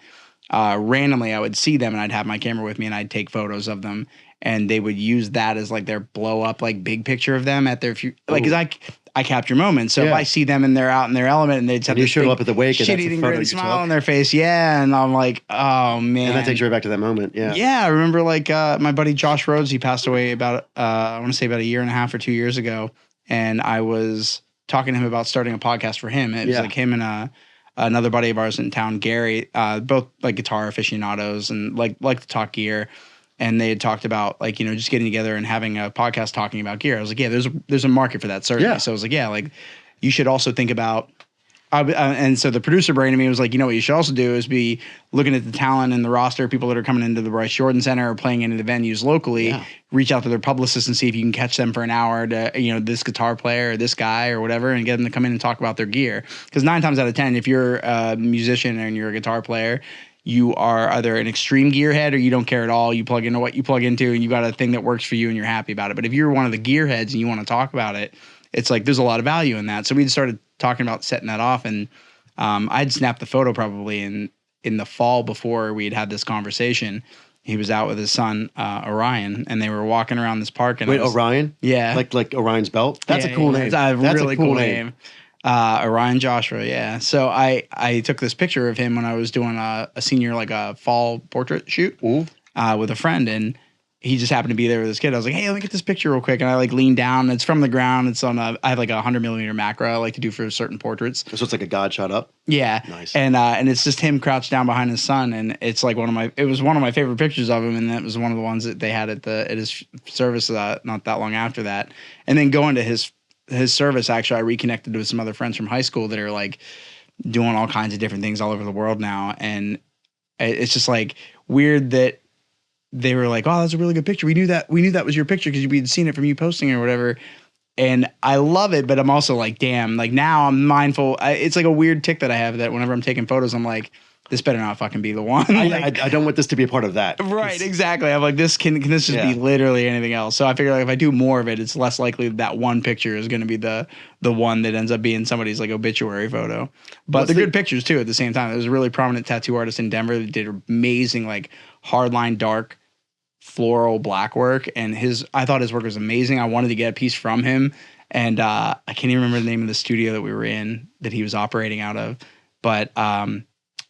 randomly I would see them and I'd have my camera with me and I'd take photos of them, and they would use that as like their blow up like big picture of them at their like because I capture moments. So if I see them and they're out in their element and they'd have you show up at the wake and shit-eating grin smile on their face. Yeah. And I'm like, oh man. And that takes you right back to that moment. Yeah. Yeah. I remember like my buddy Josh Rhodes, he passed away about, I want to say about 1.5 years or 2 years ago. And I was talking to him about starting a podcast for him. It was like him and another buddy of ours in town, Gary, both like guitar aficionados and like to talk gear. And they had talked about like, you know, just getting together and having a podcast talking about gear. I was like, yeah, there's a market for that, certainly. Yeah. So I was like, yeah, like you should also think about, and so the producer brain of me was like, you know what you should also do is be looking at the talent and the roster of people that are coming into the Bryce Jordan Center or playing into the venues locally, reach out to their publicists and see if you can catch them for an hour to, you know, this guitar player or this guy or whatever, and get them to come in and talk about their gear. Because 9 times out of 10, if you're a musician and you're a guitar player, you are either an extreme gearhead or you don't care at all. You plug into what you plug into and you got a thing that works for you and you're happy about it. But if you're one of the gearheads and you want to talk about it it's like there's a lot of value in that. So we started talking about setting that off, and I'd snapped the photo probably in the fall before we had this conversation. He was out with his son Orion, and they were walking around this park. And Orion? Yeah, like Orion's belt. That's a cool name. It's a really cool name. Orion Joshua, yeah. So I took this picture of him when I was doing a senior, like a fall portrait shoot with a friend, and he just happened to be there with his kid. I was like, hey, let me get this picture real quick. And I like leaned down. It's from the ground. It's on I have like a 100mm macro I like to do for certain portraits. So it's like a God shot up? Yeah. Nice. And it's just him crouched down behind his son. And it's like it was one of my favorite pictures of him. And that was one of the ones that they had at his service not that long after that. And then going to his service, actually, I reconnected with some other friends from high school that are like doing all kinds of different things all over the world now. And it's just like weird that they were like, oh, that's a really good picture. We knew that was your picture because we'd seen it from you posting or whatever. And I love it, but I'm also like, damn, like now I'm mindful. It's like a weird tick that I have that whenever I'm taking photos, I'm like, this better not fucking be the one. Like, I don't want this to be a part of that. Right, exactly. I'm like, this can this just be literally anything else? So I figure like if I do more of it, it's less likely that one picture is going to be the one that ends up being somebody's like obituary photo. But they're good pictures too at the same time. There was a really prominent tattoo artist in Denver that did amazing like hardline dark floral black work, and I thought his work was amazing. I wanted to get a piece from him, and I can't even remember the name of the studio that we were in that he was operating out of, but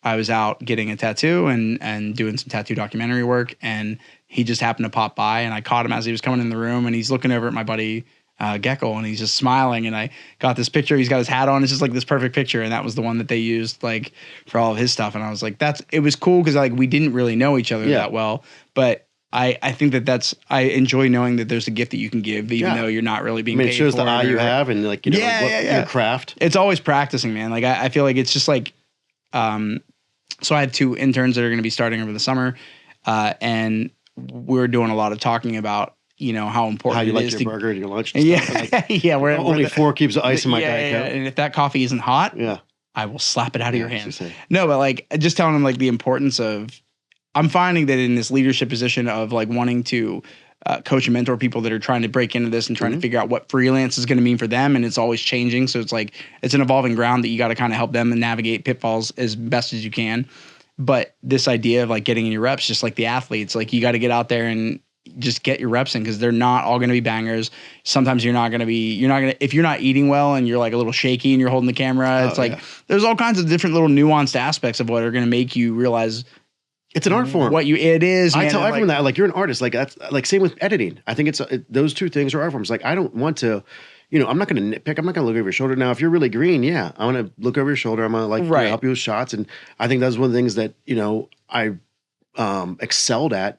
I was out getting a tattoo and doing some tattoo documentary work, and he just happened to pop by, and I caught him as he was coming in the room, and he's looking over at my buddy Gecko, and he's just smiling, and I got this picture. He's got his hat on. It's just like this perfect picture, and that was the one that they used like for all of his stuff, and I was like, it was cool because like we didn't really know each other that well, but I think I enjoy knowing that there's a gift that you can give, even though you're not really being paid for it. It shows the eye you have and like, your craft. It's always practicing, man. Like I feel like it's just like, so I have 2 interns that are going to be starting over the summer. And we're doing a lot of talking about, how important how you like your burger and your lunch and stuff. Like, we're only 4 cubes of ice in my Diet Coke. And if that coffee isn't hot, I will slap it out of your hand. No, but like just telling them like the importance of, I'm finding that in this leadership position of like wanting to coach and mentor people that are trying to break into this and trying to figure out what freelance is going to mean for them. And it's always changing. So it's like, it's an evolving ground that you got to kind of help them and navigate pitfalls as best as you can. But this idea of like getting in your reps, just like the athletes, like you got to get out there and just get your reps in because they're not all going to be bangers. Sometimes if you're not eating well and you're like a little shaky and you're holding the camera, it's like, there's all kinds of different little nuanced aspects of what are going to make you realize it's an art form. It is. I tell everyone that, like, you're an artist. Like, that's like same with editing. I think those 2 things are art forms. Like, I don't want to, I'm not going to nitpick. I'm not going to look over your shoulder. Now, if you're really green, I want to look over your shoulder. I'm going to like help you with shots. And I think that's one of the things that, I excelled at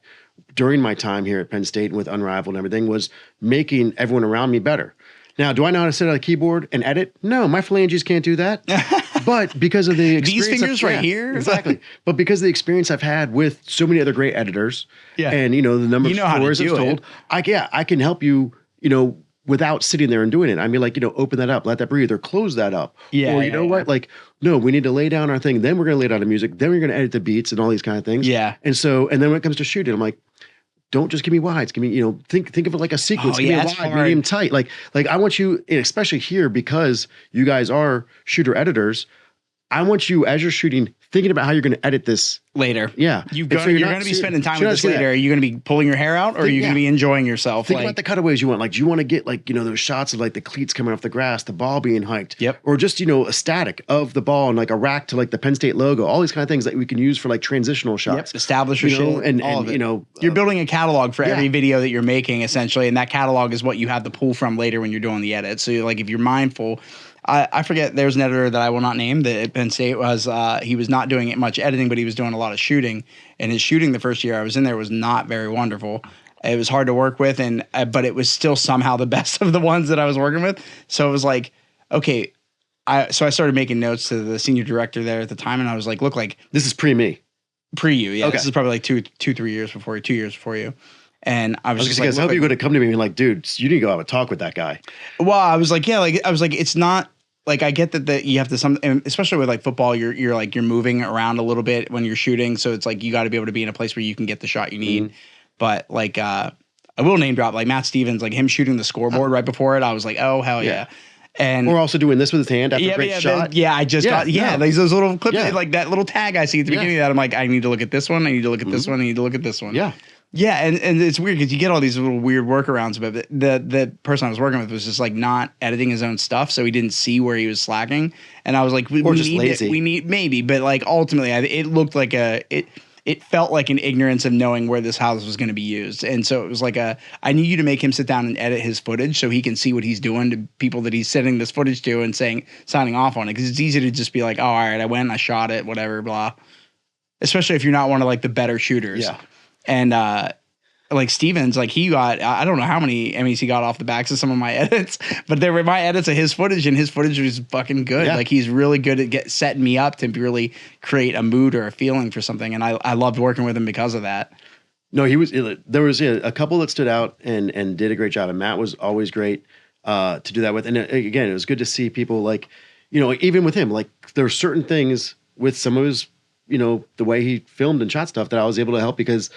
during my time here at Penn State and with Unrivaled and everything was making everyone around me better. Now, do I know how to sit at a keyboard and edit? No, my phalanges can't do that. But because of the experience, these fingers right here, exactly. But because of the experience I've had with so many other great editors, and the number of stories I've told, I can help you, without sitting there and doing it. I mean, like, open that up, let that breathe, or close that up. Yeah. Or you know what? Like, no, we need to lay down our thing. Then we're going to lay down the music. Then we're going to edit the beats and all these kind of things. Yeah. And then when it comes to shooting, I'm like, don't just give me wides. Give me, think of it like a sequence. Give me a wide, medium, tight. Like I want you, especially here, because you guys are shooter editors, I want you, as you're shooting, thinking about how you're going to edit this later. Yeah. You're going to be spending time with this later. Are you going to be pulling your hair out or are you going to be enjoying yourself? Think about the cutaways you want. Like, do you want to get like, those shots of like the cleats coming off the grass, the ball being hiked? Yep. Or just, a static of the ball and like a rack to like the Penn State logo, all these kind of things that we can use for like transitional shots. Yep. Establish your shit. And all of it. You're building a catalog for every video that you're making essentially. And that catalog is what you have to pull from later when you're doing the edit. So like, if you're mindful, I forget, there's an editor that I will not name that at Penn State he was not doing much editing, but he was doing a lot of shooting. And his shooting the first year I was in there was not very wonderful. It was hard to work with, but it was still somehow the best of the ones that I was working with. So it was like, okay, so I started making notes to the senior director there at the time, and I was like, look, like this is pre-me. Pre-you, yeah. Okay. This is probably like 2 years before you, 2 years before you. And I was just like, I hope you're going to come to me and be like, dude, you need to go have a talk with that guy. Well, I was like, it's not like, I get that you have to especially with like football, you're moving around a little bit when you're shooting. So it's like, you got to be able to be in a place where you can get the shot you need. Mm-hmm. But like, I will name drop like Matt Stevens, like him shooting the scoreboard right before it. I was like, oh hell yeah. And or also doing this with his hand after a great shot. I just got those little clips, like that little tag I see at the beginning of that. I'm like, I need to look at this one. I need to look at this one. I need to look at this one. Yeah. Yeah, and it's weird because you get all these little weird workarounds, but the person I was working with was just like not editing his own stuff, so he didn't see where he was slacking. And I was like, we just need lazy. we need maybe, but like ultimately, it looked like it felt like an ignorance of knowing where this house was going to be used. And so it was like I need you to make him sit down and edit his footage so he can see what he's doing to people that he's sending this footage to and signing off on it. Because it's easy to just be like, oh, all right, I went, I shot it, whatever, blah. Especially if you're not one of like the better shooters. Yeah. And like Stevens, like he got, I don't know how many Emmys he got off the backs of some of my edits, but they were my edits of his footage, and his footage was fucking good. Yeah. Like he's really good at setting me up to really create a mood or a feeling for something, and I loved working with him because of that. No, there was a couple that stood out and did a great job, and Matt was always great to do that with. And again, it was good to see people like, even with him, like there were certain things with some of his, the way he filmed and shot stuff that I was able to help because,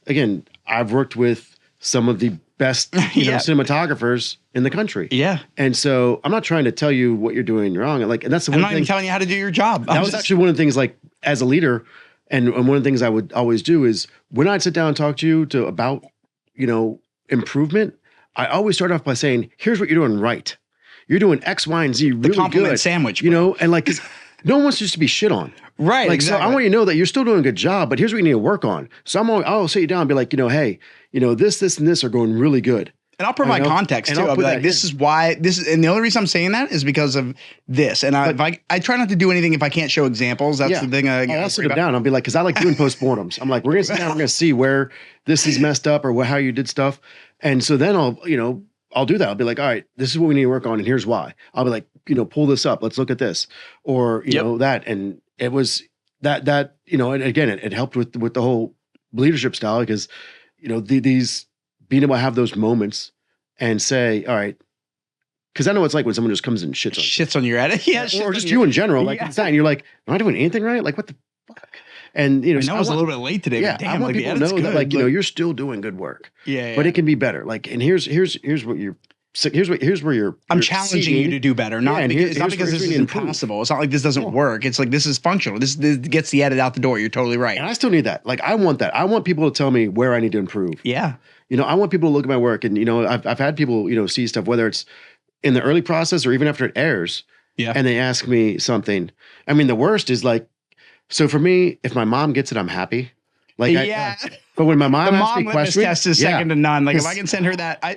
again, I've worked with some of the best cinematographers in the country. Yeah. And so I'm not trying to tell you what you're doing wrong. And that's the one thing. I'm not even telling you how to do your job. That was actually one of the things, like as a leader, and one of the things I would always do is when I'd sit down and talk to you about, improvement, I always start off by saying, here's what you're doing right. You're doing X, Y, and Z really good. The compliment sandwich. And like, 'cause no one wants just to be shit on. Right. Like, exactly. So I want you to know that you're still doing a good job, but here's what you need to work on. So I'll sit you down and be like, hey, this, and this are going really good. And I'll provide context too. I'll be like, this is why this is, and the only reason I'm saying that is because of this. And I try not to do anything if I can't show examples. That's the thing. I'll sit them down. I'll be like, because I like doing postmortems. I'm like, we're gonna sit down. We're gonna see where this is messed up or how you did stuff. And so then I'll do that. I'll be like, all right, this is what we need to work on, and here's why. I'll be like, pull this up. Let's look at this, or that. And it was that and again, it helped with the whole leadership style because these being able to have those moments and say, all right, because I know it's like when someone just comes and shits on your edit, or just you in general, like it's that, and you're like, am I doing anything right? Like what the fuck? And I know I was a little bit late today. Yeah, but damn, I want people to know that, like you're still doing good work. Yeah, but it can be better. Like, and here's what you're. Here's where you're. I'm challenging you to do better. It's not because this is impossible. It's not like this doesn't work. It's like this is functional. This gets the edit out the door. You're totally right. And I still need that. Like I want that. I want people to tell me where I need to improve. Yeah. I want people to look at my work, and I've had people see stuff, whether it's in the early process or even after it airs. Yeah. And they ask me something. I mean, the worst is like, so for me, if my mom gets it, I'm happy. Like, but when my mom asks me questions, test is second to none. Like if I can send her that, I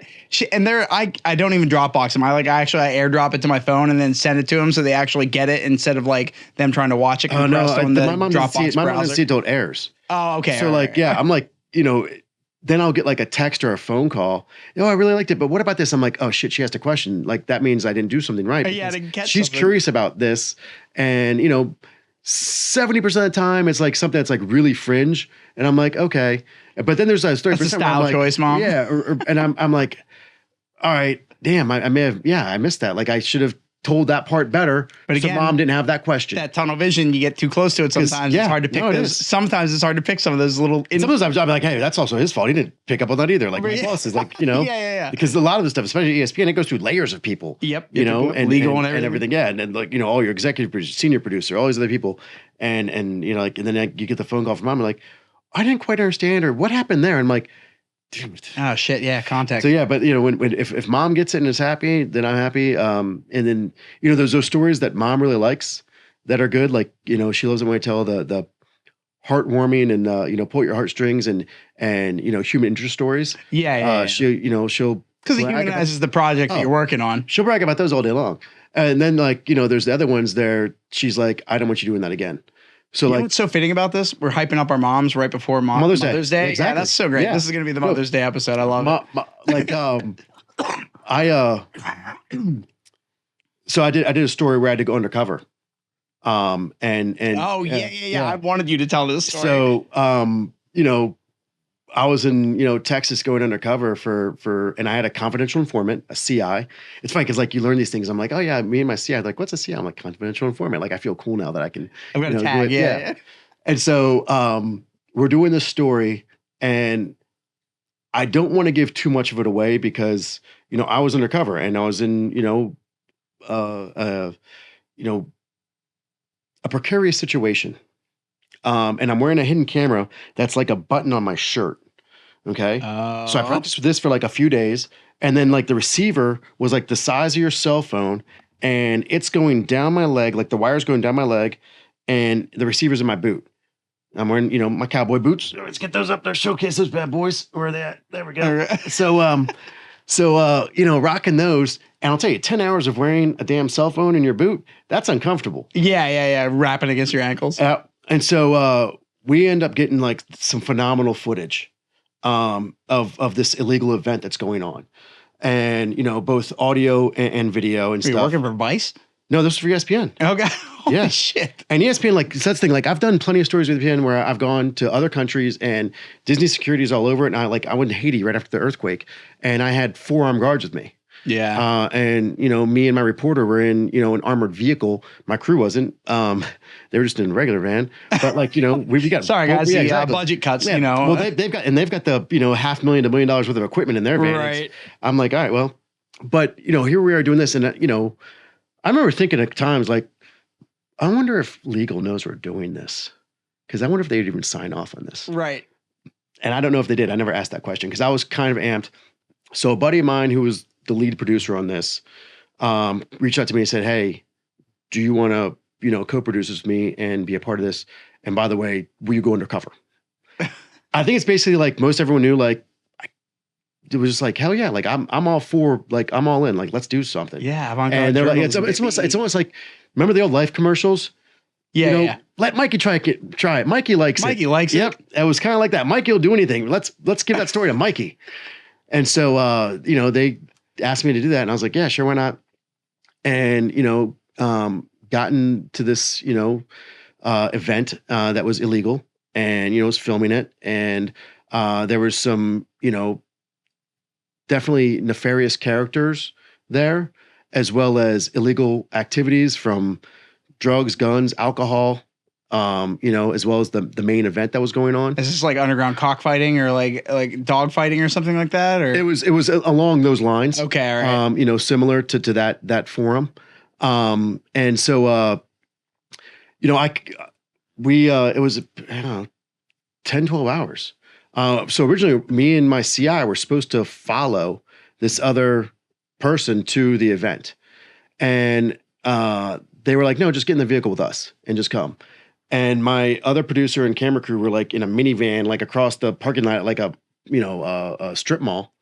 don't even Dropbox them. I airdrop it to my phone and then send it to them so they actually get it instead of like them trying to watch it compressed on the Dropbox browser. My mom doesn't see it till it airs. Oh, okay. So I'm like, then I'll get like a text or a phone call. I really liked it, but what about this? I'm like, oh shit, she asked a question. Like that means I didn't do something right. Yeah, I didn't catch she's something. Curious about this, and 70% of the time it's like something that's like really fringe, and I'm like, okay, but then there's 30% that's a style choice, Mom. Yeah, and I'm like, all right, damn, I may have, I missed that. Like I should have told that part better, but again, so Mom didn't have that question. That tunnel vision, you get too close to it sometimes. It's hard to pick those. Sometimes it's hard to pick some of those little. Sometimes I'm like, hey, that's also his fault. He didn't pick up on that either. Like my boss is like, yeah. Because a lot of the stuff, especially ESPN, it goes through layers of people. Yep. And legal and everything. Yeah, and then like all your executive producer, senior producer, all these other people, and and then you get the phone call from Mom, and like, I didn't quite understand, or what happened there. And I'm like, damn it. Oh shit, yeah, context. So yeah, but when if Mom gets it and is happy, then I'm happy. And then there's those stories that Mom really likes that are good. Like she loves it when I tell the heartwarming and pull your heartstrings and human interest stories. Yeah. She'll because it humanizes the project that you're working on. She'll brag about those all day long. And then there's the other ones there. She's like, I don't want you doing that again. So you know what's so fitting about this? We're hyping up our moms right before Mother's Day. Exactly. Yeah, that's so great. Yeah. This is going to be the Mother's Day episode. I love it. So I did a story where I had to go undercover. And I wanted you to tell this story. So I was in Texas going undercover for and I had a confidential informant, a CI. It's funny because you learn these things. I'm like, oh yeah, me and my CI. Like, what's a CI? I'm like, confidential informant. Like I feel cool now that I can. I'm gonna tag. Yeah. And so we're doing this story, and I don't want to give too much of it away because, I was undercover and I was in, you know, a precarious situation. And I'm wearing a hidden camera that's like a button on my shirt. Okay. So I practiced with this for like a few days. And then like the receiver was like the size of your cell phone and it's going down my leg, like the wire's going down my leg and the receiver's in my boot. I'm wearing, my cowboy boots. Let's get those up there. Showcase those bad boys. Where are they at? There we go. So, rocking those. And I'll tell you, 10 hours of wearing a damn cell phone in your boot, that's uncomfortable. Yeah. Wrapping against your ankles. And so we end up getting like some phenomenal footage of this illegal event that's going on. And, both audio and video and Are stuff. you working for Vice? No, this is for ESPN. Okay. Holy Yeah. shit. And ESPN, like, so that's the thing. Like, I've done plenty of stories with ESPN where I've gone to other countries and Disney security is all over it. And I went to Haiti right after the earthquake and I had 4 armed guards with me. Yeah. And, me and my reporter were in, an armored vehicle. My crew wasn't. They were just in a regular van. But, like, we got. Sorry, guys. Yeah, Exactly. Budget cuts, Well, they've got the, $500,000 to $1 million worth of equipment in their van. Right. I'm like, all right, well, but, here we are doing this. And, I remember thinking at times, like, I wonder if legal knows we're doing this. Because I wonder if they'd even sign off on this. Right. And I don't know if they did. I never asked that question because I was kind of amped. So a buddy of mine who was the lead producer on this reached out to me and said, hey, do you want to, co-produce with me and be a part of this? And by the way, will you go undercover? I think it's basically like most everyone knew, like, it was just like, hell yeah, like I'm all for, like, I'm all in, like, let's do something. Yeah. And they're like, it's almost like, remember the old Life commercials? Yeah. Let Mikey try it. Mikey likes it. Mikey likes it. Yep. It was kind of like that. Mikey will do anything. Let's give that story to Mikey. And so, they asked me to do that. And I was like, yeah, sure. Why not? And, gotten to this, event that was illegal and, was filming it. And there was some, definitely nefarious characters there, as well as illegal activities from drugs, guns, alcohol, as well as the main event that was going on. Is this like underground cockfighting or like dog fighting or something like that? Or it was along those lines. Okay, all right. Similar to that forum. And so it was, I don't know, 10, 12 hours. So originally me and my CI were supposed to follow this other person to the event. And they were like, no, just get in the vehicle with us and just come. And my other producer and camera crew were like in a minivan, like across the parking lot, like a strip mall.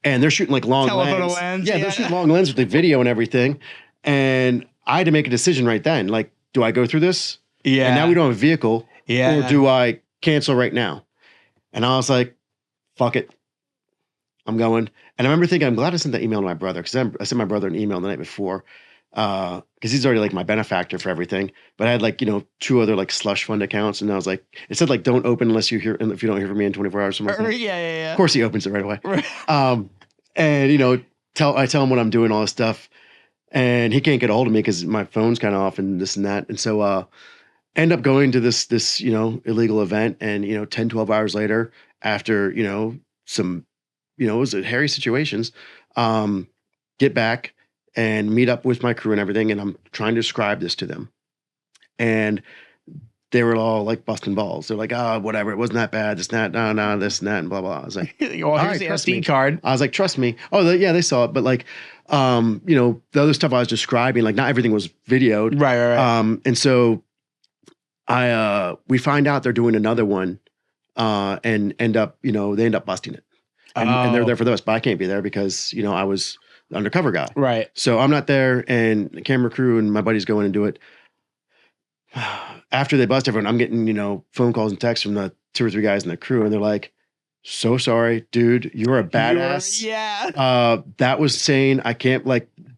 And they're shooting like long lens. Yeah, they're shooting long lens with the video and everything. And I had to make a decision right then. Like, do I go through this? Yeah. And now we don't have a vehicle. Yeah. Or do I cancel right now? And I was like, fuck it. I'm going. And I remember thinking, I'm glad I sent that email to my brother because I sent my brother an email the night before because he's already like my benefactor for everything. But I had like, 2 other like slush fund accounts. And I was like, it said like, don't open if you don't hear from me in 24 hours. Something like that. Yeah. Of course he opens it right away. Right. And, I tell him what I'm doing, all this stuff. And he can't get a hold of me because my phone's kind of off and this and that. And so end up going to this illegal event. And, 10, 12 hours later, after, some, it was hairy situations, get back and meet up with my crew and everything. And I'm trying to describe this to them. And they were all like busting balls. They're like, oh, whatever. It wasn't that bad. This and that. No, this and that and blah, blah. I was like, well, here's the SD card. I was like, trust me. Oh, yeah, they saw it. But like, the other stuff I was describing, like not everything was videoed. Right. And so we find out they're doing another one and end up busting it. And they're there for those, but I can't be there because, I was the undercover guy. Right. So I'm not there and the camera crew and my buddies go in and do it. After they bust everyone, I'm getting, phone calls and texts from the 2 or 3 guys in the crew. And they're like, so sorry, dude, you're a badass. Yeah. That was insane. I can't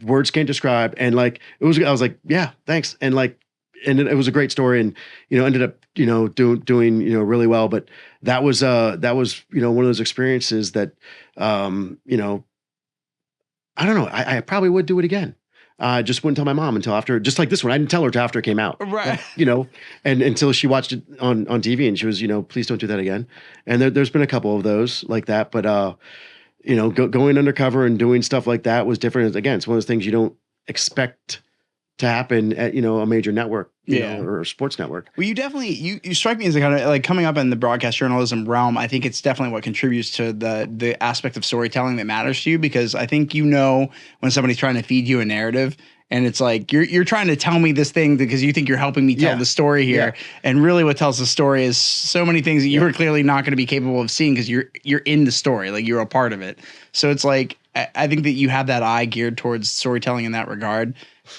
words can't describe. And like, I was like, yeah, thanks. And like, and it was a great story and, ended up, doing, really well. But that was, one of those experiences that, I don't know. I probably would do it again. I just wouldn't tell my mom until after, just like this one. I didn't tell her until after it came out. Right. And until she watched it on TV and she was, please don't do that again. And there's been a couple of those like that. But, going undercover and doing stuff like that was different. Again, it's one of those things you don't expect to happen at, a major network, or a sports network. Well, you definitely, you strike me as a kind of like coming up in the broadcast journalism realm. I think it's definitely what contributes to the aspect of storytelling that matters to you, because I think, when somebody's trying to feed you a narrative and it's like, you're trying to tell me this thing because you think you're helping me tell the story here. Yeah. And really what tells the story is so many things that you are clearly not going to be capable of seeing because you're in the story, like you're a part of it. So it's like, I think that you have that eye geared towards storytelling in that regard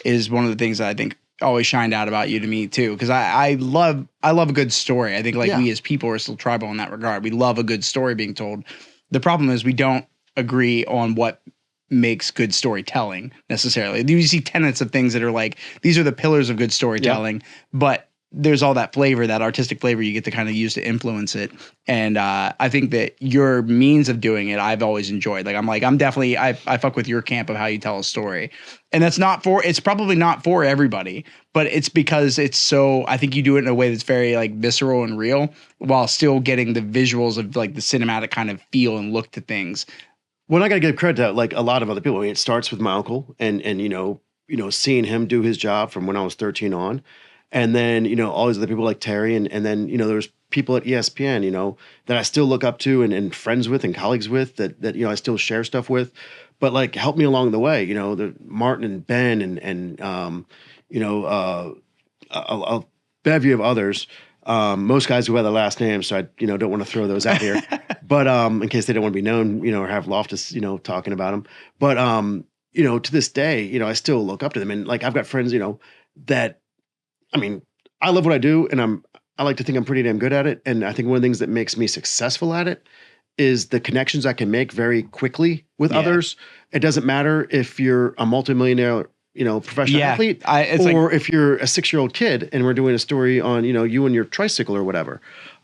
is one of the things that I think always shined out about you to me too. Because I love a good story. I think we as people are still tribal in that regard. We love a good story being told. The problem is we don't agree on what makes good storytelling necessarily. You see tenets of things that are like, these are the pillars of good storytelling, but there's all that flavor, that artistic flavor you get to kind of use to influence it. And I think that your means of doing it, I've always enjoyed. Like, I'm definitely, I fuck with your camp of how you tell a story. And it's probably not for everybody, but it's because it's so, I think you do it in a way that's very like visceral and real while still getting the visuals of like the cinematic kind of feel and look to things. Well, I got to give credit to like a lot of other people. I mean, it starts with my uncle and seeing him do his job from when I was 13 on. And then, all these other people like Terry. And then, there's people at ESPN, that I still look up to and friends with and colleagues with that I still share stuff with, but like help me along the way, the Martin and Ben and a bevy of others. Most guys who have the last name, so I, don't want to throw those out here, but in case they don't want to be known, or have Loftus, talking about them. But, to this day, I still look up to them. And like, I've got friends, that, I mean, I love what I do and I like to think I'm pretty damn good at it. And I think one of the things that makes me successful at it is the connections I can make very quickly with others. It doesn't matter if you're a multimillionaire, professional athlete, or if you're a 6-year-old kid and we're doing a story on, you and your tricycle or whatever.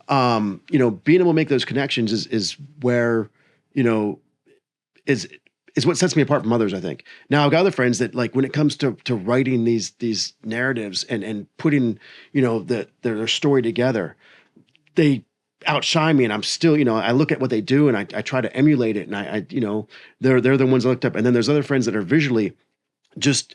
Being able to make those connections is where, is what sets me apart from others, I think. Now, I've got other friends that, like, when it comes to writing these narratives and putting, their story together, they outshine me, and I'm still, I look at what they do and I try to emulate it, and I they're the ones I looked up. And then there's other friends that are visually just,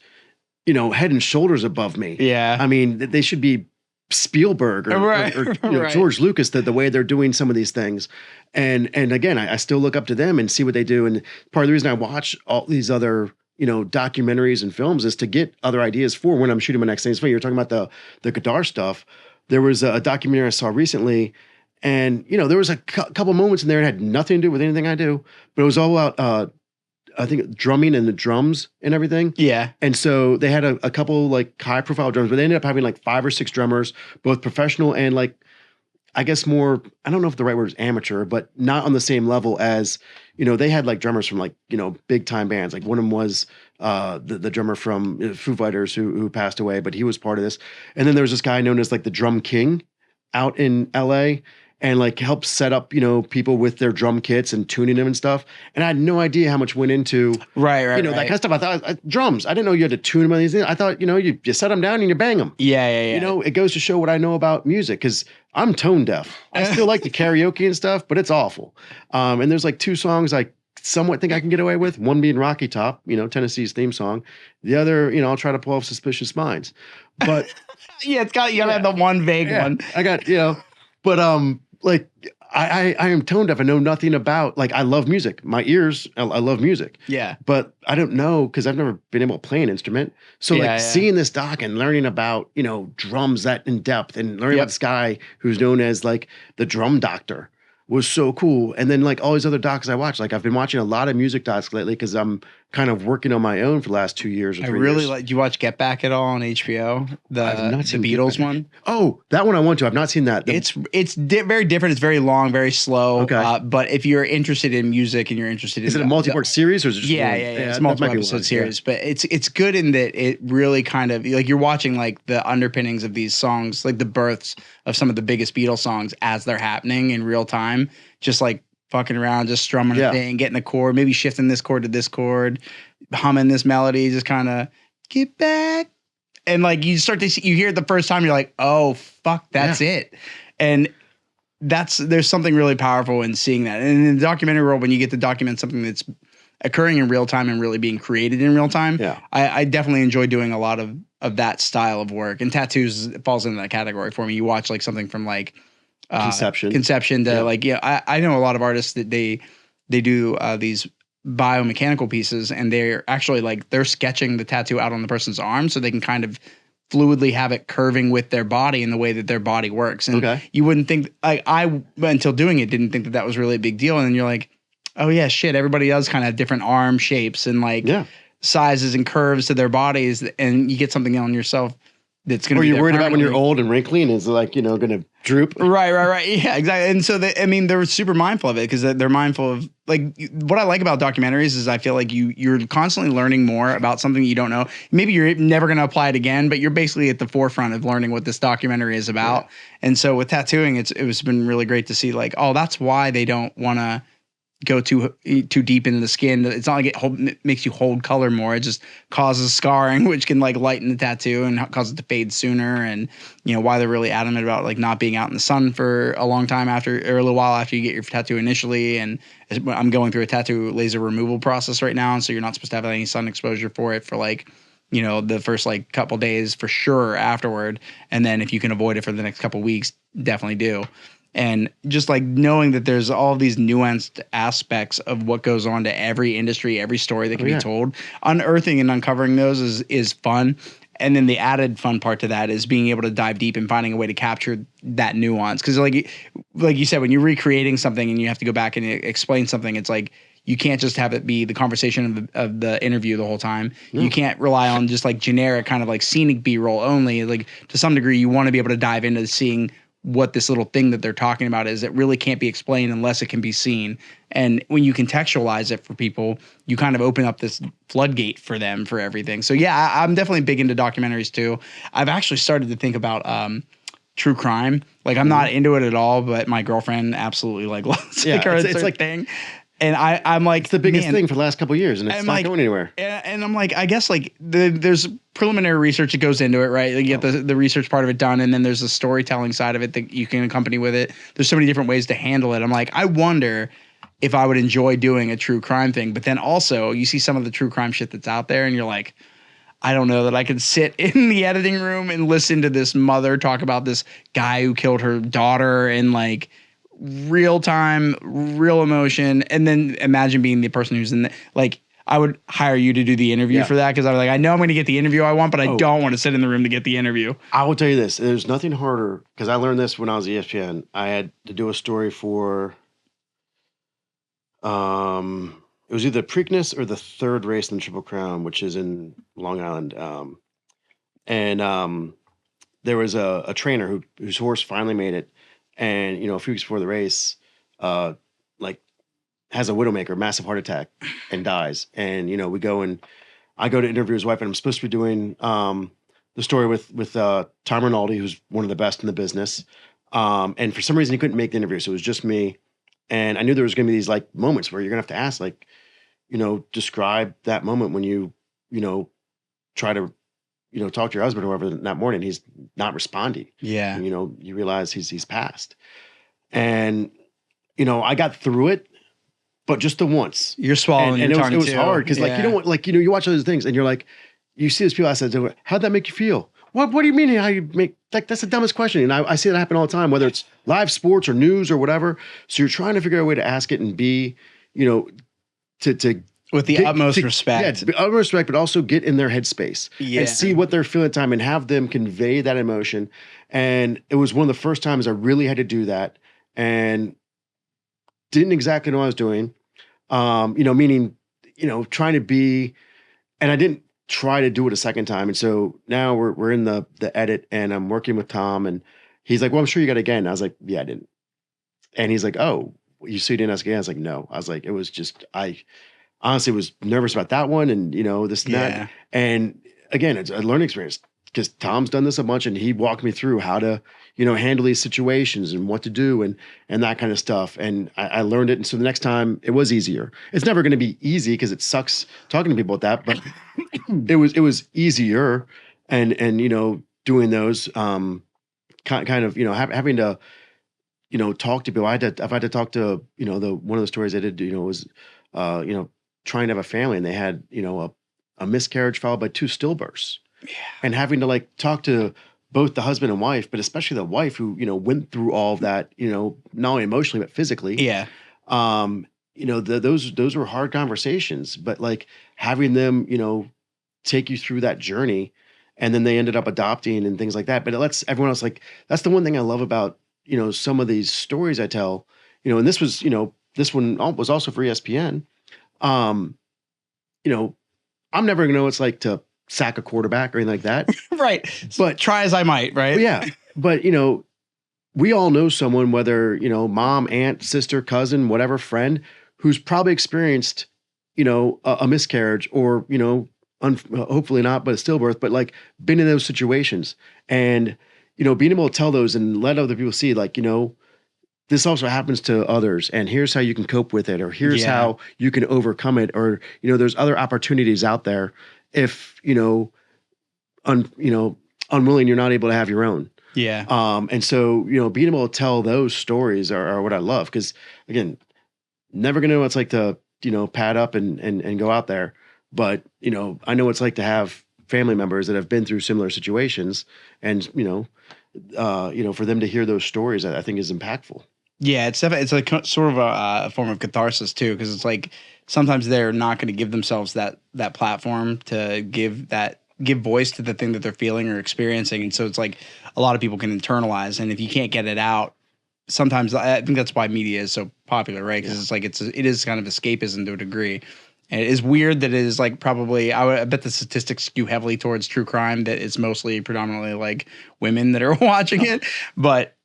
head and shoulders above me. Yeah. I mean, they should be Spielberg or George Lucas, the way they're doing some of these things. And again, I still look up to them and see what they do. And part of the reason I watch all these other, documentaries and films is to get other ideas for when I'm shooting my next thing. It's funny, you're talking about the guitar stuff. There was a documentary I saw recently, and, there was a couple moments in there that had nothing to do with anything I do, but it was all about, I think, drumming and the drums and everything. Yeah. And so they had a couple like high profile drummers, but they ended up having like 5 or 6 drummers, both professional and like, I guess more, I don't know if the right word is amateur, but not on the same level as, they had like drummers from like, big time bands. Like one of them was the drummer from Foo Fighters who passed away, but he was part of this. And then there was this guy known as like the Drum King out in LA. And like help set up, people with their drum kits and tuning them and stuff. And I had no idea how much went into, that kind of stuff. I thought drums. I didn't know you had to tune them on these things. I thought, you set them down and you bang them. Yeah. It goes to show what I know about music because I'm tone deaf. I still like the karaoke and stuff, but it's awful. And there's like 2 songs I somewhat think I can get away with. One being Rocky Top, Tennessee's theme song. The other, I'll try to pull off Suspicious Minds. But you gotta have the one vague one. I got, but like I am tone deaf. I know nothing about, like, I love music. My ears, I love music. Yeah. But I don't know because I've never been able to play an instrument. So seeing this doc and learning about, drums that in depth and learning about this guy who's known as like the drum doctor was so cool. And then like all these other docs I watch, like I've been watching a lot of music docs lately because I'm kind of working on my own for the last 2 years or 3 years. I really like. Do you watch Get Back at all on HBO? The Beatles one. Oh, that one I want to. I've not seen that. It's very different. It's very long, very slow. Okay. But if you're interested in music and you're interested in, is it a multi-part series or is it just yeah, it's a multiple episode series. But it's good in that it really kind of like you're watching like the underpinnings of these songs, like the births of some of the biggest Beatles songs as they're happening in real time, just like fucking around, just strumming a thing, getting a chord, maybe shifting this chord to this chord, humming this melody, just kind of get back. And like you start to see, you hear it the first time, you're like, oh fuck, that's it. And there's something really powerful in seeing that. And in the documentary world, when you get to document something that's occurring in real time and really being created in real time, I definitely enjoy doing a lot of that style of work. And tattoos falls into that category for me. You watch like something from like conception to like, I know a lot of artists that they do these biomechanical pieces, and they're actually like they're sketching the tattoo out on the person's arm so they can kind of fluidly have it curving with their body in the way that their body works. And you wouldn't think, I until doing it didn't think that was really a big deal. And then you're like, oh yeah, shit, everybody does kind of have different arm shapes and like sizes and curves to their bodies, and you get something on yourself that's going to be. Or you're worried about when you're old and wrinkly and it's like, going to droop. Right. Yeah, exactly. And so they're super mindful of it because they're mindful of like what I like about documentaries is I feel like you're constantly learning more about something you don't know. Maybe you're never going to apply it again, but you're basically at the forefront of learning what this documentary is about. Yeah. And so with tattooing, it's been really great to see like, oh, that's why they don't want to go too deep into the skin. It's not like it makes you hold color more. It just causes scarring, which can like lighten the tattoo and cause it to fade sooner. And why they're really adamant about like not being out in the sun for a long time after, or a little while after you get your tattoo initially. And I'm going through a tattoo laser removal process right now, and so you're not supposed to have any sun exposure for it for like the first like couple days for sure afterward. And then if you can avoid it for the next couple weeks, definitely do. And just like knowing that there's all these nuanced aspects of what goes on to every industry, every story that can be told, unearthing and uncovering those is fun. And then the added fun part to that is being able to dive deep and finding a way to capture that nuance. Because like you said, when you're recreating something and you have to go back and explain something, it's like you can't just have it be the conversation of the interview the whole time. You can't rely on just like generic kind of like scenic B-roll only. Like to some degree, you want to be able to dive into seeing what this little thing that they're talking about is. It really can't be explained unless it can be seen. And when you contextualize it for people, you kind of open up this floodgate for them for everything. So yeah, I'm definitely big into documentaries too. I've actually started to think about true crime. Like I'm not into it at all, but my girlfriend absolutely like loves it. It's like thing. And I'm like, it's the biggest thing for the last couple of years, and it's not going anywhere. And I'm like, I guess like there's preliminary research that goes into it, right? Like you get the research part of it done, and then there's the storytelling side of it that you can accompany with it. There's so many different ways to handle it. I'm like, I wonder if I would enjoy doing a true crime thing. But then also you see some of the true crime shit that's out there, and you're like, I don't know that I could sit in the editing room and listen to this mother talk about this guy who killed her daughter and like real time, real emotion, and then imagine being the person who's in the, like, I would hire you to do the interview for that, because I was like, I know I'm going to get the interview I want, but I don't want to sit in the room to get the interview. I will tell you this. There's nothing harder, because I learned this when I was at ESPN. I had to do a story for, it was either Preakness or the third race in the Triple Crown, which is in Long Island. And there was a trainer whose horse finally made it. And, a few weeks before the race, like has a widowmaker, massive heart attack, and dies. And, we go and I go to interview his wife, and I'm supposed to be doing the story with Tom Rinaldi, who's one of the best in the business. And for some reason he couldn't make the interview. So it was just me. And I knew there was going to be these like moments where you're going to have to ask, like, describe that moment when you try to, talk to your husband or whoever that morning, he's not responding. Yeah. And, you realize he's passed. And, I got through it, but just the once. You're swallowing your tongue, it was hard because you watch those things and you're like, you see those people. I said, how'd that make you feel? What do you mean? How you make, like, that's the dumbest question. And I see that happen all the time, whether it's live sports or news or whatever. So you're trying to figure out a way to ask it and be, to with the utmost respect. Yeah, utmost respect, but also get in their headspace and see what they're feeling at the time and have them convey that emotion. And it was one of the first times I really had to do that and didn't exactly know what I was doing. Meaning, trying to be, and I didn't try to do it a second time. And so now we're in the edit, and I'm working with Tom, and he's like, well, I'm sure you got it again. I was like, yeah, I didn't. And he's like, oh, you didn't ask again? I was like, no. I was like, it was just, I honestly was nervous about that one, and this and that. And again, it's a learning experience. because Tom's done this a bunch, and he walked me through how to, handle these situations and what to do and that kind of stuff. And I learned it. And so the next time it was easier. It's never going to be easy because it sucks talking to people at that, but it was easier. And doing those, kind of, having to, talk to people. I've had to talk to, one of the stories I did, was, trying to have a family, and they had, a miscarriage followed by 2 stillbirths. Yeah. And having to like talk to both the husband and wife, but especially the wife who, went through all of that, not only emotionally, but physically. Yeah. Those were hard conversations, but like having them, take you through that journey, and then they ended up adopting and things like that. But it lets everyone else, like, that's the one thing I love about, some of these stories I tell, and this was, this one was also for ESPN. I'm never gonna know what it's like to sack a quarterback or anything like that. Right. But try as I might, right? Yeah. But, we all know someone, whether, mom, aunt, sister, cousin, whatever, friend, who's probably experienced, a miscarriage or, hopefully not, but a stillbirth, but like been in those situations. And, being able to tell those and let other people see, like, this also happens to others, and here's how you can cope with it, or here's how you can overcome it, or, there's other opportunities out there if, unwilling, you're not able to have your own. Yeah. And so, being able to tell those stories are what I love. Cause again, never gonna know what it's like to, pad up and go out there. But, I know what it's like to have family members that have been through similar situations, and, for them to hear those stories, I think is impactful. Yeah, it's like sort of a form of catharsis too, because it's like sometimes they're not going to give themselves that platform to give voice to the thing that they're feeling or experiencing, and so it's like a lot of people can internalize, and if you can't get it out, sometimes I think that's why media is so popular, right? Because it's like it is kind of escapism to a degree. And it is weird that it is like probably I bet the statistics skew heavily towards true crime, that it's mostly predominantly like women that are watching it, but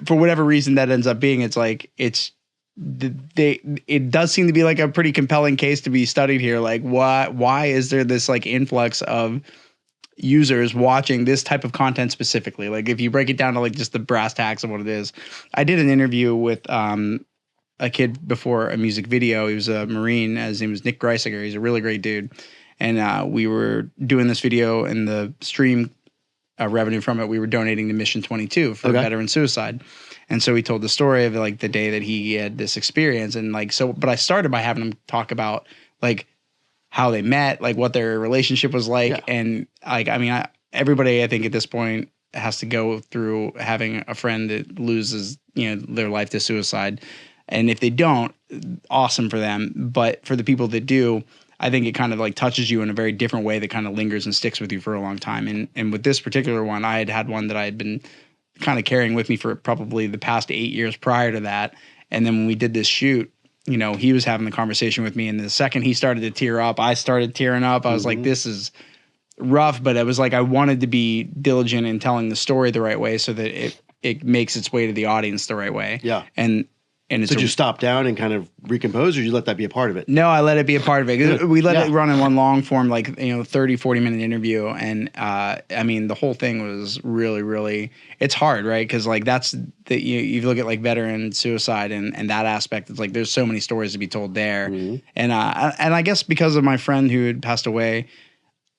for whatever reason that ends up being, it's like it does seem to be like a pretty compelling case to be studied here. Like why is there this like influx of users watching this type of content specifically? Like if you break it down to like just the brass tacks of what it is. I did an interview with a kid before a music video. He was a Marine. His name was Nick Greisiger. He's a really great dude. And we were doing this video, and the stream revenue from it, we were donating to Mission 22 for veteran suicide. And so he told the story of like the day that he had this experience. And like, so, but I started by having him talk about like how they met, like what their relationship was like. Yeah. And like, I mean, everybody, I think at this point has to go through having a friend that loses, their life to suicide. And if they don't, awesome for them. But for the people that do, I think it kind of like touches you in a very different way that kind of lingers and sticks with you for a long time. And with this particular one, I had one that I had been kind of carrying with me for probably the past 8 years prior to that. And then when we did this shoot, he was having the conversation with me, and the second he started to tear up, I started tearing up. I was like, this is rough, but it was like I wanted to be diligent in telling the story the right way so that it makes its way to the audience the right way. Yeah. And it's did you stop down and kind of recompose, or did you let that be a part of it? No, I let it be a part of it. We let it run in one long form, like 30, 40-minute interview, and I mean the whole thing was really, really. It's hard, right? Because like that's you look at like veteran suicide and that aspect. It's like there's so many stories to be told there, and I guess because of my friend who had passed away,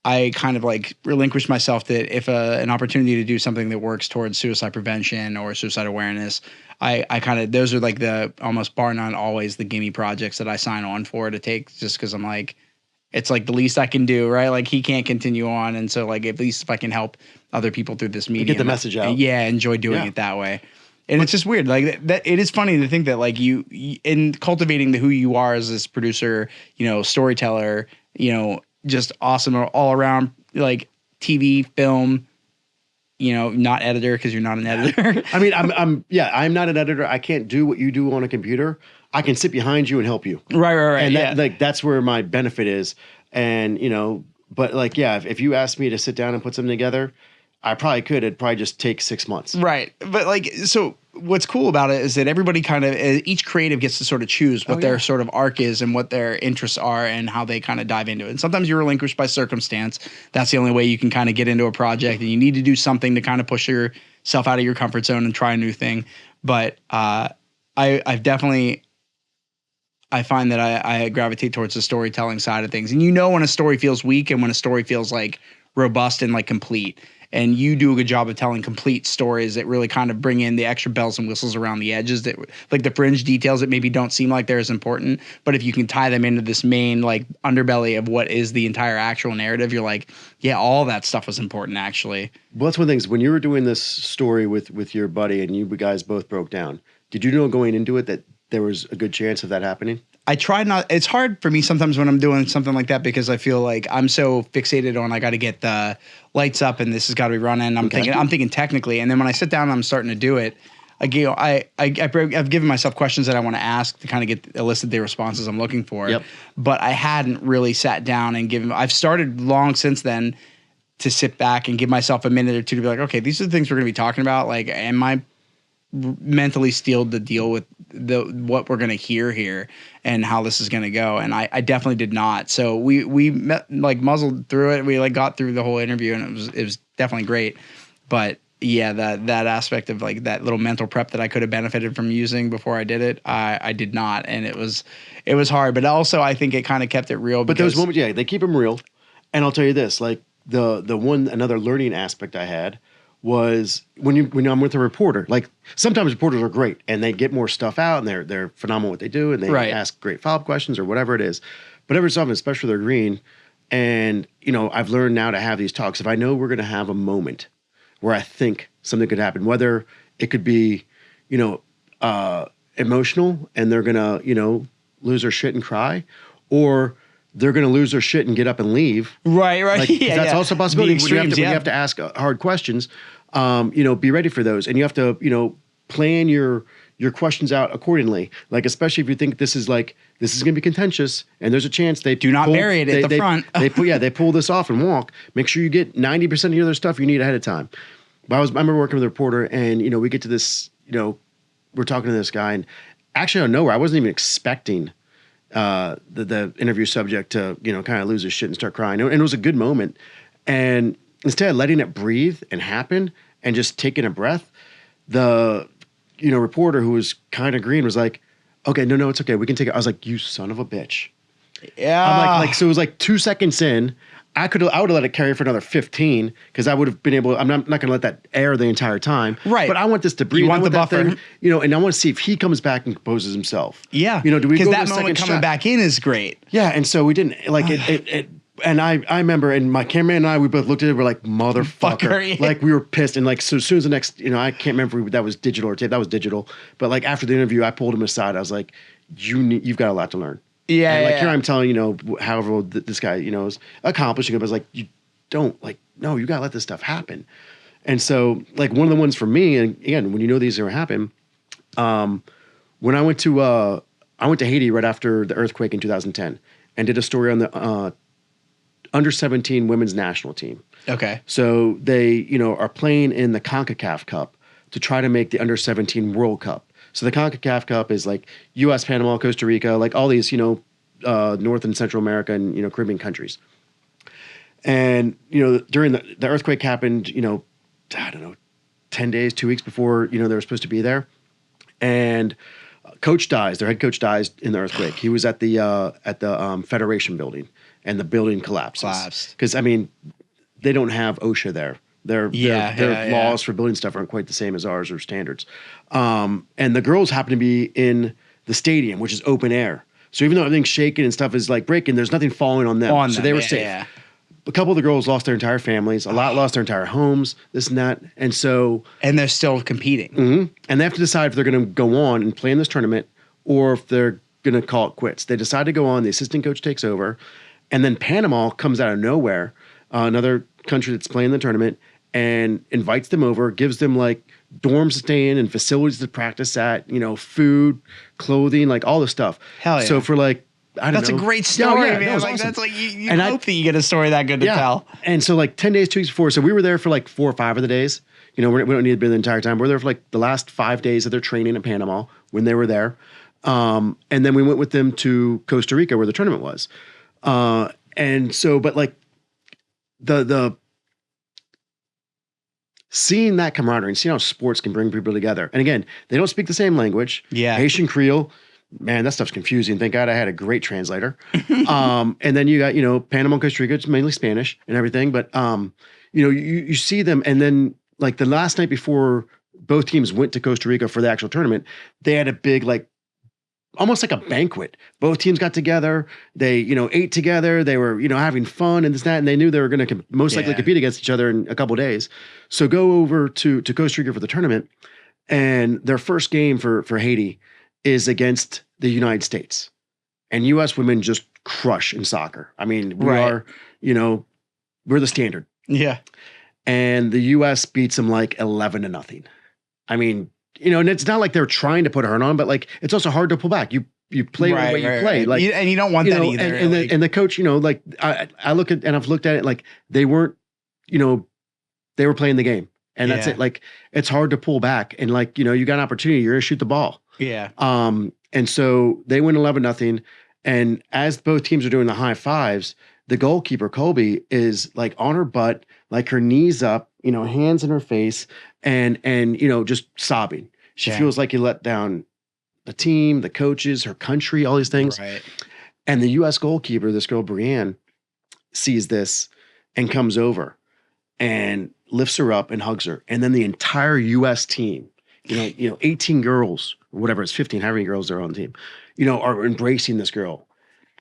I kind of like relinquished myself that if an opportunity to do something that works towards suicide prevention or suicide awareness, I kind of, those are like the almost bar none always the gimme projects that I sign on for to take, just because I'm like, it's like the least I can do, right? Like he can't continue on. And so like, at least if I can help other people through this medium, get the message out. Yeah. Enjoy doing it that way. And it's just weird. Like that it is funny to think that like you in cultivating who you are as this producer, storyteller, just awesome all around, like TV, film, not editor because you're not an editor. I mean, I'm not an editor. I can't do what you do on a computer. I can sit behind you and help you. Right. And that's where my benefit is. And, but like, if you asked me to sit down and put something together, I probably could. It'd probably just take 6 months. Right. But like, so what's cool about it is that everybody kind of, each creative gets to sort of choose what their sort of arc is and what their interests are and how they kind of dive into it. And sometimes you're relinquished by circumstance. That's the only way you can kind of get into a project, and you need to do something to kind of push yourself out of your comfort zone and try a new thing. But I've definitely, I find that I gravitate towards the storytelling side of things. And when a story feels weak and when a story feels like robust and like complete. And you do a good job of telling complete stories that really kind of bring in the extra bells and whistles around the edges, that like the fringe details that maybe don't seem like they're as important. But if you can tie them into this main like underbelly of what is the entire actual narrative, you're like, yeah, all that stuff was important actually. Well, that's one of the things. When you were doing this story with your buddy and you guys both broke down, did you know going into it that there was a good chance of that happening? I try not. It's hard for me sometimes when I'm doing something like that because I feel like I'm so fixated on I got to get the lights up and this has got to be running. I'm thinking technically, and then when I sit down and I'm starting to do it, again, I've given myself questions that I want to ask to kind of elicit the responses I'm looking for. Yep. But I hadn't really sat down and given. I've started long since then to sit back and give myself a minute or two to be like, okay, these are the things we're going to be talking about. Like, am I mentally steeled to deal with what we're going to hear here and how this is going to go? And I definitely did not. So we met, like muzzled through it. We like got through the whole interview and it was definitely great. But yeah, that aspect of like that little mental prep that I could have benefited from using before I did it, I did not. And it was hard, but also I think it kind of kept it real. But those moments, they keep them real. And I'll tell you this, like another learning aspect I had was when I'm with a reporter, like sometimes reporters are great and they get more stuff out and they're phenomenal what they do and they ask great follow-up questions or whatever it is. But every so often, especially they're green, and I've learned now to have these talks. If I know we're going to have a moment where I think something could happen, whether it could be, emotional and they're going to, lose their shit and cry, or they're going to lose their shit and get up and leave. Right. Like, that's also a possibility. When you have to ask hard questions, be ready for those. And you have to, plan your questions out accordingly. Like, especially if you think this is going to be contentious and there's a chance they do not bury it at the front. they pull this off and walk. Make sure you get 90% of the other stuff you need ahead of time. But I remember working with a reporter and, we get to this, we're talking to this guy and actually out of nowhere, I wasn't even expecting the interview subject to, kind of lose his shit and start crying. And it was a good moment. And instead of letting it breathe and happen and just taking a breath, the, reporter who was kind of green was like, okay, no, it's okay. We can take it. I was like, you son of a bitch. Yeah. I'm like, so it was like 2 seconds in. I would have let it carry for another 15 because I would have been able. I'm not going to let that air the entire time. Right. But I want this to breathe. You want the buffer. Thing, and I want to see if he comes back and composes himself. Yeah. Do we go because to that the moment second coming shot? back in is great. Yeah. And so we didn't like it. And I remember, and my cameraman and I, we both looked at it. We're like, motherfucker. Yeah. Like we were pissed. And like, so as soon as the next, I can't remember if that was digital or tape. That was digital. But like after the interview, I pulled him aside. I was like, you've got a lot to learn. Yeah. And like here I'm telling, however this guy, is accomplishing it. I was like, you don't no, you got to let this stuff happen. And so like one of the ones for me, and again, when these are happen, when I went to Haiti right after the earthquake in 2010 and did a story on the under 17 women's national team. Okay. So they, are playing in the CONCACAF Cup to try to make the under 17 World Cup. So the CONCACAF Cup is like U.S., Panama, Costa Rica, like all these, North and Central America and, Caribbean countries. And, during the earthquake happened, I don't know, 10 days, 2 weeks before, they were supposed to be there. And coach dies. Their head coach dies in the earthquake. He was at the Federation building and the building collapses. Because, they don't have OSHA there. Their laws for building stuff aren't quite the same as ours or standards. And the girls happen to be in the stadium, which is open air. So even though everything's shaking and stuff is like breaking, there's nothing falling on them. So they were safe. Yeah. A couple of the girls lost their entire families. A lot lost their entire homes, this and that. And so... And they're still competing. Mm-hmm. And they have to decide if they're going to go on and play in this tournament or if they're going to call it quits. They decide to go on. The assistant coach takes over. And then Panama comes out of nowhere, another country that's playing the tournament, and invites them over, gives them like dorms to stay in and facilities to practice at, food, clothing, like all this stuff. Hell yeah. So for like... That's a great story, man. That was like awesome. That's like you hope that you get a story that good to tell. And so like 10 days, 2 weeks before, so we were there for like 4 or 5 of the days. we don't need to be the entire time. We're there for like the last 5 days of their training in Panama when they were there. And then we went with them to Costa Rica where the tournament was. And so, but like the seeing that camaraderie and seeing how sports can bring people together. And again, they don't speak the same language. Yeah. Haitian Creole, man, that stuff's confusing. Thank God I had a great translator. And then you got, Panama and Costa Rica, it's mainly Spanish and everything. But, you see them. And then like the last night before both teams went to Costa Rica for the actual tournament, they had a big, like, almost like a banquet. Both teams got together. They, ate together. They were, having fun and this, that, and they knew they were going to most likely compete against each other in a couple of days. So go over to Costa Rica for the tournament, and their first game for Haiti is against the United States. And U.S. women just crush in soccer. I mean, we are, we're the standard. Yeah. And the U.S. beats them like 11-0. I mean, and it's not like they're trying to put a hurt on, but like it's also hard to pull back. You play the way you play, like, and you don't want that either. And the coach, like I look at and I've looked at it like they weren't, they were playing the game, and that's it. Like it's hard to pull back, and like you got an opportunity, you're gonna shoot the ball. Yeah. And so they win 11-0, and as both teams are doing the high fives, the goalkeeper Colby is like on her butt, like her knees up, hands in her face, and just sobbing. She feels like you let down the team, the coaches, her country, all these things. Right. And the U.S. goalkeeper, this girl Brienne, sees this and comes over and lifts her up and hugs her. And then the entire U.S. team, 18 girls or whatever, it's 15, however many girls are on the team, are embracing this girl.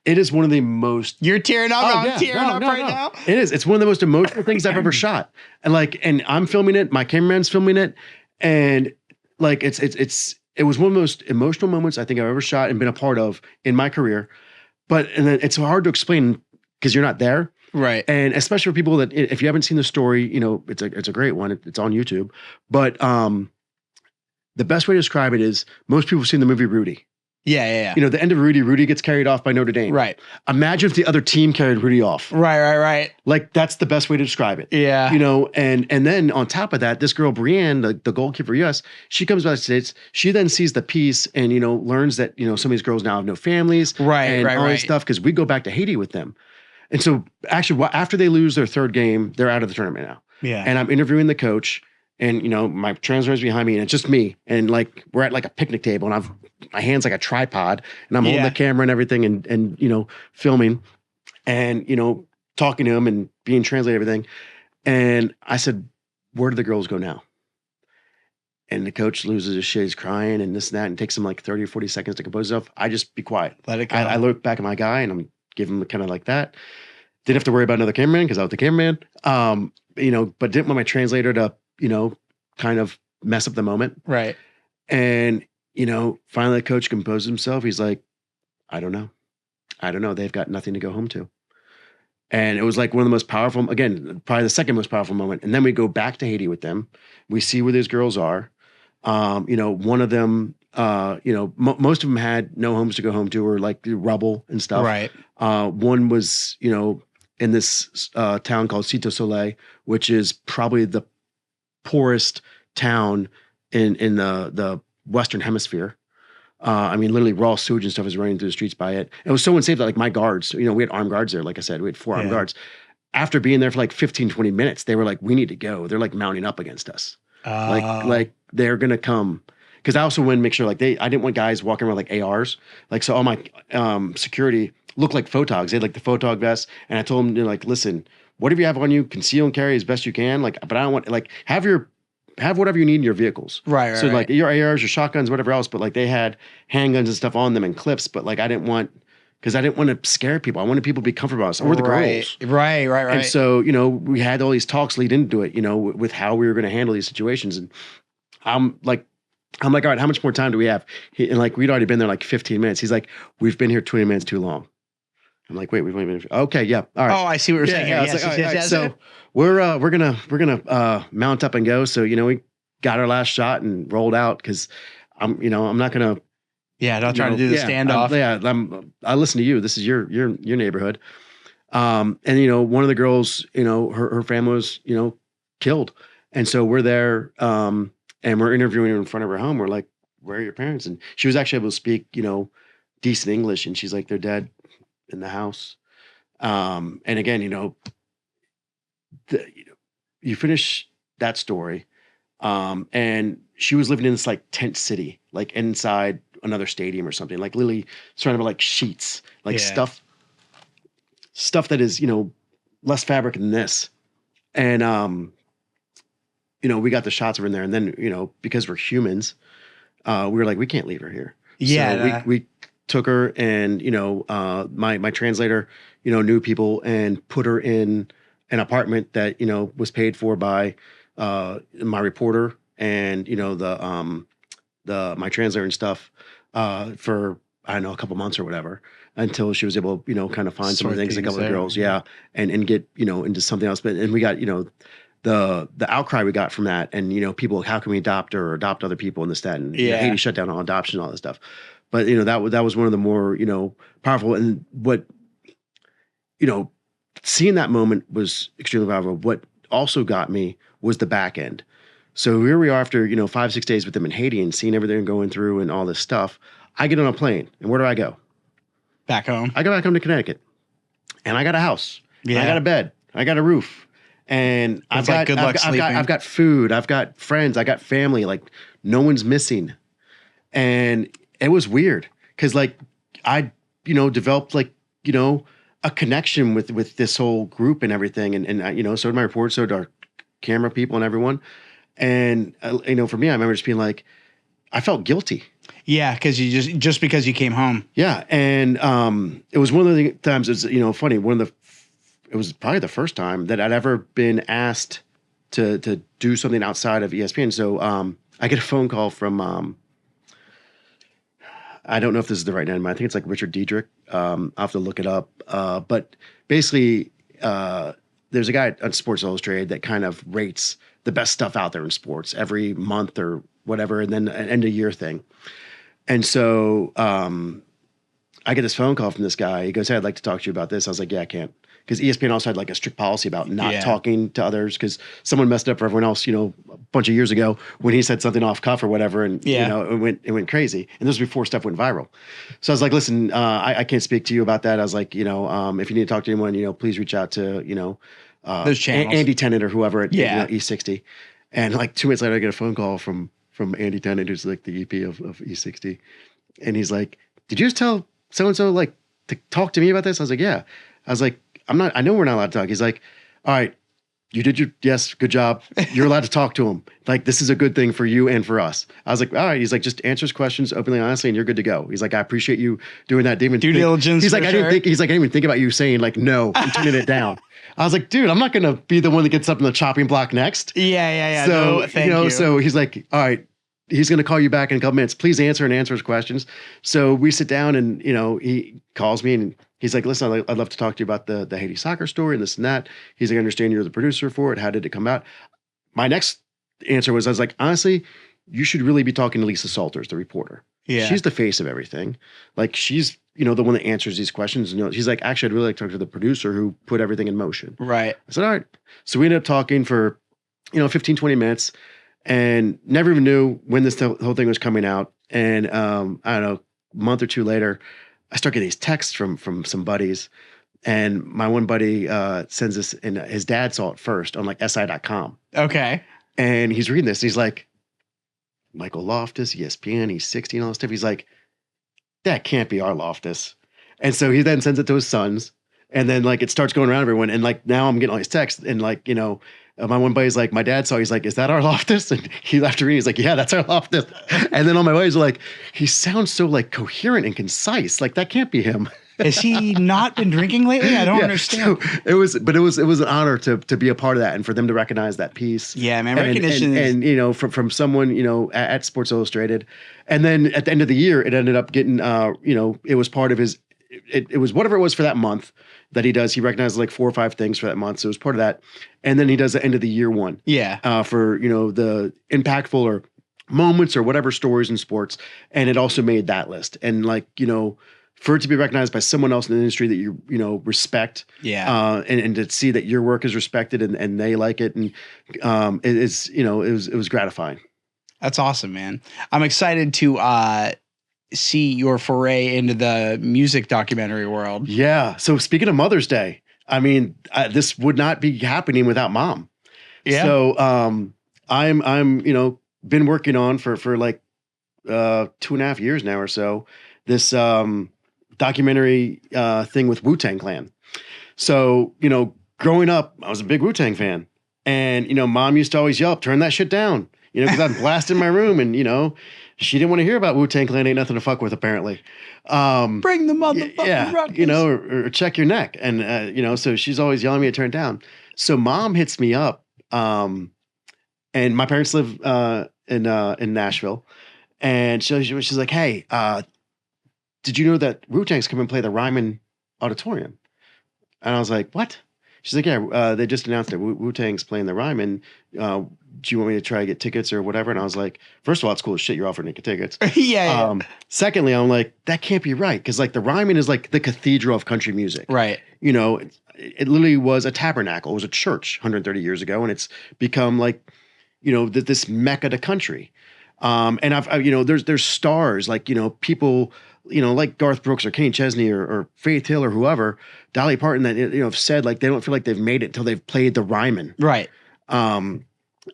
It is one of the most. You're tearing up. I'm tearing up right now. It is. It's one of the most emotional things I've ever shot. And I'm filming it. My cameraman's filming it, and like it was one of the most emotional moments I think I've ever shot and been a part of in my career. And then it's hard to explain because you're not there, right? And especially for people that if you haven't seen the story, it's a great one. It's on YouTube. But the best way to describe it is most people have seen the movie Rudy. Yeah. The end of Rudy gets carried off by Notre Dame. Right. Imagine if the other team carried Rudy off. Right. Like that's the best way to describe it. Yeah. And then on top of that, this girl Brienne, the goalkeeper, yes, she comes back to the States. She then sees the piece and learns that some of these girls now have no families. Right. All this stuff because we go back to Haiti with them. And so actually, after they lose their third game, they're out of the tournament now. Yeah. And I'm interviewing the coach. And, my translator's behind me and it's just me. And like, we're at like a picnic table and my hand's like a tripod and I'm holding the camera and everything and filming and, talking to him and being translated everything. And I said, where do the girls go now? And the coach loses his shit. He's crying and this and that and takes him like 30 or 40 seconds to compose himself. I just be quiet. Let it go. I look back at my guy and I'm giving him kind of like that. Didn't have to worry about another cameraman because I was the cameraman. But didn't want my translator to, kind of mess up the moment. Right. And, finally the coach composed himself. He's like, I don't know. They've got nothing to go home to. And it was like one of the most powerful, again, probably the second most powerful moment. And then we go back to Haiti with them. We see where these girls are. One of them, most of them had no homes to go home to or like the rubble and stuff. Right. One was, in this town called Cito Soleil, which is probably the poorest town in the Western Hemisphere. Literally raw sewage and stuff is running through the streets by it. It was so unsafe that like my guards, we had armed guards there. Like I said, we had 4 armed guards. After being there for like 15, 20 minutes, they were like, we need to go. They're like mounting up against us. Like they're going to come. Cause I also wanted to make sure I didn't want guys walking around like ARs. Like, so all my security looked like photogs. They had like the photog vest. And I told them, listen, whatever you have on you, conceal and carry as best you can. Like, but I don't want have whatever you need in your vehicles. Right. So like your ARs, your shotguns, whatever else, but like they had handguns and stuff on them and clips, but like I didn't want to scare people. I wanted people to be comfortable. So we're the girls. Right. And so, we had all these talks lead into it, with how we were going to handle these situations. And I'm like, all right, how much more time do we have? And like, we'd already been there like 15 minutes. He's like, we've been here 20 minutes too long. I'm like, wait, we've only been, okay, yeah, all right. Oh, I see what you're saying. Yeah, Yes, like, yes. So we're gonna mount up and go. So we got our last shot and rolled out because I'm not gonna. Yeah, not trying to do the standoff. I listen to you. This is your neighborhood. And one of the girls, her family was killed, And so we're there, and we're interviewing her in front of her home. We're like, where are your parents? And she was actually able to speak, decent English. And she's like, they're dead in the house. And again, you finish that story. And she was living in this like tent city, like inside another stadium or something, like literally surrounded by like sheets, like stuff that is, less fabric than this. And, we got the shots of her in there. And then, because we're humans, we were like, we can't leave her here. Yeah. So we took her and, my translator, knew people and put her in an apartment that, was paid for by my reporter and, my translator and stuff for, I don't know, a couple months or whatever, until she was able, kind of find some of the things, a couple of girls. Yeah. And get, into something else. And we got, the outcry we got from that and, people, how can we adopt her or adopt other people in this, that, and Haiti shut down all adoption and all this stuff. But, that was one of the more, powerful, and what, seeing that moment was extremely powerful. What also got me was the back end. So here we are after, 5-6 days with them in Haiti and seeing everything going through and all this stuff. I get on a plane, and where do I go? Back home. I go back home to Connecticut, and I got a house. Yeah. I got a bed. I got a roof. And I've got food. I've got friends. I got family. Like, no one's missing. And it was weird because, like, I, developed, like, a connection with this whole group and everything. And so did my reporter, so did our camera people and everyone. And, for me, I remember just being like, I felt guilty. Yeah, because you just because you came home. Yeah. And it was one of the times, it's, funny, it was probably the first time that I'd ever been asked to do something outside of ESPN. So I get a phone call from, I don't know if this is the right name. I think it's like Richard Diedrich. I'll have to look it up. But basically, there's a guy on Sports Illustrated that kind of rates the best stuff out there in sports every month or whatever, and then an end of year thing. And so I get this phone call from this guy. He goes, hey, I'd like to talk to you about this. I was like, yeah, I can't. Because ESPN also had like a strict policy about not talking to others because someone messed it up for everyone else, a bunch of years ago when he said something off cuff or whatever, and it went crazy. And this was before stuff went viral. So I was like, listen, I can't speak to you about that. I was like, if you need to talk to anyone, please reach out to those channels, Andy Tennant or whoever at E60. And like 2 minutes later, I get a phone call from Andy Tennant, who's like the EP of E60, and he's like, did you just tell so and so like to talk to me about this? I was like, yeah. I was like, I know we're not allowed to talk. He's like, all right, you did yes, good job. You're allowed to talk to him. Like, this is a good thing for you and for us. I was like, all right. He's like, just answer his questions openly, honestly, and you're good to go. He's like, I appreciate you doing that. Due diligence. He's like, I didn't even think about you saying like no and turning it down. I was like, dude, I'm not going to be the one that gets up in the chopping block next. Yeah. So, no, thank you. So he's like, all right, he's going to call you back in a couple minutes. Please answer his questions. So we sit down and, he calls me and he's like, listen, I'd love to talk to you about the Haiti soccer story and this and that. He's like, I understand you're the producer for it. How did it come out? My next answer was, I was like, honestly, you should really be talking to Lisa Salters, the reporter. Yeah. She's the face of everything. Like, she's, the one that answers these questions. She's like, actually, I'd really like to talk to the producer who put everything in motion. Right. I said, all right. So we ended up talking for, 15, 20 minutes and never even knew when this whole thing was coming out. And I don't know, a month or two later, I start getting these texts from some buddies, and my one buddy sends this, and his dad saw it first on like SI.com. Okay. And he's reading this, and he's like, Michael Loftus, ESPN, he's 60 and all this stuff. He's like, that can't be our Loftus. And so he then sends it to his sons, and then like it starts going around everyone. And like now I'm getting all these texts, and like, my one buddy's like, my dad saw, he's like, is that our Loftus? And he after reading, he's like, yeah, that's our Loftus. And then all my buddies are like, he sounds so like coherent and concise. Like, that can't be him. Has he not been drinking lately? I don't understand. So it was an honor to be a part of that and for them to recognize that piece. Yeah, man, recognition and from someone, at Sports Illustrated. And then at the end of the year, it ended up getting, it was part of his, it was whatever it was for that month that he does. He recognizes like 4 or 5 things for that month. So it was part of that. And then he does the end of the year one. Yeah. For, the impactful or moments or whatever stories in sports. And it also made that list. And like, for it to be recognized by someone else in the industry that you respect, and to see that your work is respected and they like it, and it was gratifying. That's awesome, man. I'm excited to see your foray into the music documentary world. Yeah. So speaking of Mother's Day, I mean, this would not be happening without Mom. Yeah. So I'm been working on for like 2.5 years now or so this documentary thing with Wu-Tang Clan. So growing up, I was a big Wu-Tang fan, and Mom used to always yell, "Turn that shit down," because I'd blast in my room, and she didn't want to hear about Wu-Tang Clan. Ain't nothing to fuck with, apparently. Bring the motherfucking ruckus. Or check your neck, and so she's always yelling at me to turn it down. So Mom hits me up, and my parents live in Nashville, and she's like, "Hey, did you know that Wu-Tang's come and play the Ryman Auditorium?" And I was like, "What?" She's like, "Yeah, they just announced that Wu-Tang's playing the Ryman. Do you want me to try to get tickets or whatever?" And I was like, first of all, it's cool as shit you're offering to get tickets. Yeah. Secondly, I'm like, that can't be right, because like the Ryman is like the cathedral of country music. Right. It literally was a tabernacle. It was a church 130 years ago, and it's become like, this mecca to country. And there's stars like, people, like Garth Brooks or Kenny Chesney or Faith Hill or whoever, Dolly Parton, that have said like they don't feel like they've made it until they've played the Ryman. Right.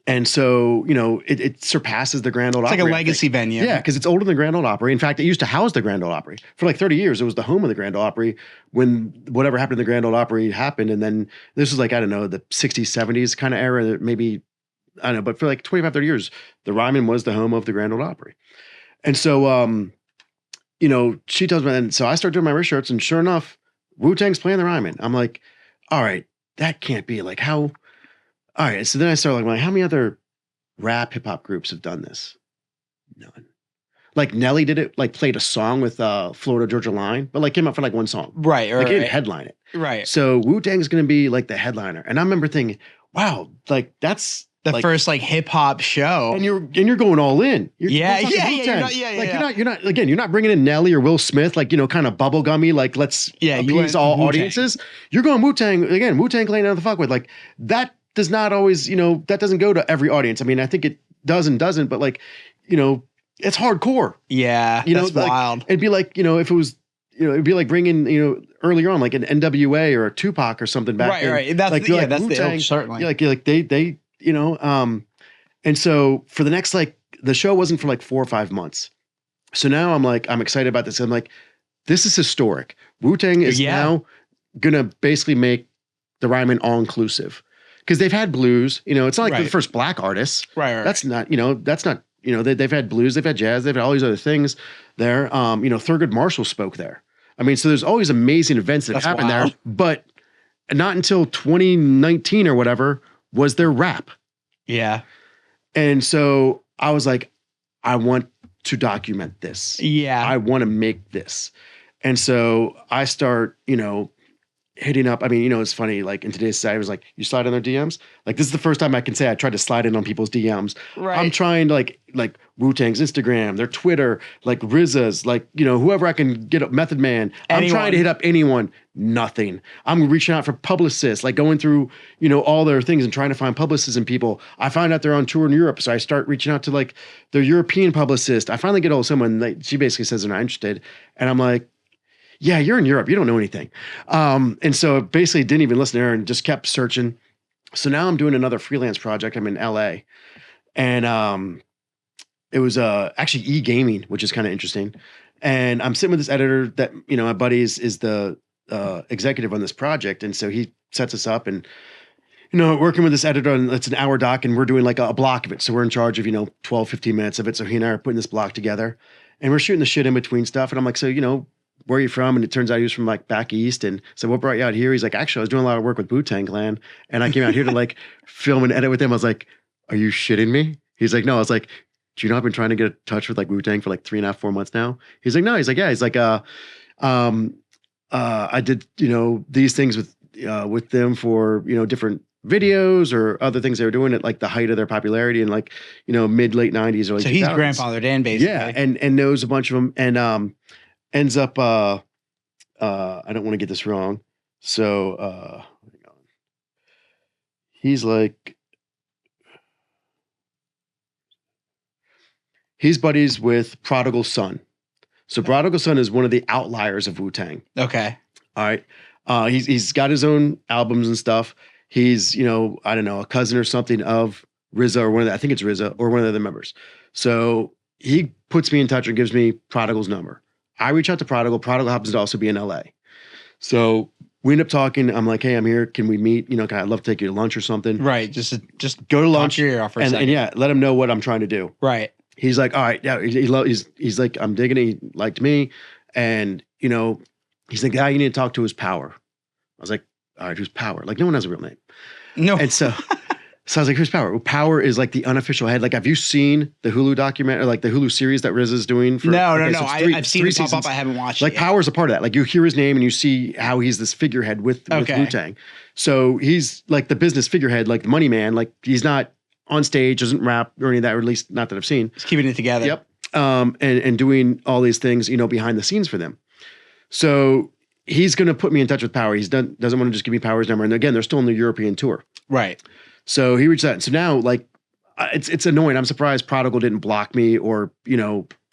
And so, it surpasses the Grand Ole Opry. It's like a legacy venue. Yeah, because it's older than the Grand Ole Opry. In fact, it used to house the Grand Ole Opry. For like 30 years, it was the home of the Grand Ole Opry when whatever happened to the Grand Ole Opry happened. And then this was like, I don't know, the 60s, 70s kind of era, maybe, I don't know, but for like 25, 30 years, the Ryman was the home of the Grand Ole Opry. And so, she tells me, and so I start doing my research, and sure enough, Wu-Tang's playing the Ryman. I'm like, all right, that can't be. Like, how? All right. So then I started like, how many other rap hip hop groups have done this? None. Like Nelly did it, like played a song with Florida Georgia Line, but like came out for like one song. Right. Like, he didn't headline it. Right. So Wu-Tang's going to be like the headliner. And I remember thinking, wow, like that's the first like hip hop show. And you're going all in. You're not bringing in Nelly or Will Smith, like, kind of bubblegummy, like let's appease all Wu-Tang. audiences. You're going Wu-Tang again, Wu-Tang Clan out of the fuck with, like that does not always, that doesn't go to every audience. I mean, I think it does and doesn't, but like, it's hardcore. Yeah. That's like, wild. It'd be like, if it was, it'd be like bringing, earlier on, like an NWA or a Tupac or something back then. Right. That's that's the ilk, certainly. Like they and so for the next, like, the show wasn't for like 4 or 5 months. So now I'm excited about this. I'm like, this is historic. Wu-Tang is now going to basically make the Ryman all inclusive, because they've had blues, it's not like the first black artists. Right. That's not, they've had blues, they've had jazz, they've had all these other things there. Thurgood Marshall spoke there. I mean, so there's always amazing events that happen there, but not until 2019 or whatever was there rap. Yeah. And so I was like, I want to document this. Yeah. I want to make this. And so I start, hitting up. I mean, it's funny, like in today's society, it was like, you slide in their DMs. Like, this is the first time I can say I tried to slide in on people's DMs. Right. I'm trying to like Wu-Tang's Instagram, their Twitter, like RZA's, like, whoever I can get up, Method Man. I'm trying to hit up anyone. Nothing. I'm reaching out for publicists, like going through, all their things and trying to find publicists and people. I find out they're on tour in Europe. So I start reaching out to like their European publicist. I finally get hold of someone, like, she basically says they're not interested. And I'm like, yeah, you're in Europe. You don't know anything. And so basically didn't even listen to her and just kept searching. So now I'm doing another freelance project. I'm in LA, and it was actually e-gaming, which is kind of interesting. And I'm sitting with this editor that, my buddy is the executive on this project. And so he sets us up, and, working with this editor, and it's an hour doc, and we're doing like a block of it. So we're in charge of, 12, 15 minutes of it. So he and I are putting this block together, and we're shooting the shit in between stuff. And I'm like, so, where are you from? And it turns out he was from like back east. And so what brought you out here? He's like, actually, I was doing a lot of work with Wu-Tang Clan, and I came out here to like film and edit with him. I was like, are you shitting me? He's like, no. I was like, do you know I've been trying to get in touch with like Wu-Tang for like 3.5, 4 months now? He's like, no. He's like, yeah. He's like, I did, these things with them for, different videos or other things they were doing at like the height of their popularity in like, mid late 90s or like. So he's grandfathered in, basically. Yeah, and knows a bunch of them, and ends up I don't want to get this wrong. So hang on. He's buddies with Prodigal Son. So Prodigal Son is one of the outliers of Wu-Tang. Okay. All right. He's got his own albums and stuff. He's, I don't know, a cousin or something of RZA or I think it's RZA or one of the other members. So he puts me in touch and gives me Prodigal's number. I reach out to Prodigal. Prodigal happens to also be in LA. So we end up talking. I'm like, hey, I'm here. Can we meet? I'd love to take you to lunch or something. Right. Just go to lunch. Talk your ear off for a second. And yeah, let him know what I'm trying to do. Right. He's like, all right, yeah. He's like, I'm digging it. He liked me. And, he's like, the guy you need to talk to is Power. I was like, all right, who's Power? Like, no one has a real name. No. And so I was like, who's Power? Well, Power is like the unofficial head. Like, have you seen the Hulu documentary, like the Hulu series that RZA is doing? No. I've seen it pop up. I haven't watched it. Like, Power's a part of that. Like, you hear his name and you see how he's this figurehead with Wu-Tang. So he's like the business figurehead, like the money man. Like, he's not on stage, doesn't rap or any of that, or at least not that I've seen. He's keeping it together. Yep. And doing all these things, behind the scenes for them. So he's going to put me in touch with Power. Doesn't want to just give me Power's number. And again, they're still on the European tour. Right. So he reached out. So now, like, it's annoying. I'm surprised Prodigal didn't block me or,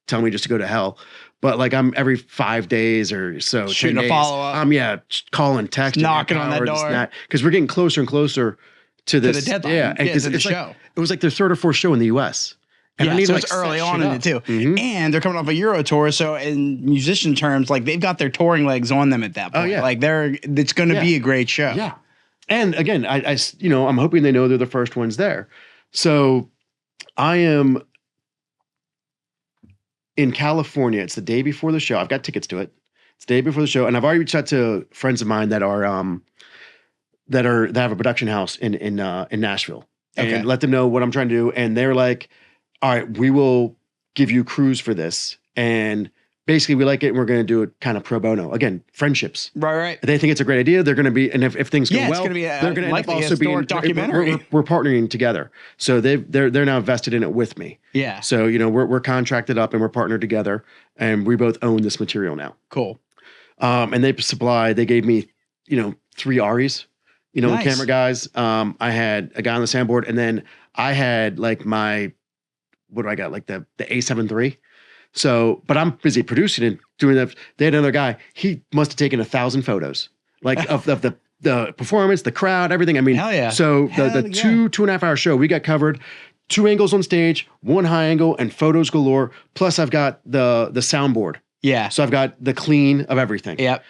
tell me just to go to hell. But like, I'm every 5 days or so. Shooting a follow-up. Calling, texting. Knocking on that door. Because we're getting closer and closer to this. To the deadline. Yeah. And to the it's show. Like, it was like their third or fourth show in the U.S. And yeah, so it's early on in it too. Mm-hmm. And they're coming off a Euro tour. So in musician terms, like they've got their touring legs on them at that point. Oh, yeah. Like it's going to be a great show. Yeah. And again, I'm hoping they know they're the first ones there. So I am in California. It's the day before the show. I've got tickets to it. It's the day before the show. And I've already reached out to friends of mine that have a production house in Nashville. And let them know what I'm trying to do. And they're like, all right, we will give you crews for this. And basically we like it and we're going to do it kind of pro bono. Again, friendships. Right. They think it's a great idea. They're going to be, and if things go well, it's going to be they're going to also be a documentary. We're partnering together. So they're now vested in it with me. Yeah. So, we're contracted up and we're partnered together and we both own this material now. Cool. And they gave me, 3 Aries. Nice. The camera guys. I had a guy on the soundboard, and then I had like my, what do I got? Like the A7 III. So, but I'm busy producing and doing that. They had another guy. He must have taken 1,000 photos, like of the performance, the crowd, everything. I mean, hell yeah. So the 2.5 hour show, we got covered 2 angles on stage, 1 high angle, and photos galore. Plus, I've got the soundboard. Yeah. So I've got the clean of everything. Yep.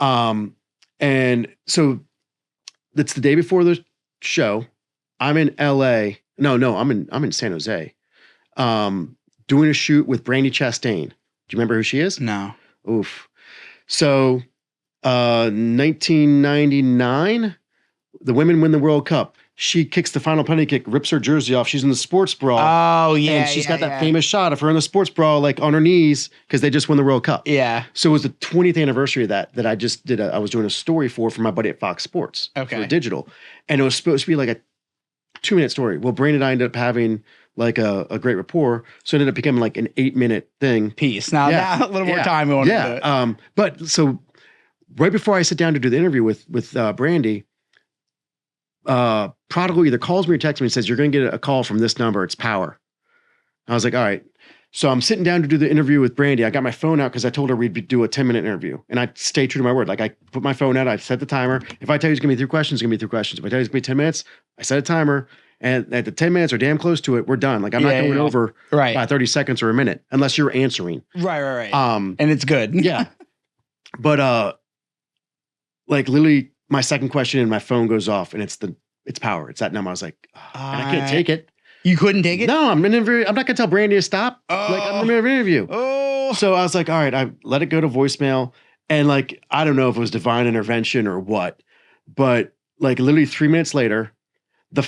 And so. It's the day before the show. I'm in LA. No, I'm in San Jose. Doing a shoot with Brandy Chastain. Do you remember who she is? No. Oof. So, 1999, the women win the World Cup. She kicks the final penalty kick, rips her jersey off. She's in the sports bra. Oh, yeah. And she's got that famous shot of her in the sports bra, like on her knees, because they just won the World Cup. Yeah. So it was the 20th anniversary of that I just did. I was doing a story for my buddy at Fox Sports. Okay. For digital. And it was supposed to be like a 2-minute story. Well, Brandon and I ended up having like a great rapport. So it ended up becoming like an 8-minute thing. Piece. Now a little more time we want to do it. But so right before I sit down to do the interview with Brandy, Prodigal either calls me or texts me and says, you're going to get a call from this number. It's Power. I was like, all right. So I'm sitting down to do the interview with Brandy. I got my phone out because I told her we'd do a 10-minute interview. And I stay true to my word. Like I put my phone out. I set the timer. If I tell you it's going to be 3 questions, it's going to be 3 questions. If I tell you it's going to be 10 minutes, I set a timer. And at the 10 minutes or damn close to it, we're done. Like I'm not going over by 30 seconds or a minute unless you're answering. Right. And it's good. Yeah. But like literally my second question and my phone goes off and it's Power. It's that number. I was like, and I can't take it. You couldn't take it? No, I'm not going to tell Brandy to stop. Like I'm in the middle of an interview. So I was like, all right, I let it go to voicemail. And like, I don't know if it was divine intervention or what, but like literally 3 minutes later,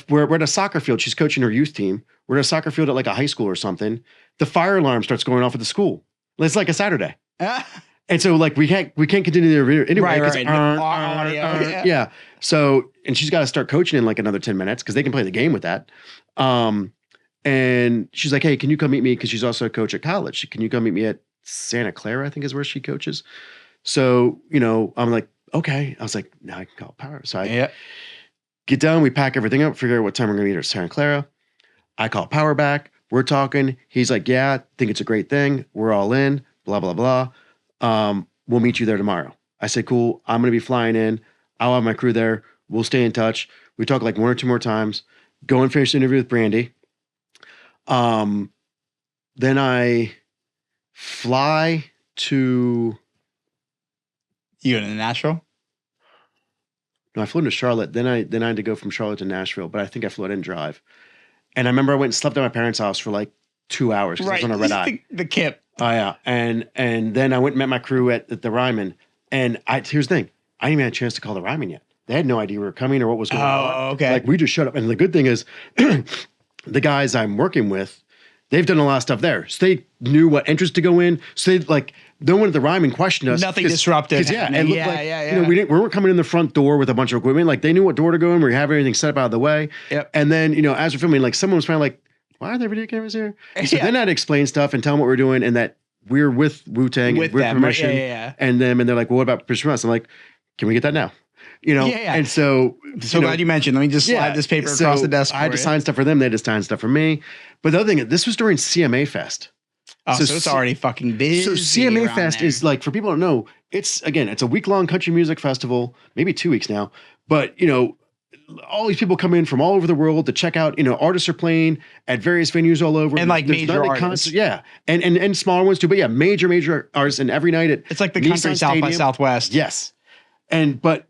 we're at a soccer field. She's coaching her youth team. We're at a soccer field at like a high school or something. The fire alarm starts going off at the school. It's like a Saturday. And so like we can't continue the interview anyway. Right. Yeah. So, and she's got to start coaching in like another 10 minutes because they can play the game with that. And she's like, hey, can you come meet me? Because she's also a coach at college. Can you come meet me at Santa Clara, I think is where she coaches. So, I'm like, okay. I was like, now I can call power. So I get done, we pack everything up, figure out what time we're going to meet at Santa Clara. I call power back. We're talking. He's like, yeah, I think it's a great thing. We're all in, blah, blah, blah. We'll meet you there tomorrow. I said, cool. I'm going to be flying in. I'll have my crew there. We'll stay in touch. We talk like one or two more times. Go and finish the interview with Brandy. Then I fly to... You in Nashville? No, I flew into Charlotte. Then I had to go from Charlotte to Nashville, but I think I flew. I didn't drive. And I remember I went and slept at my parents' house for like 2 hours because I was on a red eye. The kip. Oh yeah, and then I went and met my crew at the Ryman. And here's the thing: I didn't even have a chance to call the Ryman yet. They had no idea we were coming or what was going on. Oh, okay. Like we just showed up. And the good thing is, the guys I'm working with, they've done a lot of stuff there, so they knew what entrance to go in. So they like. No one at the Ryman questioned us. Nothing disruptive. Yeah, it looked like we weren't coming in the front door with a bunch of equipment. Like they knew what door to go in. We have everything set up out of the way. Yep. And then as we're filming, like someone was probably like, "Why are there video cameras here?" So then I'd explain stuff and tell them what we're doing and that we're with Wu-Tang with permission. Yeah. And then they're like, "Well, what about permission from us?" I'm like, "Can we get that now?" And so glad you mentioned. Let me just slide this paper across the desk. I had to sign stuff for them. They had to sign stuff for me. But the other thing, this was during CMA Fest. Oh, so it's already fucking busy. So CMA Fest is like, for people who don't know, it's a week-long country music festival, maybe 2 weeks now. But, all these people come in from all over the world to check out, artists are playing at various venues all over. And like major artists. Yeah. And smaller ones too. But yeah, major artists. And every night it's like the country South by Southwest. Yes. But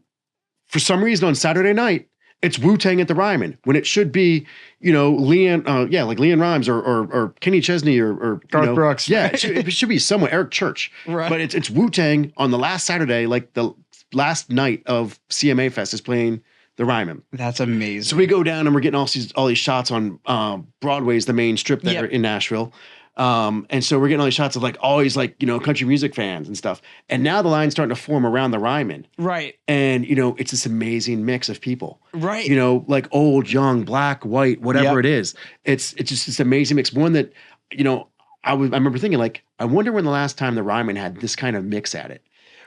for some reason on Saturday night, it's Wu-Tang at the Ryman when it should be, Leanne Rhymes or Kenny Chesney or Garth Brooks. Yeah, it should be somewhere, Eric Church. Right. But it's Wu-Tang on the last Saturday, like the last night of CMA Fest is playing the Ryman. That's amazing. So we go down and we're getting all these shots on Broadway's the main strip there in Nashville. And so we're getting all these shots of like all these country music fans and stuff. And now the line's starting to form around the Ryman. Right. And, it's this amazing mix of people. Right. Like old, young, black, white, whatever it is. It's just this amazing mix. One that, I remember thinking like, I wonder when the last time the Ryman had this kind of mix at it.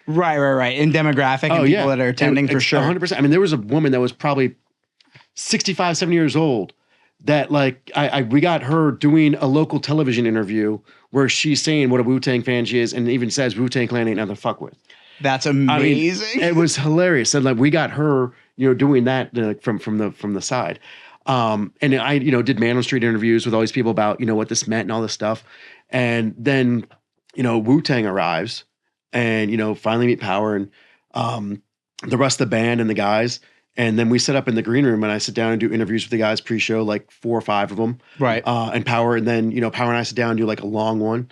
Right. In demographic and people that are attending for sure. 100%. I mean, there was a woman that was probably 65, 70 years old that like we got her doing a local television interview where she's saying what a Wu-Tang fan she is and even says Wu-Tang Clan ain't nothing to fuck with. That's amazing. I mean, it was hilarious. And like we got her, doing that from the side. And I, did Man on Street interviews with all these people about, what this meant and all this stuff. And then, Wu-Tang arrives and, finally meet Power and the rest of the band and the guys. And then we set up in the green room and I sit down and do interviews with the guys pre-show, like 4 or 5 of them. Right. And Power. And then, Power and I sit down and do like a long one.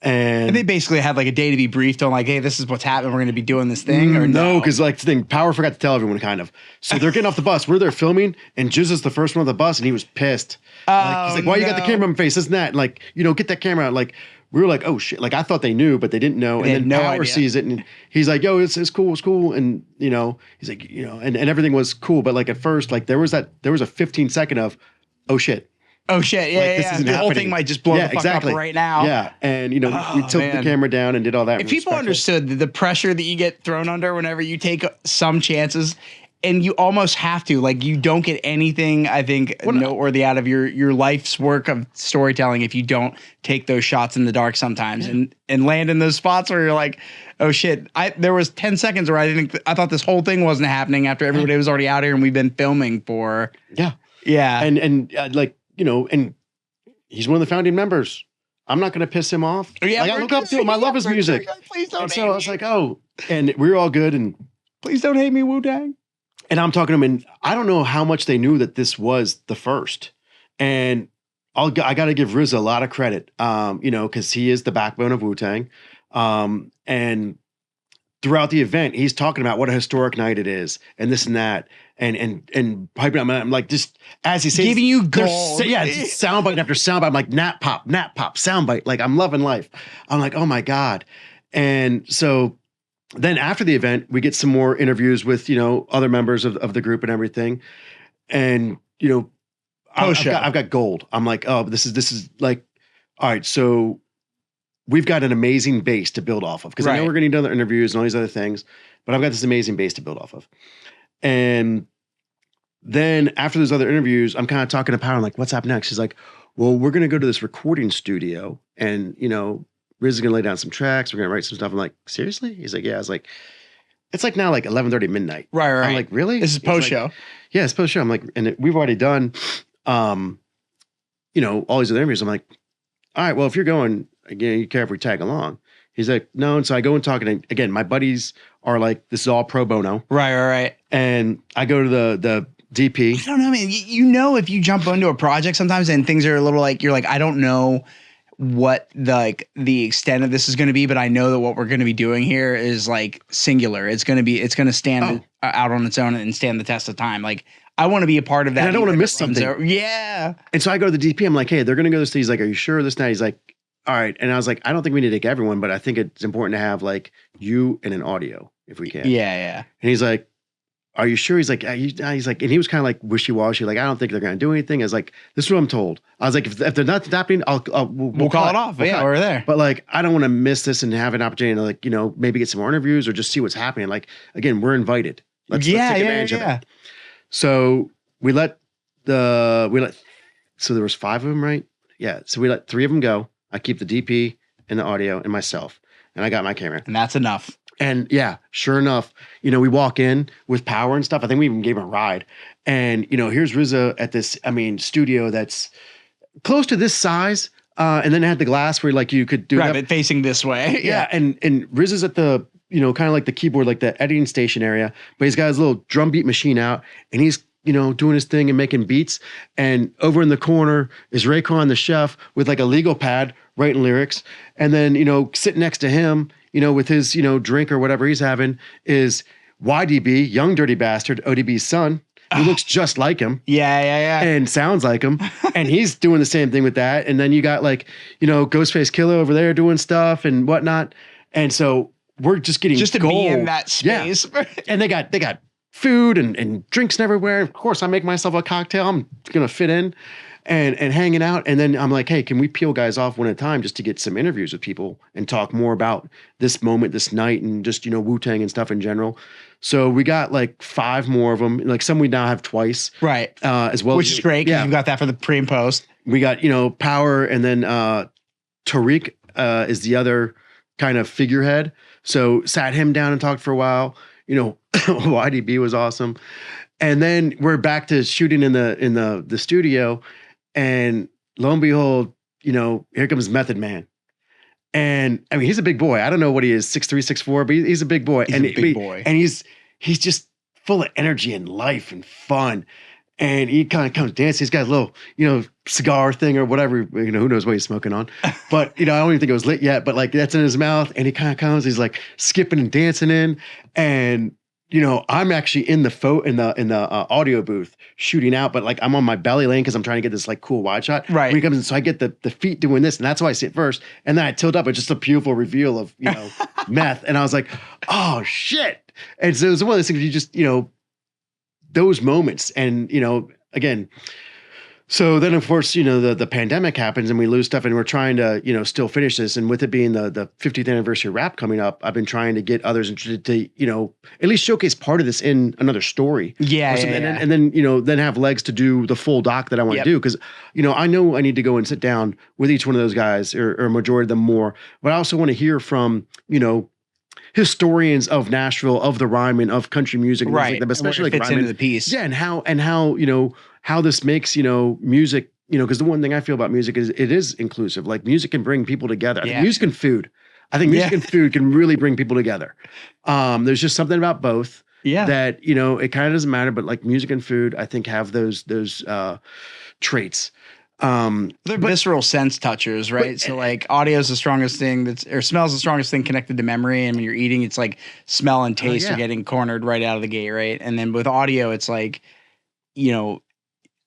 And they basically had like a day to be briefed on like, hey, this is what's happening. We're going to be doing this thing. Or no, because like the thing, Power forgot to tell everyone kind of. So they're getting off the bus. We're there filming and Jizz is the first one on the bus and he was pissed. He's like, why you got the camera on my face? This and that. And like, get that camera out. Like, we were like, oh shit. Like I thought they knew, but they didn't know. And then Power sees it and he's like, yo, it's cool. It's cool. And he's like, and everything was cool. But like at first, like there was a 15-second of, oh shit. Oh shit! Yeah. The whole thing might just blow the fuck up right now. Yeah, and we tilted the camera down and did all that. If people understood the pressure that you get thrown under whenever you take some chances, and you almost have to, like, you don't get anything, I think, noteworthy out of your life's work of storytelling if you don't take those shots in the dark sometimes and land in those spots where you're like, oh shit! There was 10 seconds where I thought this whole thing wasn't happening after everybody was already out here and we've been filming for and like. And he's one of the founding members. I'm not going to piss him off. Yeah, like, I look up to him. I love his music. Please don't. And so I was like, oh, and we were all good. And please don't hate me, Wu-Tang. And I'm talking to him, and I don't know how much they knew that this was the first. And I got to give RZA a lot of credit, because he is the backbone of Wu-Tang. And throughout the event, he's talking about what a historic night it is, and this and that. And piping up, I'm like, just as he says, giving you gold. Soundbite after soundbite. I'm like, nap pop, soundbite. Like, I'm loving life. I'm like, oh my God. And so then after the event, we get some more interviews with, other members of the group and everything. And, I've got gold. I'm like, oh, this is like, all right. So we've got an amazing base to build off of, because I know we're going to do other interviews and all these other things, but I've got this amazing base to build off of. And then after those other interviews, I'm kind of talking to Power. I'm like, what's up next? She's like, well, we're going to go to this recording studio and, Riz is going to lay down some tracks. We're going to write some stuff. I'm like, seriously? He's like, yeah. I was like, it's like now like 11:30 midnight. Right. I'm like, really? This is post show. Yeah, it's post show. I'm like, and we've already done, all these other interviews. I'm like, all right, well, if you're going, again, you care if we tag along? He's like, no. And so I go and talk, and again, my buddies are like, this is all pro bono. Right. And I go to the DP. I don't know, man. If you jump into a project sometimes and things are a little like, you're like, I don't know what the extent of this is going to be, but I know that what we're going to be doing here is like singular. It's going to stand out on its own and stand the test of time. Like, I want to be a part of that. And I don't want to miss something. Yeah. And so I go to the DP. I'm like, hey, they're going to go this. He's like, are you sure this night? He's like, all right. And I was like, I don't think we need to take everyone, but I think it's important to have like you and an audio if we can. Yeah. And he's like, are you sure? He's like, he's like, and he was kind of like wishy-washy. Like, I don't think they're going to do anything. I was like, this is what I'm told. I was like, if they're not happening, we'll call it off. Yeah, we're there. But like, I don't want to miss this and have an opportunity to like, maybe get some more interviews or just see what's happening. Like, again, we're invited. Let's take advantage of it. So so there was 5 of them, right? Yeah. So we let 3 of them go. I keep the DP and the audio and myself, and I got my camera. And that's enough. And yeah, sure enough, we walk in with Power and stuff. I think we even gave him a ride. And, here's Rizza at this, studio that's close to this size. And then it had the glass where like you could do that. But facing this way. Yeah. And Rizza's at the, kind of like the keyboard, like the editing station area, but he's got his little drum beat machine out and he's, doing his thing and making beats. And over in the corner is Raycon, the chef, with like a legal pad writing lyrics. And then, sitting next to him, with his, drink or whatever he's having is YDB, Young Dirty Bastard, ODB's son, who looks just like him. Yeah. And sounds like him. And he's doing the same thing with that. And then you got like, Ghostface Killer over there doing stuff and whatnot. And so we're just getting just to gold. Be in that space. Yeah. And they got food and drinks everywhere. Of course, I make myself a cocktail. I'm going to fit in and hanging out. And then I'm like, hey, can we peel guys off one at a time just to get some interviews with people and talk more about this moment, this night, and just, Wu-Tang and stuff in general. So we got like 5 more of them. Like some we now have twice. Right. As well. Which is great because you've got that for the pre and post. We got, Power, and then Tariq is the other kind of figurehead. So sat him down and talked for a while. YDB was awesome. And then we're back to shooting in the studio, and lo and behold, here comes Method Man. And I mean, he's a big boy. I don't know what he is, 6'3", 6'4", but he's a big boy. He's a big boy. And he's just full of energy and life and fun. And he kind of comes dancing. He's got a little, cigar thing or whatever, who knows what he's smoking on. But, I don't even think it was lit yet, but like that's in his mouth. And he kind of comes, he's like skipping and dancing in. And, I'm actually in the audio booth shooting out, but like I'm on my belly lane because I'm trying to get this like cool wide shot. Right. When he comes in, so I get the feet doing this, and that's why I see it first. And then I tilt up. It's just a beautiful reveal of, meth. And I was like, oh shit. And so it was one of those things you just, those moments. And, again, so then of course, the pandemic happens and we lose stuff, and we're trying to, still finish this. And with it being the 50th anniversary wrap coming up, I've been trying to get others interested to, at least showcase part of this in another story. Yeah. And then, then have legs to do the full doc that I want to do. Cause, I know I need to go and sit down with each one of those guys or a majority of them more, but I also want to hear from, historians of Nashville, of the rhyming, of country music, and right? Like that, but especially like fits rhyming. Into the piece, yeah, and how this makes music, because the one thing I feel about music is it is inclusive. Like music can bring people together. I think music and food. I think music and food can really bring people together. There's just something about both. Yeah, that it kind of doesn't matter, but like music and food, I think have those traits. They're visceral sense touchers, right? So like audio is the strongest thing or smell is the strongest thing connected to memory. And when you're eating, it's like smell and taste are getting cornered right out of the gate, right? And then with audio, it's like, when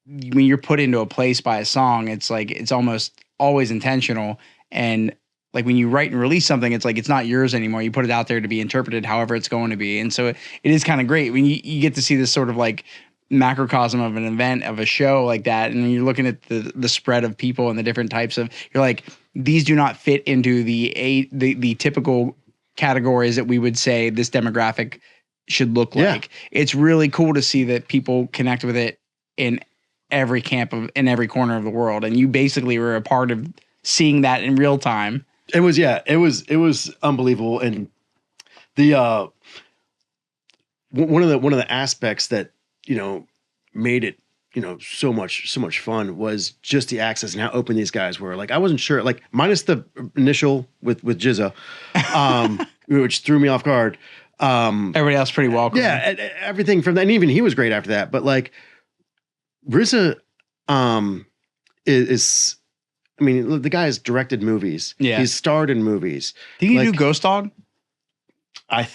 you're put into a place by a song, it's like, it's almost always intentional. And like when you write and release something, it's like, it's not yours anymore. You put it out there to be interpreted however it's going to be. And so it is kind of great when you get to see this sort of like macrocosm of an event, of a show like that, and you're looking at the spread of people and the different types of, you're like, these do not fit into the typical categories that we would say this demographic should look like. It's really cool to see that people connect with it in every in every corner of the world. And you basically were a part of seeing that in real time. It was unbelievable. And the, one of the aspects that, made it, so much fun was just the access and how open these guys were. Like, I wasn't sure, like, minus the initial with Jizza, which threw me off guard. Everybody else pretty welcome. Yeah, everything from that, and even he was great after that. But like, RZA, is I mean, look, the guy has directed movies. Yeah, he's starred in movies. Did he do Ghost Dog? Or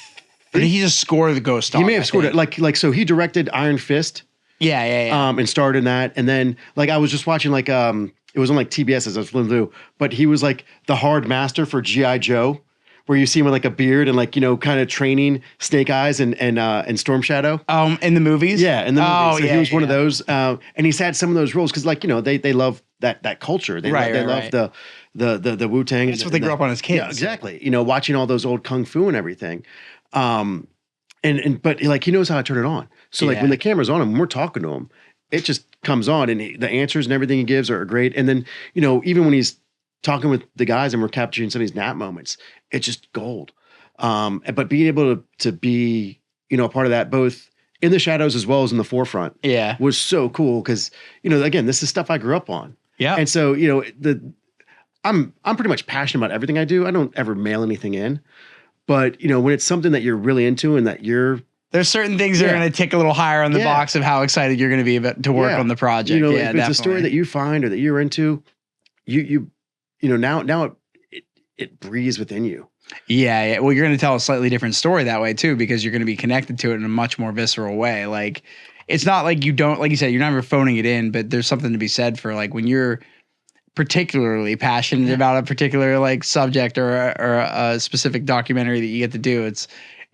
did he just score the Ghost Dog? He may have scored it. Like so he directed Iron Fist. Yeah. And starred in that. And then like I was just watching like it was on like TBS as I was flipping through, but he was like the hard master for G.I. Joe, where you see him with like a beard and like, kind of training Snake Eyes and Storm Shadow. In the movies? Yeah, in the movies. So he was one of those. And he's had some of those roles because like, they love that culture. They love the Wu-Tang. That's what they grew up on as kids. Yeah, exactly. Watching all those old Kung Fu and everything. But like he knows how to turn it on. So like when the camera's on him, when we're talking to him, it just comes on, and the answers and everything he gives are great. And then even when he's talking with the guys and we're capturing some of these nap moments, it's just gold. But being able to be a part of that both in the shadows as well as in the forefront, was so cool because again, this is stuff I grew up on. Yeah, and so I'm pretty much passionate about everything I do. I don't ever mail anything in. But, when it's something that you're really into and that there's certain things that are going to tick a little higher on the box of how excited you're going to be to work on the project. If it's a story that you find or that you're into, now it breathes within you. Yeah. Well, you're going to tell a slightly different story that way too, because you're going to be connected to it in a much more visceral way. Like, it's not like you don't, like you said, you're never phoning it in, but there's something to be said for like when you're particularly passionate about a particular like subject or a specific documentary that you get to do,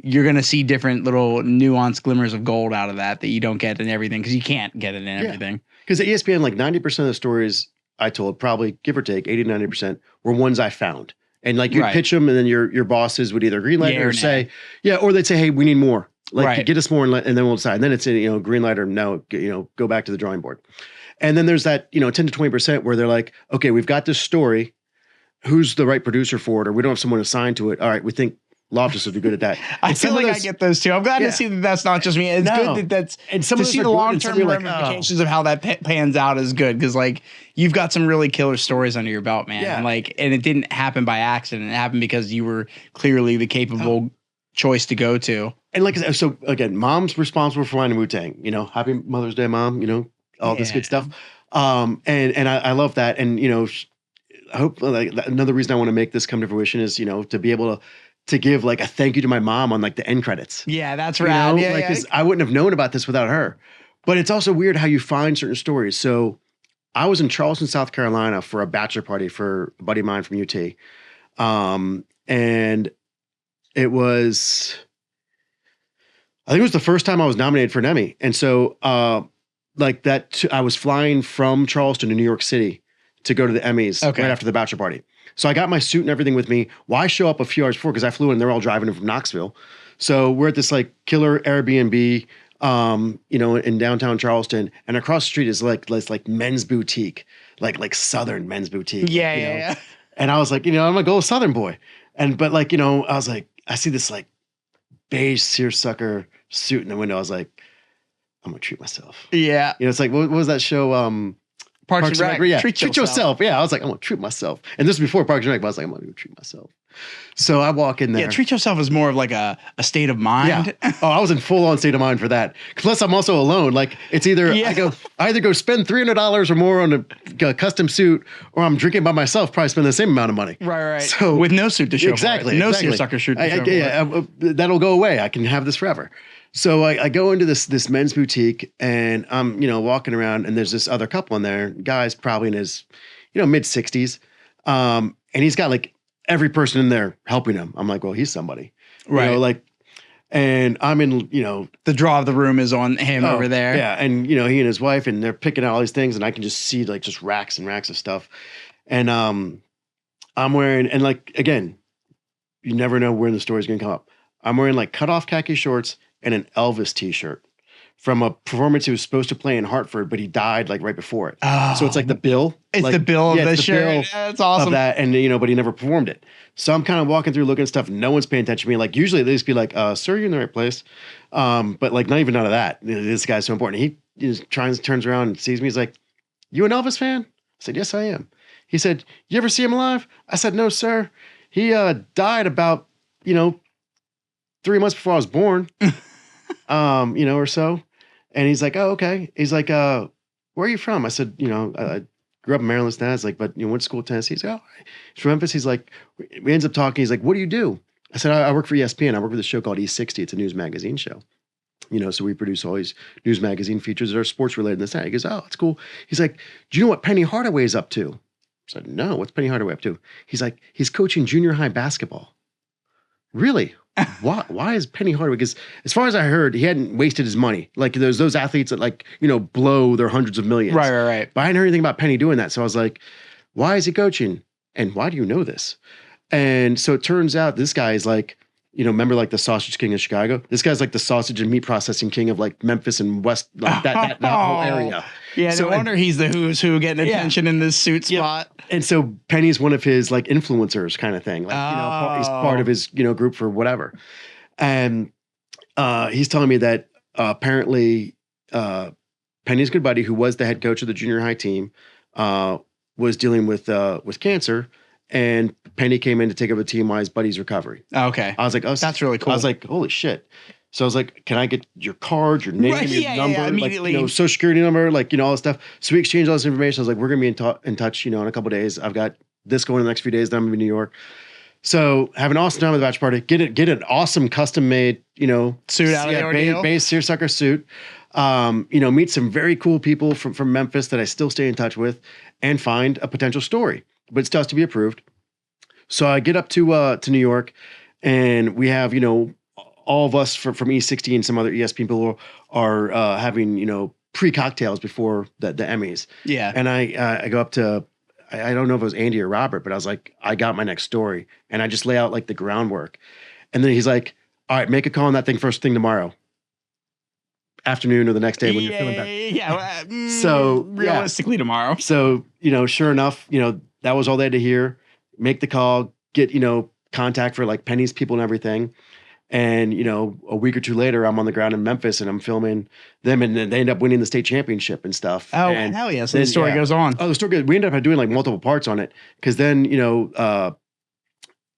you're going to see different little nuanced glimmers of gold out of that you don't get in everything because you can't get it in everything. Because at ESPN, like 90% of the stories I told, probably give or take 80-90%, were ones I found. And like you'd pitch them and then your bosses would either greenlight or say, or they'd say, hey, we need more. Like get us more and then we'll decide. And then it's greenlight or no, go back to the drawing board. And then there's that, 10 to 20% where they're like, okay, we've got this story. Who's the right producer for it? Or we don't have someone assigned to it. All right, we think Loftus would be good at that. I feel like I get those too. I'm glad to see that that's not just me. It's good that that's, and some to see the long-term ramifications of how that pans out is good. Because like you've got some really killer stories under your belt, man. Yeah. And it didn't happen by accident. It happened because you were clearly the capable choice to go to. And like, so again, mom's responsible for finding Wu-Tang, happy Mother's Day, mom, all this good stuff. And I love that. And, I hope like another reason I want to make this come to fruition is, to be able to give like a thank you to my mom on like the end credits. Yeah, that's rad. I wouldn't have known about this without her. But it's also weird how you find certain stories. So I was in Charleston, South Carolina for a bachelor party for a buddy of mine from UT. And it was, I think it was the first time I was nominated for an Emmy. And so, like that, I was flying from Charleston to New York City to go to the Emmys right after the bachelor party. So I got my suit and everything with me. Why show up a few hours before? Because I flew in, they're all driving in from Knoxville. So we're at this like killer Airbnb, in downtown Charleston, and across the street is like this like men's boutique, like Southern men's boutique. Yeah. And I was like, I'm a go Southern boy. But like, I was like, I see this like beige seersucker suit in the window. I was like, I'm gonna treat myself. Yeah. It's like, what was that show? Parks and Rec. Yeah. Treat yourself. Yeah. I was like, I'm gonna treat myself. And this was before Parks and Rec, but I was like, I'm gonna go treat myself. So I walk in there. Yeah, treat yourself is more of like a state of mind. Yeah. Oh, I was in full on state of mind for that. Plus, I'm also alone. Like it's either I either go spend $300 or more on a custom suit, or I'm drinking by myself, probably spend the same amount of money. Right. So with no suit to show. Exactly. No seersucker suit to show. That'll go away. I can have this forever. So I go into this men's boutique and I'm, walking around and there's this other couple in there, guy's probably in his, mid 60s. And he's got like every person in there helping him. I'm like, well, he's somebody, right? And I'm in, the draw of the room is on him over there. Yeah. And, he and his wife, and they're picking out all these things and I can just see like just racks and racks of stuff. And I'm wearing, and like, again, you never know when the story's going to come up. I'm wearing like cutoff khaki shorts and an Elvis t-shirt from a performance he was supposed to play in Hartford, but he died like right before it. So it's like the bill. It's like, the bill of the it's shirt. That's awesome. Of that, and but he never performed it. So I'm kind of walking through looking at stuff. No one's paying attention to me. Like usually they just be like, "Sir, you're in the right place," but like not even none of that. This guy's so important. He just turns around and sees me. He's like, "You an Elvis fan?" I said, "Yes, I am." He said, "You ever see him live?" I said, "No, sir. He died about 3 months before I was born, or so." And he's like, "Oh, okay." He's like, "Where are you from?" I said, I grew up in Maryland. Dad's like, "But went to school in Tennessee." He's like, "Oh, he's from Memphis." He's like, we ends up talking. He's like, "What do you do?" I said, I work for ESPN. I work with a show called E60. It's a news magazine show. So we produce all these news magazine features that are sports related and this that. He goes, "Oh, that's cool." He's like, "Do you know what Penny Hardaway's up to?" I said, "No, what's Penny Hardaway up to?" He's like, "He's coaching junior high basketball." Really? Why is Penny Hardaway? Because as far as I heard, he hadn't wasted his money. Like there's those athletes that blow their hundreds of millions. Right. But I hadn't heard anything about Penny doing that. So I was like, why is he coaching? And why do you know this? And so it turns out this guy is like, remember like the sausage king of Chicago? This guy's like the sausage and meat processing king of like Memphis and West, like that whole area. Yeah, so, no wonder he's the who's who getting attention in this suit spot. And so Penny's one of his like influencers kind of thing. Like, he's part of his, group for whatever. And he's telling me that apparently Penny's good buddy, who was the head coach of the junior high team, was dealing with cancer. And Penny came in to take over the team while his buddy's recovery. Okay. I was like, "Oh, that's really cool." I was like, "Holy shit." So I was like, "Can I get your card, your name, your number, immediately. social security number, all this stuff?" So we exchanged all this information. I was like, "We're going to be in touch, in a couple of days. I've got this going in the next few days. Then I'm going to be in New York." So have an awesome time at the bachelor party. Get an awesome custom made, suit out of the ordeal. Base seersucker suit. Meet some very cool people from Memphis that I still stay in touch with, and find a potential story. But it still has to be approved. So I get up to New York, and we have all of us from E60 and some other ESPN people are having pre-cocktails before the Emmys. Yeah. And I go up to, I don't know if it was Andy or Robert, but I was like, I got my next story, and I just lay out like the groundwork, and then he's like, "All right, make a call on that thing first thing tomorrow afternoon or the next day when you're feeling better." Yeah. So realistically tomorrow. So sure enough, that was all they had to hear. Make the call, get contact for like Penny's people and everything. And a week or two later, I'm on the ground in Memphis and I'm filming them, and then they end up winning the state championship and stuff. Oh, and hell yeah! So the story goes on. Oh, the story goes. We ended up doing like multiple parts on it because then you've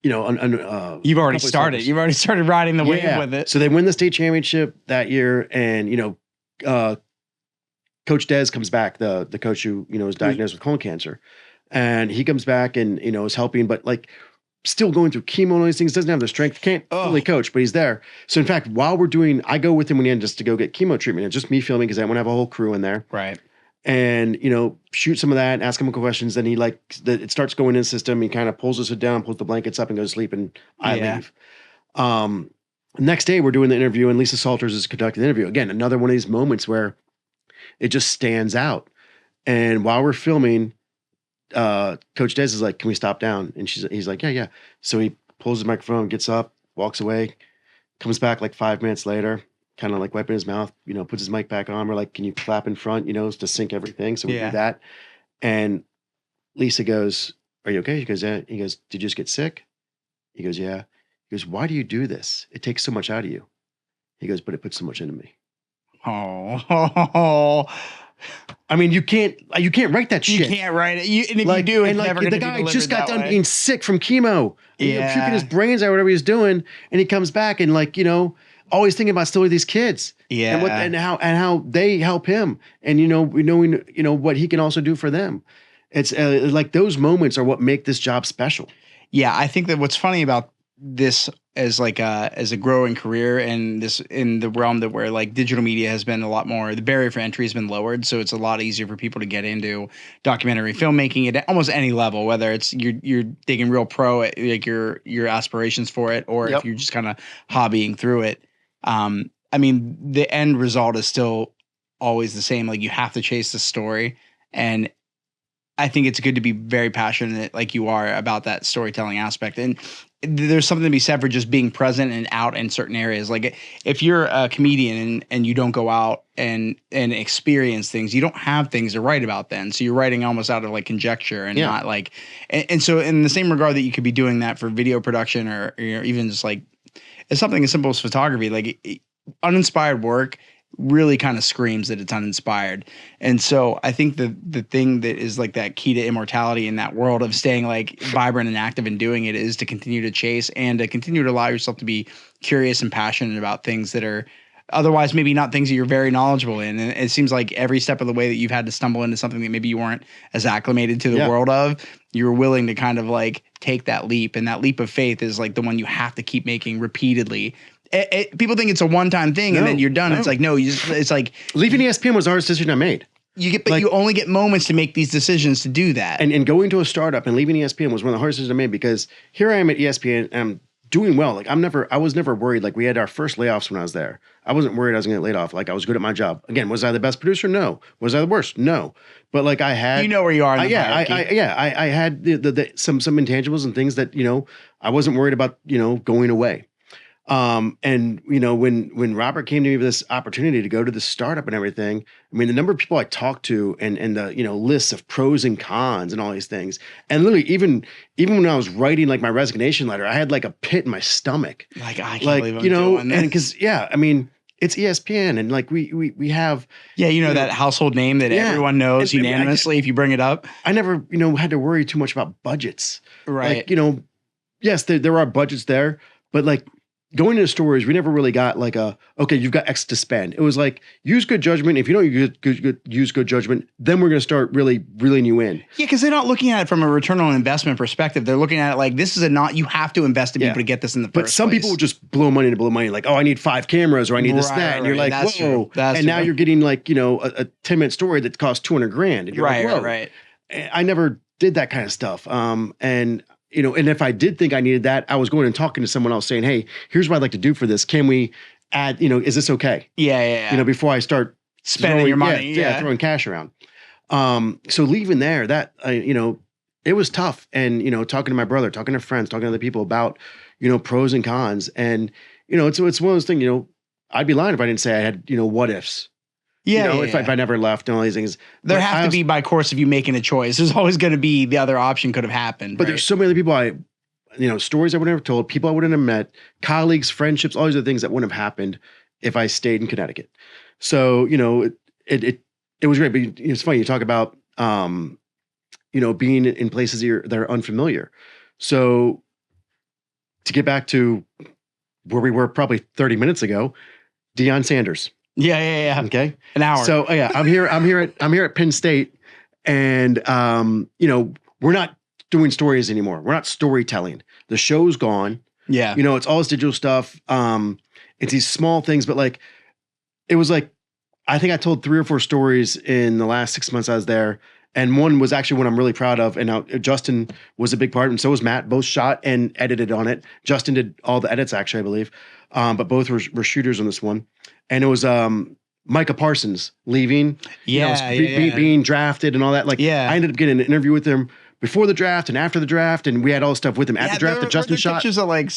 already started. You've already started riding the wave with it. So they win the state championship that year, and Coach Dez comes back, the coach who was diagnosed with colon cancer, and he comes back and is helping, but like still going through chemo and all these things, doesn't have the strength, can't fully coach, but he's there. So in fact, while we're doing, I go with him when he just to go get chemo treatment. It's just me filming because I want to have a whole crew in there. Right. And, shoot some of that, ask him questions. Then he it starts going in the system. He kind of pulls us down, pulls the blankets up and goes to sleep, and I leave. Next day we're doing the interview, and Lisa Salters is conducting the interview. Again, another one of these moments where it just stands out. And while we're filming, Coach Dez is like, "Can we stop down?" And he's like, yeah. So he pulls his microphone, gets up, walks away, comes back like 5 minutes later, kind of like wiping his mouth, puts his mic back on. We're like, "Can you clap in front, to sync everything?" So we do that. And Lisa goes, "Are you okay?" He goes, "Yeah." He goes, "Did you just get sick?" He goes, "Yeah." He goes, "Why do you do this? It takes so much out of you." He goes, "But it puts so much into me." Oh. I mean, you can't write that shit. You can't write it. And if you do, it's never going to be delivered. The guy just got done being sick from chemo. Puking his brains out, whatever he's doing, and he comes back and always thinking about still these kids. Yeah. And how they help him, and what he can also do for them. It's like those moments are what make this job special. Yeah, I think that what's funny about this as as a growing career, and this in the realm that where digital media has been a lot more, the barrier for entry has been lowered, so it's a lot easier for people to get into documentary filmmaking at almost any level, whether it's you're digging real pro at your aspirations for it, or if you're just kind of hobbying through it. I mean, the end result is still always the same. You have to chase the story, and I think it's good to be very passionate like you are about that storytelling aspect. And there's something to be said for just being present and out in certain areas. Like if you're a comedian and you don't go out and experience things, you don't have things to write about then. So you're writing almost out of like conjecture and not like, and so in the same regard that you could be doing that for video production or even just like, it's something as simple as photography, like uninspired work really kind of screams that it's uninspired. And so I think the thing that is like that key to immortality in that world of staying like vibrant and active and doing it is to continue to chase and to continue to allow yourself to be curious and passionate about things that are otherwise maybe not things that you're very knowledgeable in. And it seems like every step of the way that you've had to stumble into something that maybe you weren't as acclimated to the world of, you're willing to kind of like take that leap. And that leap of faith is like the one you have to keep making repeatedly. People think it's a one-time thing and then you're done. It's like, no, it's like leaving ESPN was the hardest decision I made. But you only get moments to make these decisions to do that. And going to a startup and leaving ESPN was one of the hardest decisions I made, because here I am at ESPN and I'm doing well. Like I was never worried. Like we had our first layoffs when I was there. I wasn't worried I was going to get laid off. Like I was good at my job. Again, was I the best producer? No. Was I the worst? No. But like I had, where you are. In the I had some intangibles and things that, I wasn't worried about, going away. And when Robert came to me with this opportunity to go to the startup and everything, I mean, the number of people I talked to and the, lists of pros and cons and all these things. And literally even when I was writing like my resignation letter, I had like a pit in my stomach. Like, I can't believe I'm doing this. And because, I mean, it's ESPN and like we have. Yeah. That household name that everyone knows unanimously if you bring it up. I never, had to worry too much about budgets. Right. Like, yes, there are budgets there, but like, going into stories, we never really got like okay, you've got X to spend. It was like, use good judgment. If you don't use good judgment, then we're going to start really reeling you in. Yeah, because they're not looking at it from a return on investment perspective. They're looking at it like, this is you have to invest to be able to get this in the first place. But some people would just blow money to blow money. Like, oh, I need 5 cameras or I need this, that. And you're like, that's whoa. True. And now you're getting like, a 10-minute story that costs $200,000. And you're like, whoa. Right. I never did that kind of stuff. And if I did think I needed that, I was going and talking to someone else saying, hey, here's what I'd like to do for this. Can we add, is this okay? Yeah. Before I start spending your money. Throwing cash around. So leaving there, that, it was tough. And, talking to my brother, talking to friends, talking to other people about, pros and cons. And, it's one of those things, I'd be lying if I didn't say I had, what ifs. If I never left and all these things. There have to be by course of you making a choice. There's always going to be the other option could have happened. But there's so many other people stories I would never have told, people I wouldn't have met, colleagues, friendships, all these other things that wouldn't have happened if I stayed in Connecticut. So, it was great. But it's funny, you talk about, being in places that are unfamiliar. So to get back to where we were probably 30 minutes ago, Deion Sanders. Yeah. Okay. An hour. So I'm here at Penn State, and we're not doing stories anymore. We're not storytelling. The show's gone. Yeah. It's all this digital stuff. It's these small things, but like, it was like, I think I told 3 or 4 stories in the last 6 months I was there. And one was actually one I'm really proud of. And now Justin was a big part, and so was Matt. Both shot and edited on it. Justin did all the edits, actually, I believe. But both were shooters on this one. And it was Micah Parsons leaving, being drafted and all that. Like, I ended up getting an interview with him before the draft and after the draft, and we had all this stuff with him at the draft that Justin shot. Pictures of like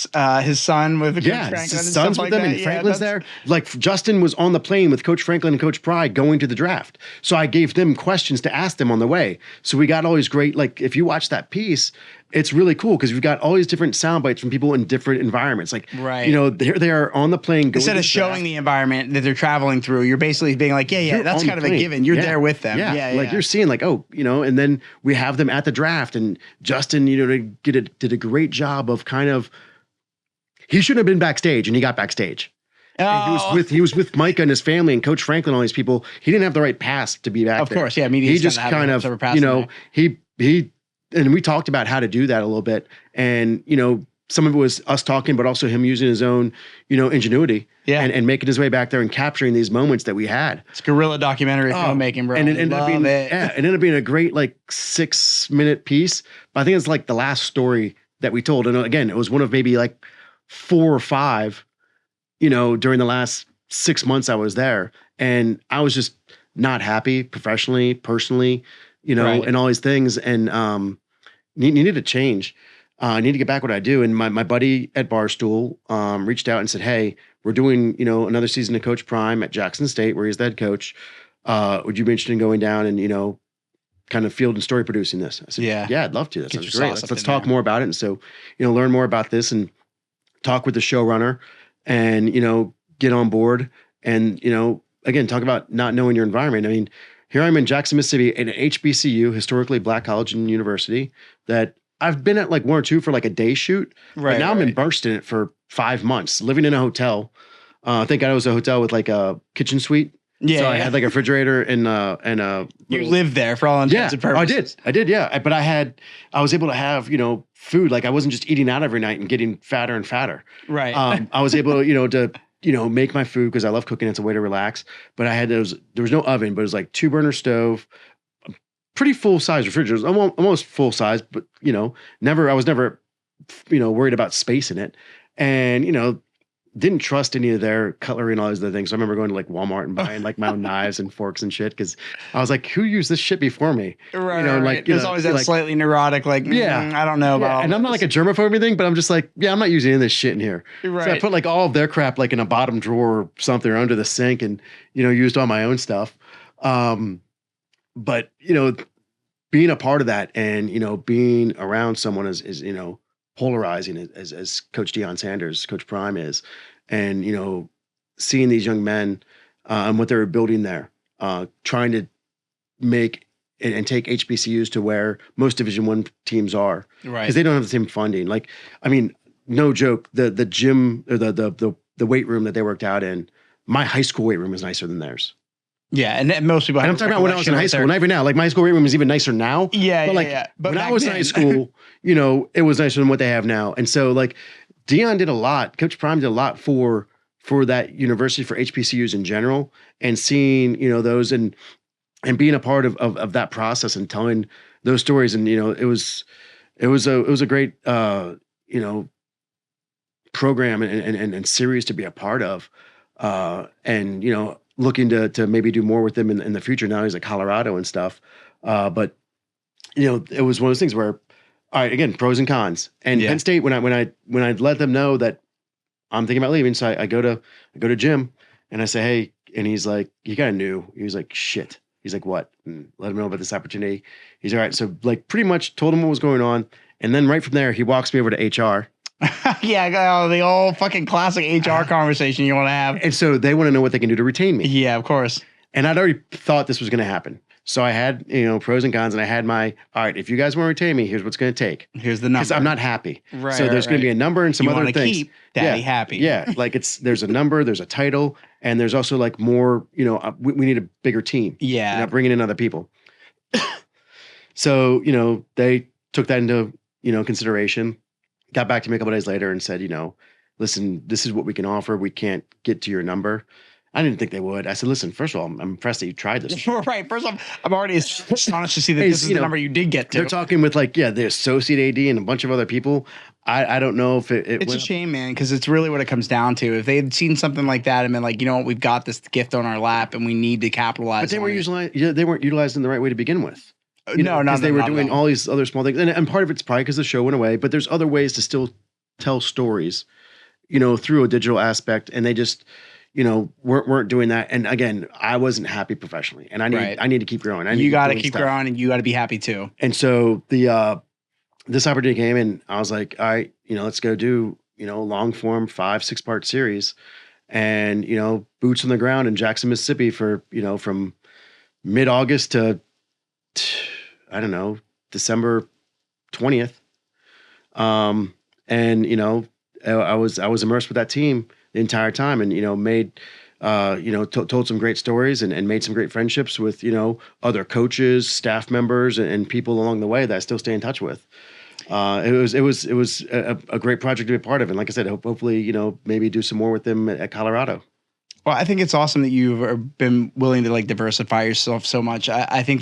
his son with Coach Franklin, his sons with them, and Franklin's there. Like Justin was on the plane with Coach Franklin and Coach Pry going to the draft, so I gave them questions to ask them on the way. So we got all these great, like, if you watch that piece, it's really cool because we've got all these different sound bites from people in different environments. Like, they are on the plane. Instead of showing the environment that they're traveling through, you're basically being like, that's kind of a given. You're there with them. Like you're seeing like, and then we have them at the draft, and Justin, did a great job of kind of, he shouldn't have been backstage, and he got backstage. Oh. He was with Micah and his family and Coach Franklin, all these people. He didn't have the right pass to be back there. Of course, yeah. He just kind of, he and we talked about how to do that a little bit. And, some of it was us talking, but also him using his own, ingenuity and making his way back there and capturing these moments that we had. It's guerrilla documentary filmmaking, bro. And it ended up being a great, like, 6-minute piece. But I think it's like the last story that we told. And again, it was one of maybe like 4 or 5, during the last 6 months I was there. And I was just not happy professionally, personally, Right. and all these things. And needed to change. I need to get back what I do. And my buddy at Barstool reached out and said, hey, we're doing, another season of Coach Prime at Jackson State, where he's the head coach. Would you be interested in going down and, kind of field and story producing this? I said, yeah, I'd love to. That sounds great. Let's talk more about it. And so, learn more about this and talk with the showrunner and, get on board and, again, talk about not knowing your environment. I mean, here I'm in Jackson, Mississippi, at an HBCU, historically black college and university, that I've been at like one or two for like a day shoot. Right. But now I'm immersed in it for 5 months, living in a hotel. Thank God it was a hotel with like a kitchen suite. Yeah. So I had like a refrigerator and you lived there for all intents and purposes. I did. Yeah. But I was able to have, food. Like I wasn't just eating out every night and getting fatter and fatter. Right. I was able to, make my food because I love cooking. It's a way to relax. But I had there was no oven, but it was like 2-burner stove, pretty full size refrigerator, almost full size, but I was never, worried about space in it. And, didn't trust any of their cutlery and all those other things. So I remember going to like Walmart and buying like my own knives and forks and shit. Cause I was like, who used this shit before me? Right. Like, there's always that slightly neurotic, like, I don't know about. And I'm not like a germaphobe or anything, but I'm just like, I'm not using any of this shit in here. Right. So I put like all of their crap like in a bottom drawer or something or under the sink and, used all my own stuff. But, being a part of that and, being around someone is polarizing as Coach Deion Sanders, Coach Prime is, and, seeing these young men and what they were building there, trying to make and take HBCUs to where most Division I teams are. Right. Because they don't have the same funding. Like, I mean, no joke, the gym or the weight room that they worked out in, my high school weight room is nicer than theirs. Yeah, and most people. And I'm talking about when I was in high school. Not even now. Like my high school weight room is even nicer now. Yeah, but like, yeah. But when I was in high school, it was nicer than what they have now. And so like, Deion did a lot. Coach Prime did a lot for that university, for HBCUs in general, and seeing those and being a part of that process and telling those stories. And it was a great program and series to be a part of. And looking to maybe do more with them in the future. Now he's at Colorado and stuff. But it was one of those things where, all right, again, pros and cons. And Penn State, when I let them know that I'm thinking about leaving, so I go to Jim and I say, hey, and he's like, he kind of knew. He was like, shit. He's like, what? And let him know about this opportunity. He's all right. So like pretty much told him what was going on. And then right from there, he walks me over to HR. Yeah, the old fucking classic HR conversation you want to have. And so they want to know what they can do to retain me. Yeah, of course. And I'd already thought this was going to happen. So I had, pros and cons, and I had all right, if you guys want to retain me, here's what's going to take. Here's the number. Because I'm not happy. Right. So there's going to be a number and some you other things. Keep Daddy happy. Yeah. Like there's a number, there's a title, and there's also like more, we need a bigger team. Yeah. You're not bringing in other people. So, they took that into, consideration. Got back to me a couple days later and said, listen, this is what we can offer. We can't get to your number. I didn't think they would. I said, listen, first of all, I'm impressed that you tried this. Right. First of all, I'm already astonished to see that this is the number you did get to. They're talking with the associate AD and a bunch of other people. I don't know if it's a shame, man, because it's really what it comes down to. If they had seen something like that and been like, what, we've got this gift on our lap and we need to capitalize. But they weren't utilized in the right way to begin with. Because they were doing all these other small things, and part of it's probably because the show went away. But there's other ways to still tell stories, through a digital aspect, and they just, weren't doing that. And again, I wasn't happy professionally, and I need to keep growing. You got to keep growing, and you got to be happy too. And so this opportunity came, and I was like, all right, let's go do long form 5-6 part series, and boots on the ground in Jackson, Mississippi for from mid-August to I don't know, December 20th. And, I was immersed with that team the entire time and, made, told some great stories and made some great friendships with, other coaches, staff members and people along the way that I still stay in touch with. It was a great project to be a part of. And like I said, hopefully, maybe do some more with them at Colorado. Well, I think it's awesome that you've been willing to diversify yourself so much. I think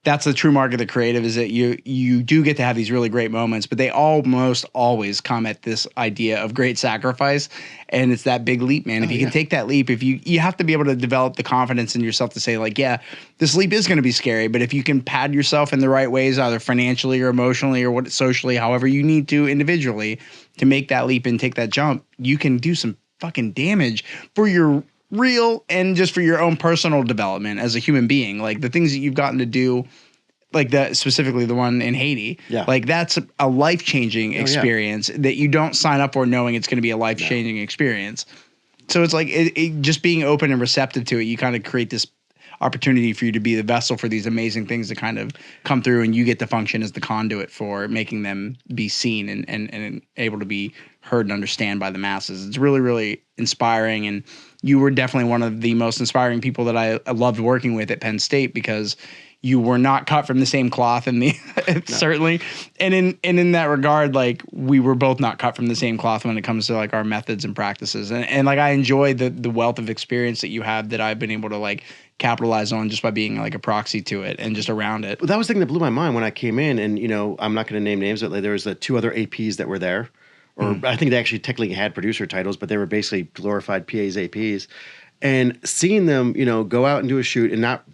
that's the true mark of the creative, is that you do get to have these really great moments, but they almost always come at this idea of great sacrifice. And it's that big leap, man. If you can take that leap, if you have to be able to develop the confidence in yourself to say, like, yeah, this leap is going to be scary, but if you can pad yourself in the right ways, either financially or emotionally or socially, however you need to individually to make that leap and take that jump, you can do some fucking damage for your real and just for your own personal development as a human being. Like the things that you've gotten to do, like that, specifically the one in Haiti, like that's a life-changing experience that you don't sign up for knowing it's going to be a life-changing experience. So it's like it just being open and receptive to it, you kind of create this opportunity for you to be the vessel for these amazing things to kind of come through, and you get to function as the conduit for making them be seen and able to be heard and understand by the masses. It's really, really inspiring. And you were definitely one of the most inspiring people that I loved working with at Penn State, because you were not cut from the same cloth in the certainly. And in that regard, like we were both not cut from the same cloth when it comes to like our methods and practices. And like I enjoy the wealth of experience that you have that I've been able to like capitalize on just by being like a proxy to it and just around it. Well, that was the thing that blew my mind when I came in, and I'm not going to name names, but like, there was two other APs that were there, or I think they actually technically had producer titles, but they were basically glorified PAs, APs, and seeing them, go out and do a shoot and not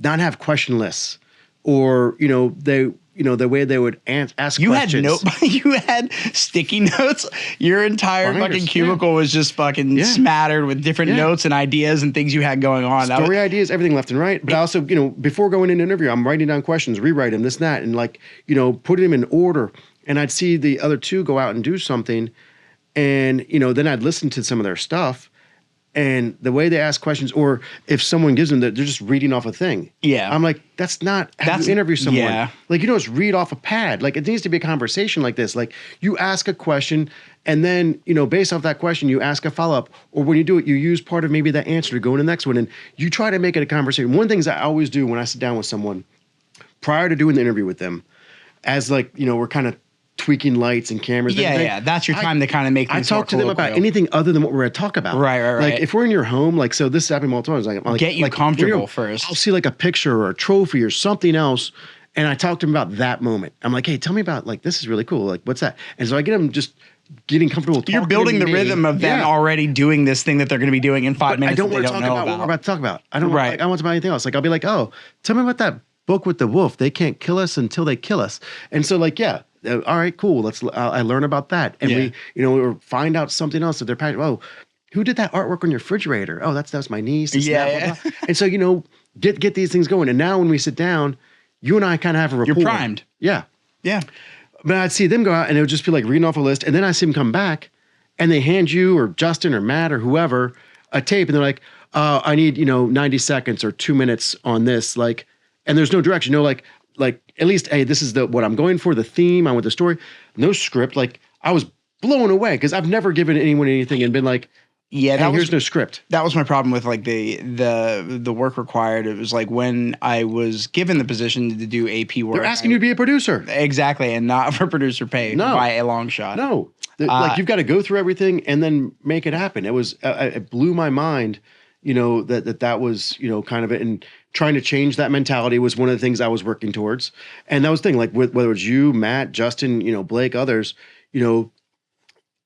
have question lists, or the way they would ask questions. You had sticky notes. Your entire fucking cubicle was just fucking smattered with different notes and ideas and things you had going on. Story ideas, everything left and right. But also, before going into an interview, I'm writing down questions, rewrite them, this and that, and like, putting them in order. And I'd see the other two go out and do something, and then I'd listen to some of their stuff. And the way they ask questions, or if someone gives them they're just reading off a thing. Yeah. I'm like, that's not how you interview someone. Yeah. Like, just read off a pad. Like, it needs to be a conversation like this. Like, you ask a question, and then, based off that question, you ask a follow-up. Or when you do it, you use part of maybe that answer to go in the next one. And you try to make it a conversation. One of the things I always do when I sit down with someone, prior to doing the interview with them, as like, we're kind of tweaking lights and cameras. Yeah. That's your time to kind of make things I talk to them about anything other than what we're going to talk about. Right. Like, if we're in your home, like, so this happened multiple times. Like, get you comfortable first. I'll see like a picture or a trophy or something else, and I talk to them about that moment. I'm like, hey, tell me about, like, this is really cool. Like, what's that? And so I get them just getting comfortable talking. You're building the rhythm of them already doing this thing that they're going to be doing in 5 minutes. I don't want to talk about what we're about to talk about. I don't want to talk about anything else. Like, I'll be like, oh, tell me about that book with the wolf. They can't kill us until they kill us. And so, like, all right, cool. I learn about that, and we find out something else that they're passionate. Oh, who did that artwork on your refrigerator? Oh, that's my niece. Blah, blah. And so get these things going. And now when we sit down, you and I kind of have a rapport. You're primed. Yeah. But I'd see them go out, and it would just be like reading off a list, and then I see them come back, and they hand you or Justin or Matt or whoever a tape, and they're like, I need 90 seconds or 2 minutes on this, like, and there's no direction, like at least, hey, this is what I'm going for, the theme, I want the story. No script. Like, I was blown away because I've never given anyone anything and been like, here's no script. That was my problem with like the work required. It was like when I was given the position to do AP work. They're asking you to be a producer. Exactly, and not for producer pay by a long shot. No. Like, you've got to go through everything and then make it happen. It was, it blew my mind, that was, kind of it. And trying to change that mentality was one of the things I was working towards. And that was the thing, like whether it's you, Matt, Justin, Blake, others, I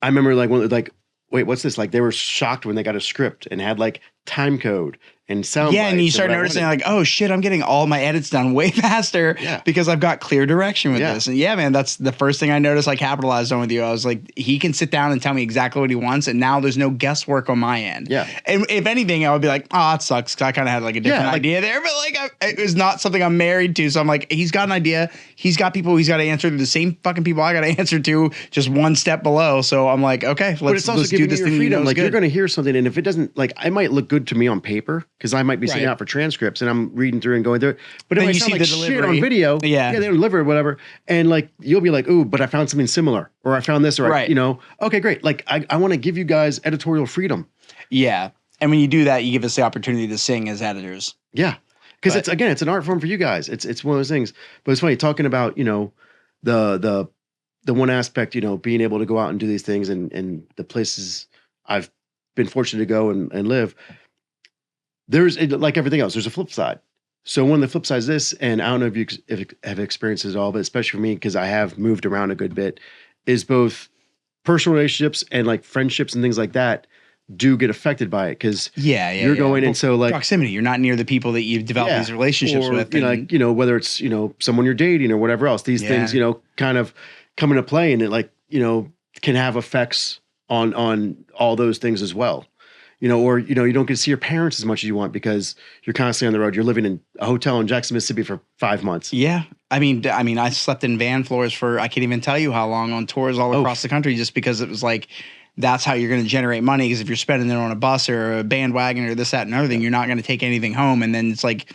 remember like wait, what's this? Like, they were shocked when they got a script and had like time code and sound. Yeah, and you start noticing like, oh shit, I'm getting all my edits done way faster because I've got clear direction with this. And man, that's the first thing I noticed I capitalized on with you. I was like, he can sit down and tell me exactly what he wants, and now there's no guesswork on my end. Yeah. And if anything, I would be like, oh, it sucks, because I kind of had like a different idea there, but like it was not something I'm married to. So I'm like, he's got an idea. He's got people he's got to answer to, the same fucking people I got to answer to, just one step below. So I'm like, okay, let's do this thing. Freedom. Like, you're going to hear something, and if it doesn't, like, it might look good to me on paper because I might be sitting out for transcripts and I'm reading through and going through it. But if I sound like shit on video, they deliver it, whatever, and like you'll be like, ooh, but I found something similar, or I found this, or okay, great. Like, I want to give you guys editorial freedom. Yeah, and when you do that, you give us the opportunity to sing as editors. Yeah, because it's an art form for you guys. It's one of those things. But it's funny talking about the one aspect, being able to go out and do these things, and the places I've been fortunate to go and live. There's, like everything else, there's a flip side. So one of the flip sides of this, and I don't know if you have experienced this at all, but especially for me, because I have moved around a good bit, is both personal relationships and like friendships and things like that do get affected by it. Because you're going, and so like proximity, you're not near the people that you've developed these relationships with. Whether it's, someone you're dating or whatever else, these things, kind of come into play, and it like, can have effects on all those things as well. Or you don't get to see your parents as much as you want because you're constantly on the road. You're living in a hotel in Jackson, Mississippi for 5 months. Yeah. I mean, I slept in van floors for, I can't even tell you how long, on tours all across the country, just because it was like, that's how you're going to generate money. Because if you're spending it on a bus or a bandwagon or this, that, and everything, you're not going to take anything home. And then it's like,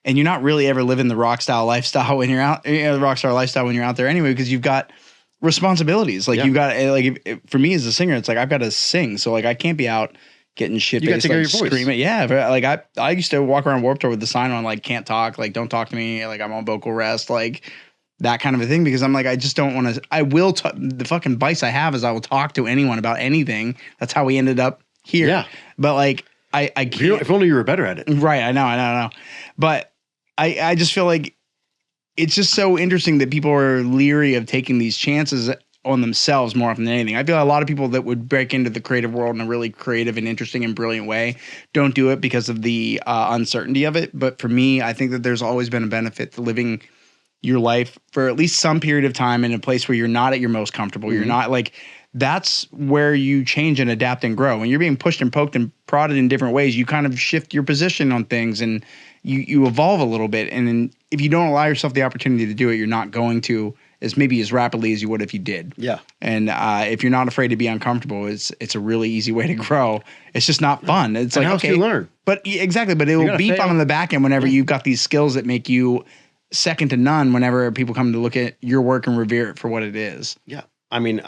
and you're not really ever living the rock star lifestyle when you're out there anyway, because you've got responsibilities. Like you've got, like, for me as a singer, it's like, I've got to sing. So like, I can't be out getting shit faced, like screaming. Yeah. Like I used to walk around Warped Tour with the sign on, like, can't talk, like, don't talk to me. Like, I'm on vocal rest, like that kind of a thing, because I'm like, I just don't want to, the fucking vice I have is I will talk to anyone about anything. That's how we ended up here. Yeah. But like, I can't. If only you were better at it. Right. I know. But I just feel like it's just so interesting that people are leery of taking these chances on themselves more often than anything. I feel like a lot of people that would break into the creative world in a really creative and interesting and brilliant way don't do it because of the uncertainty of it. But for me, I think that there's always been a benefit to living your life for at least some period of time in a place where you're not at your most comfortable. Mm-hmm. You're not like, that's where you change and adapt and grow. When you're being pushed and poked and prodded in different ways, you kind of shift your position on things and you evolve a little bit. And then if you don't allow yourself the opportunity to do it, you're not going to as rapidly as you would if you did. Yeah. And if you're not afraid to be uncomfortable, it's a really easy way to grow. It's just not fun. It's and like, okay, you learn. But exactly. But it will be fun on the back end whenever you've got these skills that make you second to none whenever people come to look at your work and revere it for what it is. Yeah. I mean,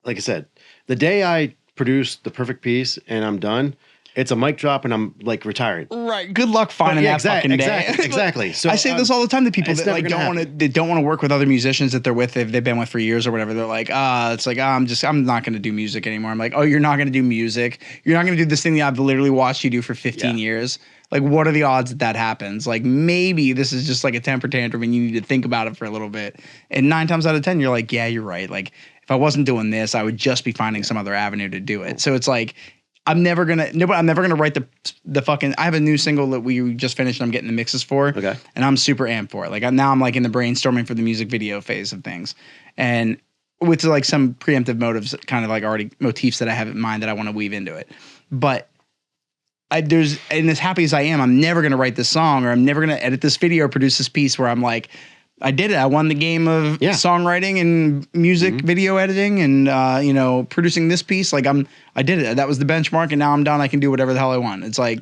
like I said, the day I produce the perfect piece and I'm done, it's a mic drop and I'm like retiring. Right. Good luck finding that fucking day. Exactly. So I say this all the time to people that like don't want to work with other musicians that they're with if they've been with for years or whatever. They're like, I'm not going to do music anymore. I'm like, oh, you're not going to do music. You're not going to do this thing that I've literally watched you do for 15 years. Like, what are the odds that happens? Like, maybe this is just like a temper tantrum and you need to think about it for a little bit. And 9 times out of 10, you're like, yeah, you're right. Like, if I wasn't doing this, I would just be finding some other avenue to do it. So it's like, I'm never gonna write the fucking. I have a new single that we just finished and I'm getting the mixes for. Okay. And I'm super amped for it. Like I'm like in the brainstorming for the music video phase of things, and with like some preemptive motives, kind of like already motifs that I have in mind that I want to weave into it. But and as happy as I am, I'm never gonna write this song or I'm never gonna edit this video or produce this piece where I'm like, I did it. I won the game of songwriting and music video editing and, producing this piece. Like I did it. That was the benchmark. And now I'm done. I can do whatever the hell I want. It's like,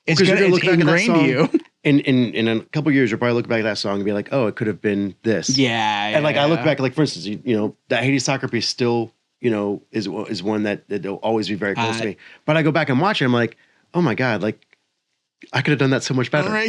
it's ingrained to you. In a couple of years, you'll probably look back at that song and be like, oh, it could have been this. Yeah. And like, I look back, like for instance, that Haiti soccer piece still, is one that will always be very close to me. But I go back and watch it. I'm like, oh my God, like, I could have done that so much better. I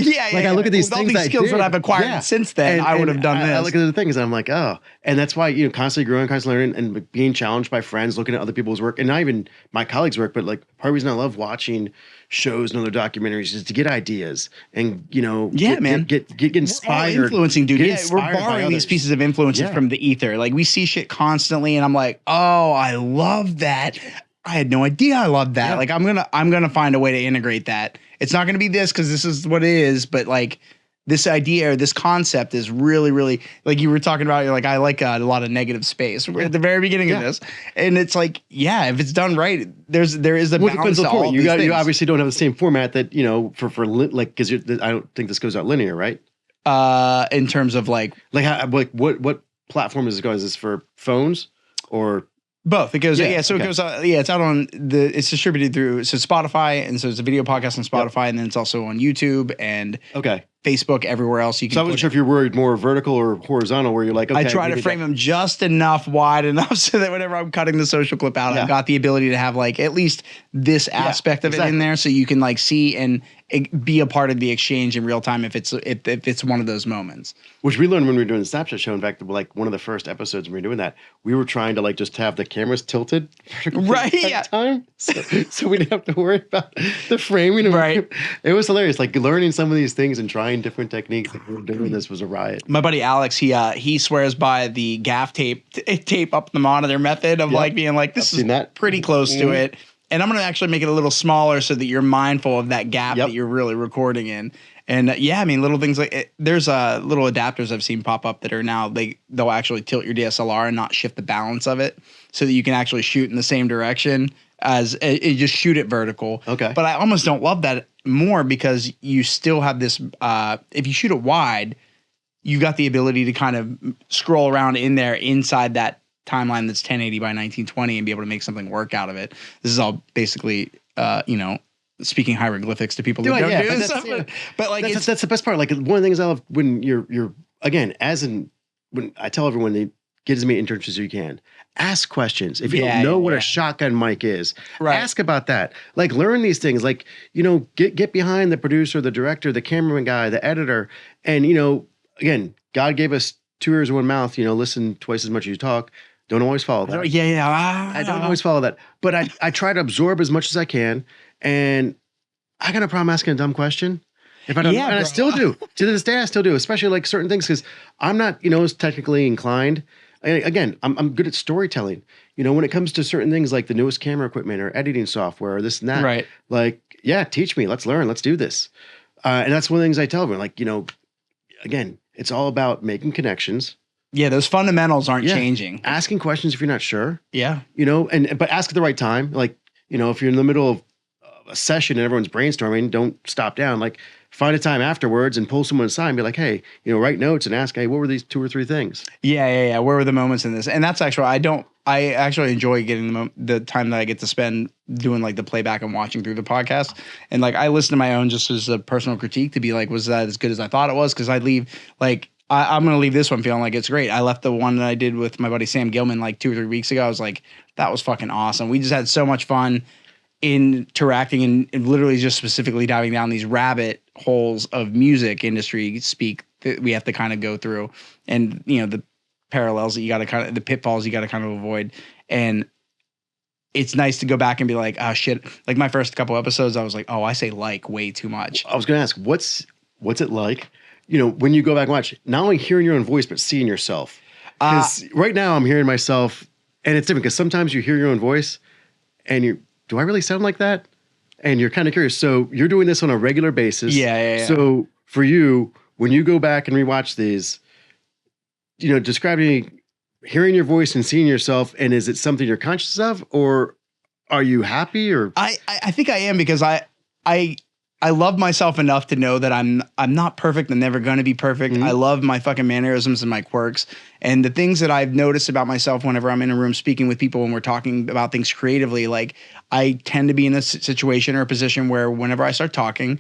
look at these things, all these skills that I've acquired since then, I would have done this. I look at the things and I'm like, oh, and that's why constantly growing, constantly learning, and being challenged by friends, looking at other people's work, and not even my colleagues' work, but like part of the reason I love watching shows and other documentaries is to get ideas and get inspired. We're influencing, dude. We're borrowing these pieces of influences from the ether. Like we see shit constantly, and I'm like, oh, I love that. I had no idea I loved that. Yeah. Like I'm gonna find a way to integrate that. It's not gonna be this because this is what it is, but like this idea or this concept is really, really like you were talking about. You're like, I like a lot of negative space. We're at the very beginning of this, and it's like, if it's done right, there is a balance to all these things. You obviously don't have the same format that for like because I don't think this goes out linear, right? In terms of like how, like what platform is it going? Is this for phones or? Both. It goes, it goes, it's out on it's distributed through, so Spotify, and so it's a video podcast on Spotify, and then it's also on YouTube and Facebook, everywhere else you can. So I wasn't sure if you're worried more vertical or horizontal, where you're like, okay. I try to frame them just enough wide enough so that whenever I'm cutting the social clip out, I've got the ability to have like at least this aspect of it in there, so you can like see and be a part of the exchange in real time if it's one of those moments. Which we learned when we were doing the Snapchat show. In fact, like one of the first episodes when we were doing that, we were trying to like just have the cameras tilted right the yeah time, so we didn't have to worry about the framing. Right. It was hilarious. Like learning some of these things and trying different techniques. Like we were doing this was a riot. My buddy Alex, he swears by the gaff tape up the monitor method of like being like, this is pretty close to it. And I'm going to actually make it a little smaller so that you're mindful of that gap that you're really recording in. And I mean, little things like there's little adapters I've seen pop up that are now they'll actually tilt your DSLR and not shift the balance of it so that you can actually shoot in the same direction as it just shoot it vertical. Okay. But I almost don't love that more because you still have this, if you shoot it wide, you got the ability to kind of scroll around in there inside that timeline that's 1080 by 1920 and be able to make something work out of it. This is all basically, speaking hieroglyphics to people who don't do this stuff. But like, that's the best part. Like one of the things I love when you're again, when I tell everyone they get as many internships as you can, ask questions. If you don't know what a shotgun mic is, ask about that. Like learn these things. Like, get behind the producer, the director, the cameraman guy, the editor. And, again, God gave us 2 ears and 1 mouth, listen twice as much as you talk. Don't always follow that. I don't always follow that. But I try to absorb as much as I can. And I got no problem asking a dumb question. If I don't, and I still do. To this day, I still do, especially like certain things because I'm not, as technically inclined. Again, I'm good at storytelling. When it comes to certain things like the newest camera equipment or editing software or this and that. Right. Like, teach me. Let's learn. Let's do this. And that's one of the things I tell everyone. Like, again, it's all about making connections. Yeah, those fundamentals aren't changing. Asking questions if you're not sure. Yeah. But ask at the right time. Like, if you're in the middle of a session and everyone's brainstorming, don't stop down. Like, find a time afterwards and pull someone aside and be like, hey, write notes and ask, hey, what were these 2 or 3 things? Yeah. Where were the moments in this? And that's actually, I actually enjoy getting the time that I get to spend doing like the playback and watching through the podcast. And like, I listen to my own just as a personal critique to be like, was that as good as I thought it was? Cause I'd leave like, I'm going to leave this one feeling like it's great. I left the one that I did with my buddy Sam Gilman like 2 or 3 weeks ago. I was like, that was fucking awesome. We just had so much fun interacting and literally just specifically diving down these rabbit holes of music industry speak that we have to kind of go through. And, the parallels that you got to the pitfalls you got to kind of avoid. And it's nice to go back and be like, oh shit. Like my first couple episodes, I was like, oh, I say like way too much. I was going to ask, what's it like? When you go back and watch, not only hearing your own voice, but seeing yourself. Because right now I'm hearing myself, and it's different because sometimes you hear your own voice and do I really sound like that? And you're kind of curious. So you're doing this on a regular basis. Yeah. So for you, when you go back and rewatch these, describe to me hearing your voice and seeing yourself, and is it something you're conscious of, or are you happy? Or I think I am because I love myself enough to know that I'm not perfect. I'm never going to be perfect. I love my fucking mannerisms and my quirks. And the things that I've noticed about myself whenever I'm in a room speaking with people and we're talking about things creatively, like I tend to be in a situation or a position where whenever I start talking,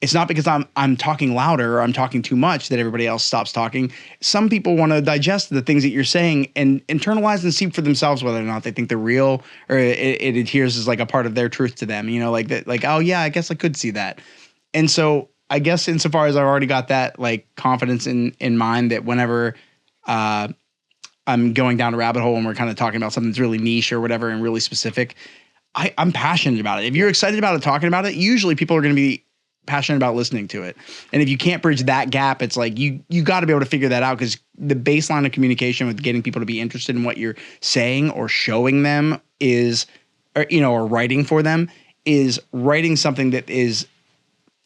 it's not because I'm talking louder or I'm talking too much that everybody else stops talking. Some people want to digest the things that you're saying and internalize and see for themselves whether or not they think they're real or it adheres as like a part of their truth to them. Like that, like, oh yeah, I guess I could see that. And so I guess insofar as I've already got that like confidence in mind that whenever I'm going down a rabbit hole and we're kind of talking about something that's really niche or whatever and really specific, I'm passionate about it. If you're excited about it, talking about it, usually people are going to be passionate about listening to it. And if you can't bridge that gap, it's like you got to be able to figure that out because the baseline of communication with getting people to be interested in what you're saying or showing them is, or writing for them is writing something that is,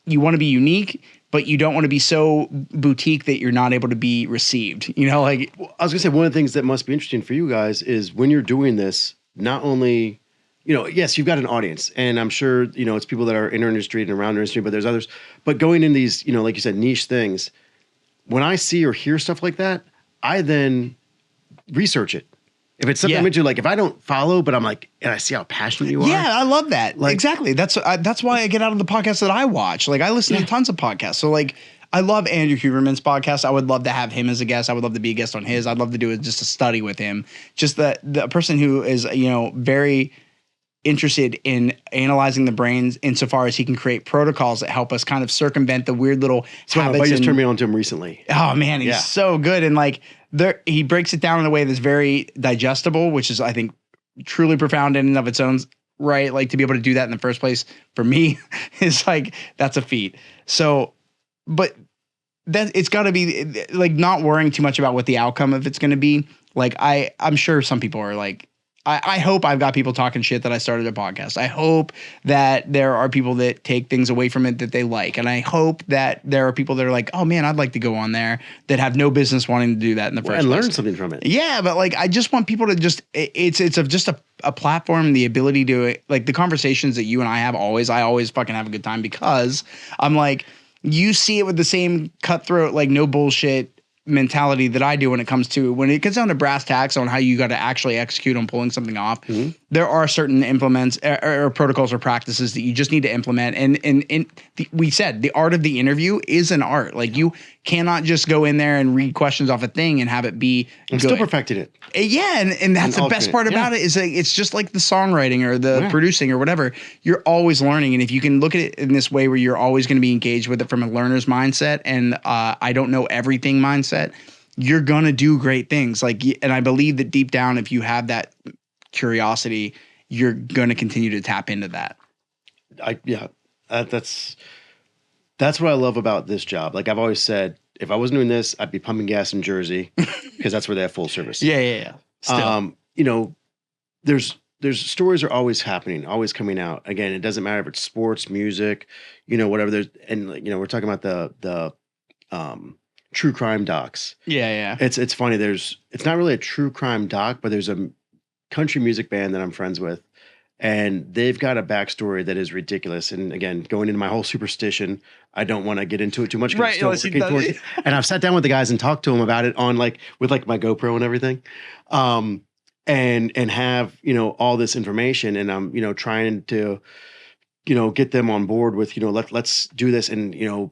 you want to be unique, but you don't want to be so boutique that you're not able to be received. Like I was gonna say one of the things that must be interesting for you guys is when you're doing this, not only yes, you've got an audience, and I'm sure, it's people that are in our industry and around our industry, but there's others. But going in these, like you said, niche things, when I see or hear stuff like that, I then research it. If it's something I'm into, like if I don't follow, but I'm like, and I see how passionate you are. Yeah, I love that. Like, exactly. That's why I get out of the podcasts that I watch. Like I listen to tons of podcasts. So like, I love Andrew Huberman's podcast. I would love to have him as a guest. I would love to be a guest on his. I'd love to do just a study with him. Just the person who is, very interested in analyzing the brains insofar as he can create protocols that help us kind of circumvent the weird little habits. I just turned me on to him recently. Oh man, he's so good. And like he breaks it down in a way that's very digestible, which is, I think, truly profound in and of its own right. Like to be able to do that in the first place for me is like, that's a feat. So, but that it's got to be like not worrying too much about what the outcome of it's going to be. Like I'm sure some people are like, I hope I've got people talking shit that I started a podcast. I hope that there are people that take things away from it that they like. And I hope that there are people that are like, oh man, I'd like to go on there, that have no business wanting to do that in the first place. And learn something from it. Yeah, but like I just want people to just it's just a platform, the ability to like the conversations that you and I have I always fucking have a good time because I'm like, you see it with the same cutthroat, like no bullshit mentality that I do when it comes down to brass tacks on how you got to actually execute on pulling something off. Mm-hmm. There are certain implements or protocols or practices that you just need to implement. And we said the art of the interview is an art. Like you cannot just go in there and read questions off a thing and have it be I'm still perfecting it. Yeah. And that's the best part about it is like, it's just like the songwriting or the producing or whatever. You're always learning. And if you can look at it in this way where you're always going to be engaged with it from a learner's mindset and I don't know everything mindset, you're going to do great things. Like, and I believe that deep down, if you have that curiosity, you're going to continue to tap into that. That's what I love about this job. Like I've always said, if I wasn't doing this, I'd be pumping gas in Jersey because that's where they have full service. Yeah. Still. You know, there's stories are always happening, always coming out. Again, it doesn't matter if it's sports, music, you know, whatever. There's and you know, we're talking about the true crime docs. Yeah. It's funny. It's not really a true crime doc, but there's a country music band that I'm friends with. And they've got a backstory that is ridiculous. And again, going into my whole superstition, I don't want to get into it too much. Right. And I've sat down with the guys and talked to them about it on with my GoPro and everything. And have, you know, all this information. And I'm, you know, trying to, you know, get them on board with, you know, let's do this. And, you know,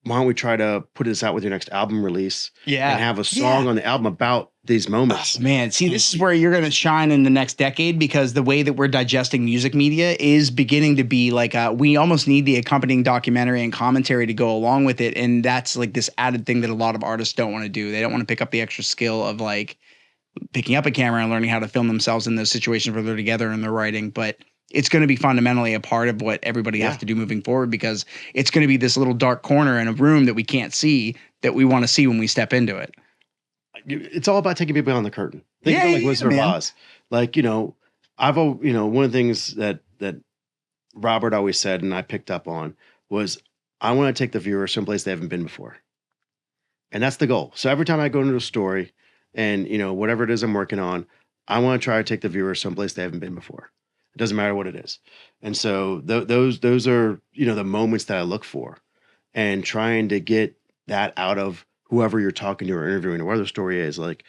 why don't we try to put this out with your next album release? Yeah. And have a song on the album about these moments. Oh, man, see, this is where you're going to shine in the next decade because the way that we're digesting music media is beginning to be like we almost need the accompanying documentary and commentary to go along with it. And that's like this added thing that a lot of artists don't want to do. They don't want to pick up the extra skill of like picking up a camera and learning how to film themselves in those situations where they're together and they're writing. But it's going to be fundamentally a part of what everybody has to do moving forward because it's going to be this little dark corner in a room that we can't see that we want to see when we step into it. It's all about taking people behind the curtain. Think about like Wizard of Oz. Like, you know, one of the things that Robert always said and I picked up on was I want to take the viewer someplace they haven't been before. And that's the goal. So every time I go into a story and, you know, whatever it is I'm working on, I want to try to take the viewer someplace they haven't been before. It doesn't matter what it is. And so those are, you know, the moments that I look for and trying to get that out of whoever you're talking to or interviewing or whatever the story is. Like,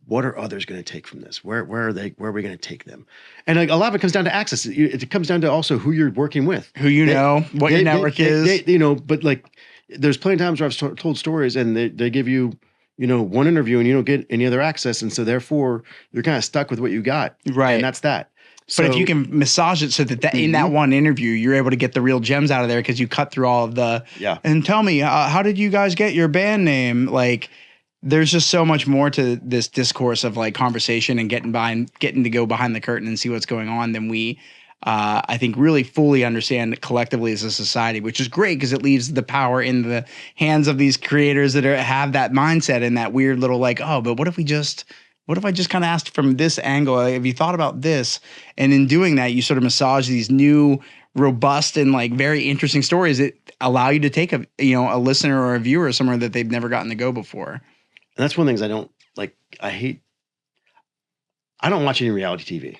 what are others going to take from this? Where are we going to take them? And like, a lot of it comes down to access. It comes down to also who you're working with, who you know, what your network is. You know, but like, there's plenty of times where I've told stories and they give you, you know, one interview and you don't get any other access. And so therefore you're kind of stuck with what you got. Right. And that's that. But if you can massage it so that in that one interview, you're able to get the real gems out of there because you cut through all of the, and tell me, how did you guys get your band name? Like, there's just so much more to this discourse of like conversation and getting to go behind the curtain and see what's going on than we, I think, really fully understand collectively as a society, which is great because it leaves the power in the hands of these creators that have that mindset and that weird little like, oh, but what if I just kind of asked from this angle? Like, have you thought about this? And in doing that, you sort of massage these new, robust, and like very interesting stories that allow you to take a listener or a viewer somewhere that they've never gotten to go before. And that's one of the things I don't like. I don't watch any reality TV.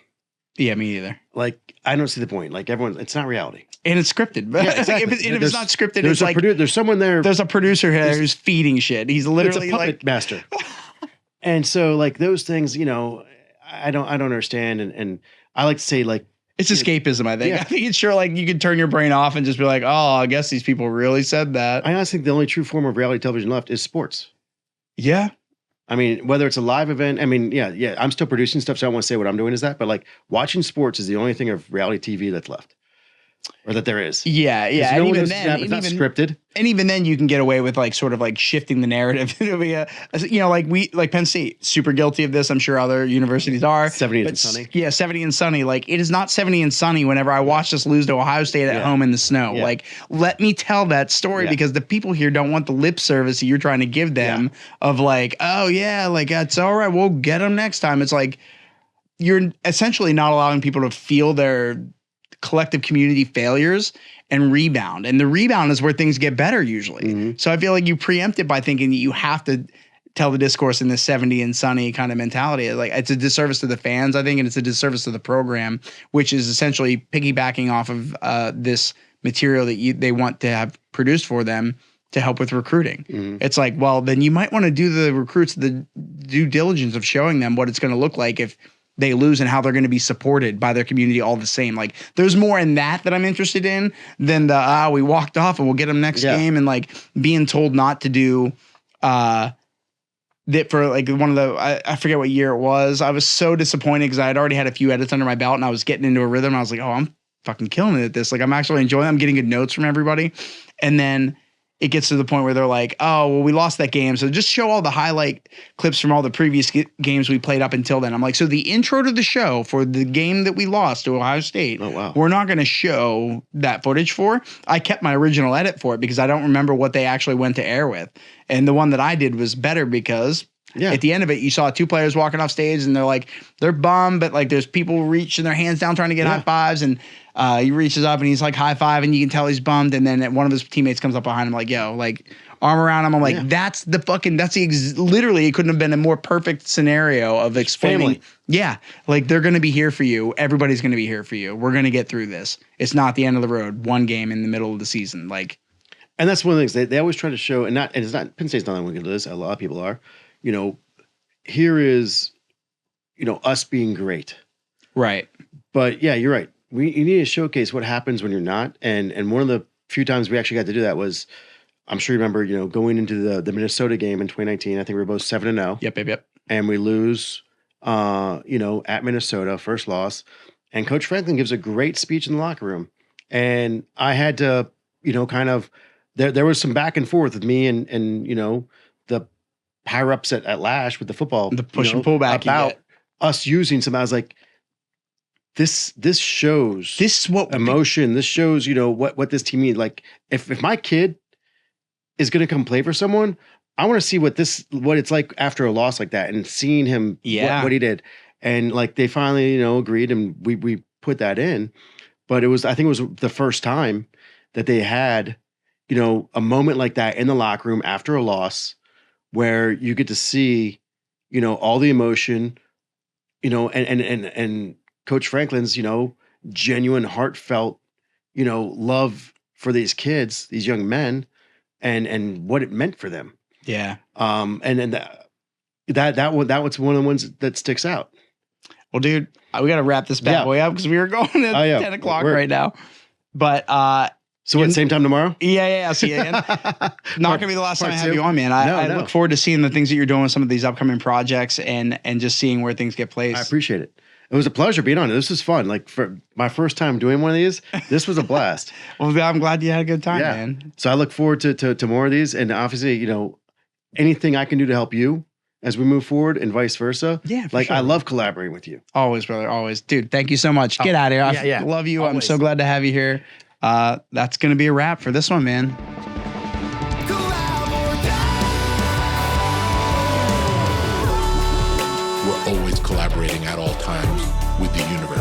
Yeah, me either. Like, I don't see the point. Like, it's not reality. And it's scripted. But yeah, exactly. if it's not scripted, it's like there's someone there. There's a producer here who's feeding shit. He's literally it's a puppet master. And so like those things, you know, I don't understand. And I like to say like, it's escapism, I think. Yeah. I think it's sure like you could turn your brain off and just be like, oh, I guess these people really said that. I honestly think the only true form of reality television left is sports. Yeah. I mean, whether it's a live event, I mean, yeah, I'm still producing stuff, so I don't want to say what I'm doing is that, but like watching sports is the only thing of reality TV that's left. Or that there is. Yeah. No And one even knows then, it's not scripted. And even then, you can get away with like sort of like shifting the narrative. It'll be like Penn State, super guilty of this. I'm sure other universities are. 70 and sunny. Yeah, 70 and sunny. Like it is not 70 and sunny whenever I watched us lose to Ohio State at home in the snow. Yeah. Like, let me tell that story because the people here don't want the lip service that you're trying to give them of like, oh yeah, like it's all right, we'll get them next time. It's like you're essentially not allowing people to feel their collective community failures and rebound. And the rebound is where things get better usually. Mm-hmm. So I feel like you preempt it by thinking that you have to tell the discourse in this 70 and sunny kind of mentality. Like it's a disservice to the fans, I think, and it's a disservice to the program, which is essentially piggybacking off of this material that they want to have produced for them to help with recruiting. Mm-hmm. It's like, well, then you might want to do the recruits the due diligence of showing them what it's going to look like if they lose and how they're going to be supported by their community all the same. Like there's more in that I'm interested in than we walked off and we'll get them next game and like being told not to do that for like one of the, I forget what year it was. I was so disappointed because I had already had a few edits under my belt and I was getting into a rhythm. I was like, oh, I'm fucking killing it at this. Like I'm actually enjoying it. I'm getting good notes from everybody. And then it gets to the point where they're like, oh, well, we lost that game. So just show all the highlight clips from all the previous games we played up until then. I'm like, so the intro to the show for the game that we lost to Ohio State, we're not going to show that footage for. I kept my original edit for it because I don't remember what they actually went to air with. And the one that I did was better because at the end of it, you saw two players walking off stage and they're bummed, but like there's people reaching their hands down trying to get high fives. And he reaches up and he's like high five and you can tell he's bummed. And then one of his teammates comes up behind him like, yo, like arm around him. I'm like, literally it couldn't have been a more perfect scenario of explaining. Family. Yeah. Like they're going to be here for you. Everybody's going to be here for you. We're going to get through this. It's not the end of the road. One game in the middle of the season. Like, and that's one of the things they always try to show, and it's not, Penn State's not the one who can do this. A lot of people are, here is, us being great. Right. But yeah, you're right. You need to showcase what happens when you're not. And one of the few times we actually got to do that was, I'm sure you remember, going into the Minnesota game in 2019. I think we were both 7-0. Yep. And we lose, at Minnesota, first loss. And Coach Franklin gives a great speech in the locker room. And I had to, kind of, there was some back and forth with me and the higher ups at Lash with the football. The push and pull back about us using some. I was like, this shows emotion. This shows, what this team needs. Like if my kid is going to come play for someone, I want to see what it's like after a loss like that and seeing him, what he did. And like, they finally, agreed and we put that in, but I think it was the first time that they had, a moment like that in the locker room after a loss where you get to see, all the emotion, and Coach Franklin's, genuine, heartfelt, love for these kids, these young men, and what it meant for them. Yeah. And that was one of the ones that sticks out. Well, dude, we got to wrap this bad boy up because we were going at 10 o'clock right now. But so what, same time tomorrow? Yeah. I'll see you again. Not going to be the last time I have you on, man. I look forward to seeing the things that you're doing with some of these upcoming projects and just seeing where things get placed. I appreciate it. It was a pleasure being on it. This was fun. Like for my first time doing one of these, this was a blast. Well, I'm glad you had a good time, man. So I look forward to more of these. And obviously, anything I can do to help you as we move forward and vice versa. Yeah, sure. I love collaborating with you. Always, brother. Always. Dude, thank you so much. Get out of here. I love you. Always. I'm so glad to have you here. That's going to be a wrap for this one, man. We're always collaborating at all times with the universe.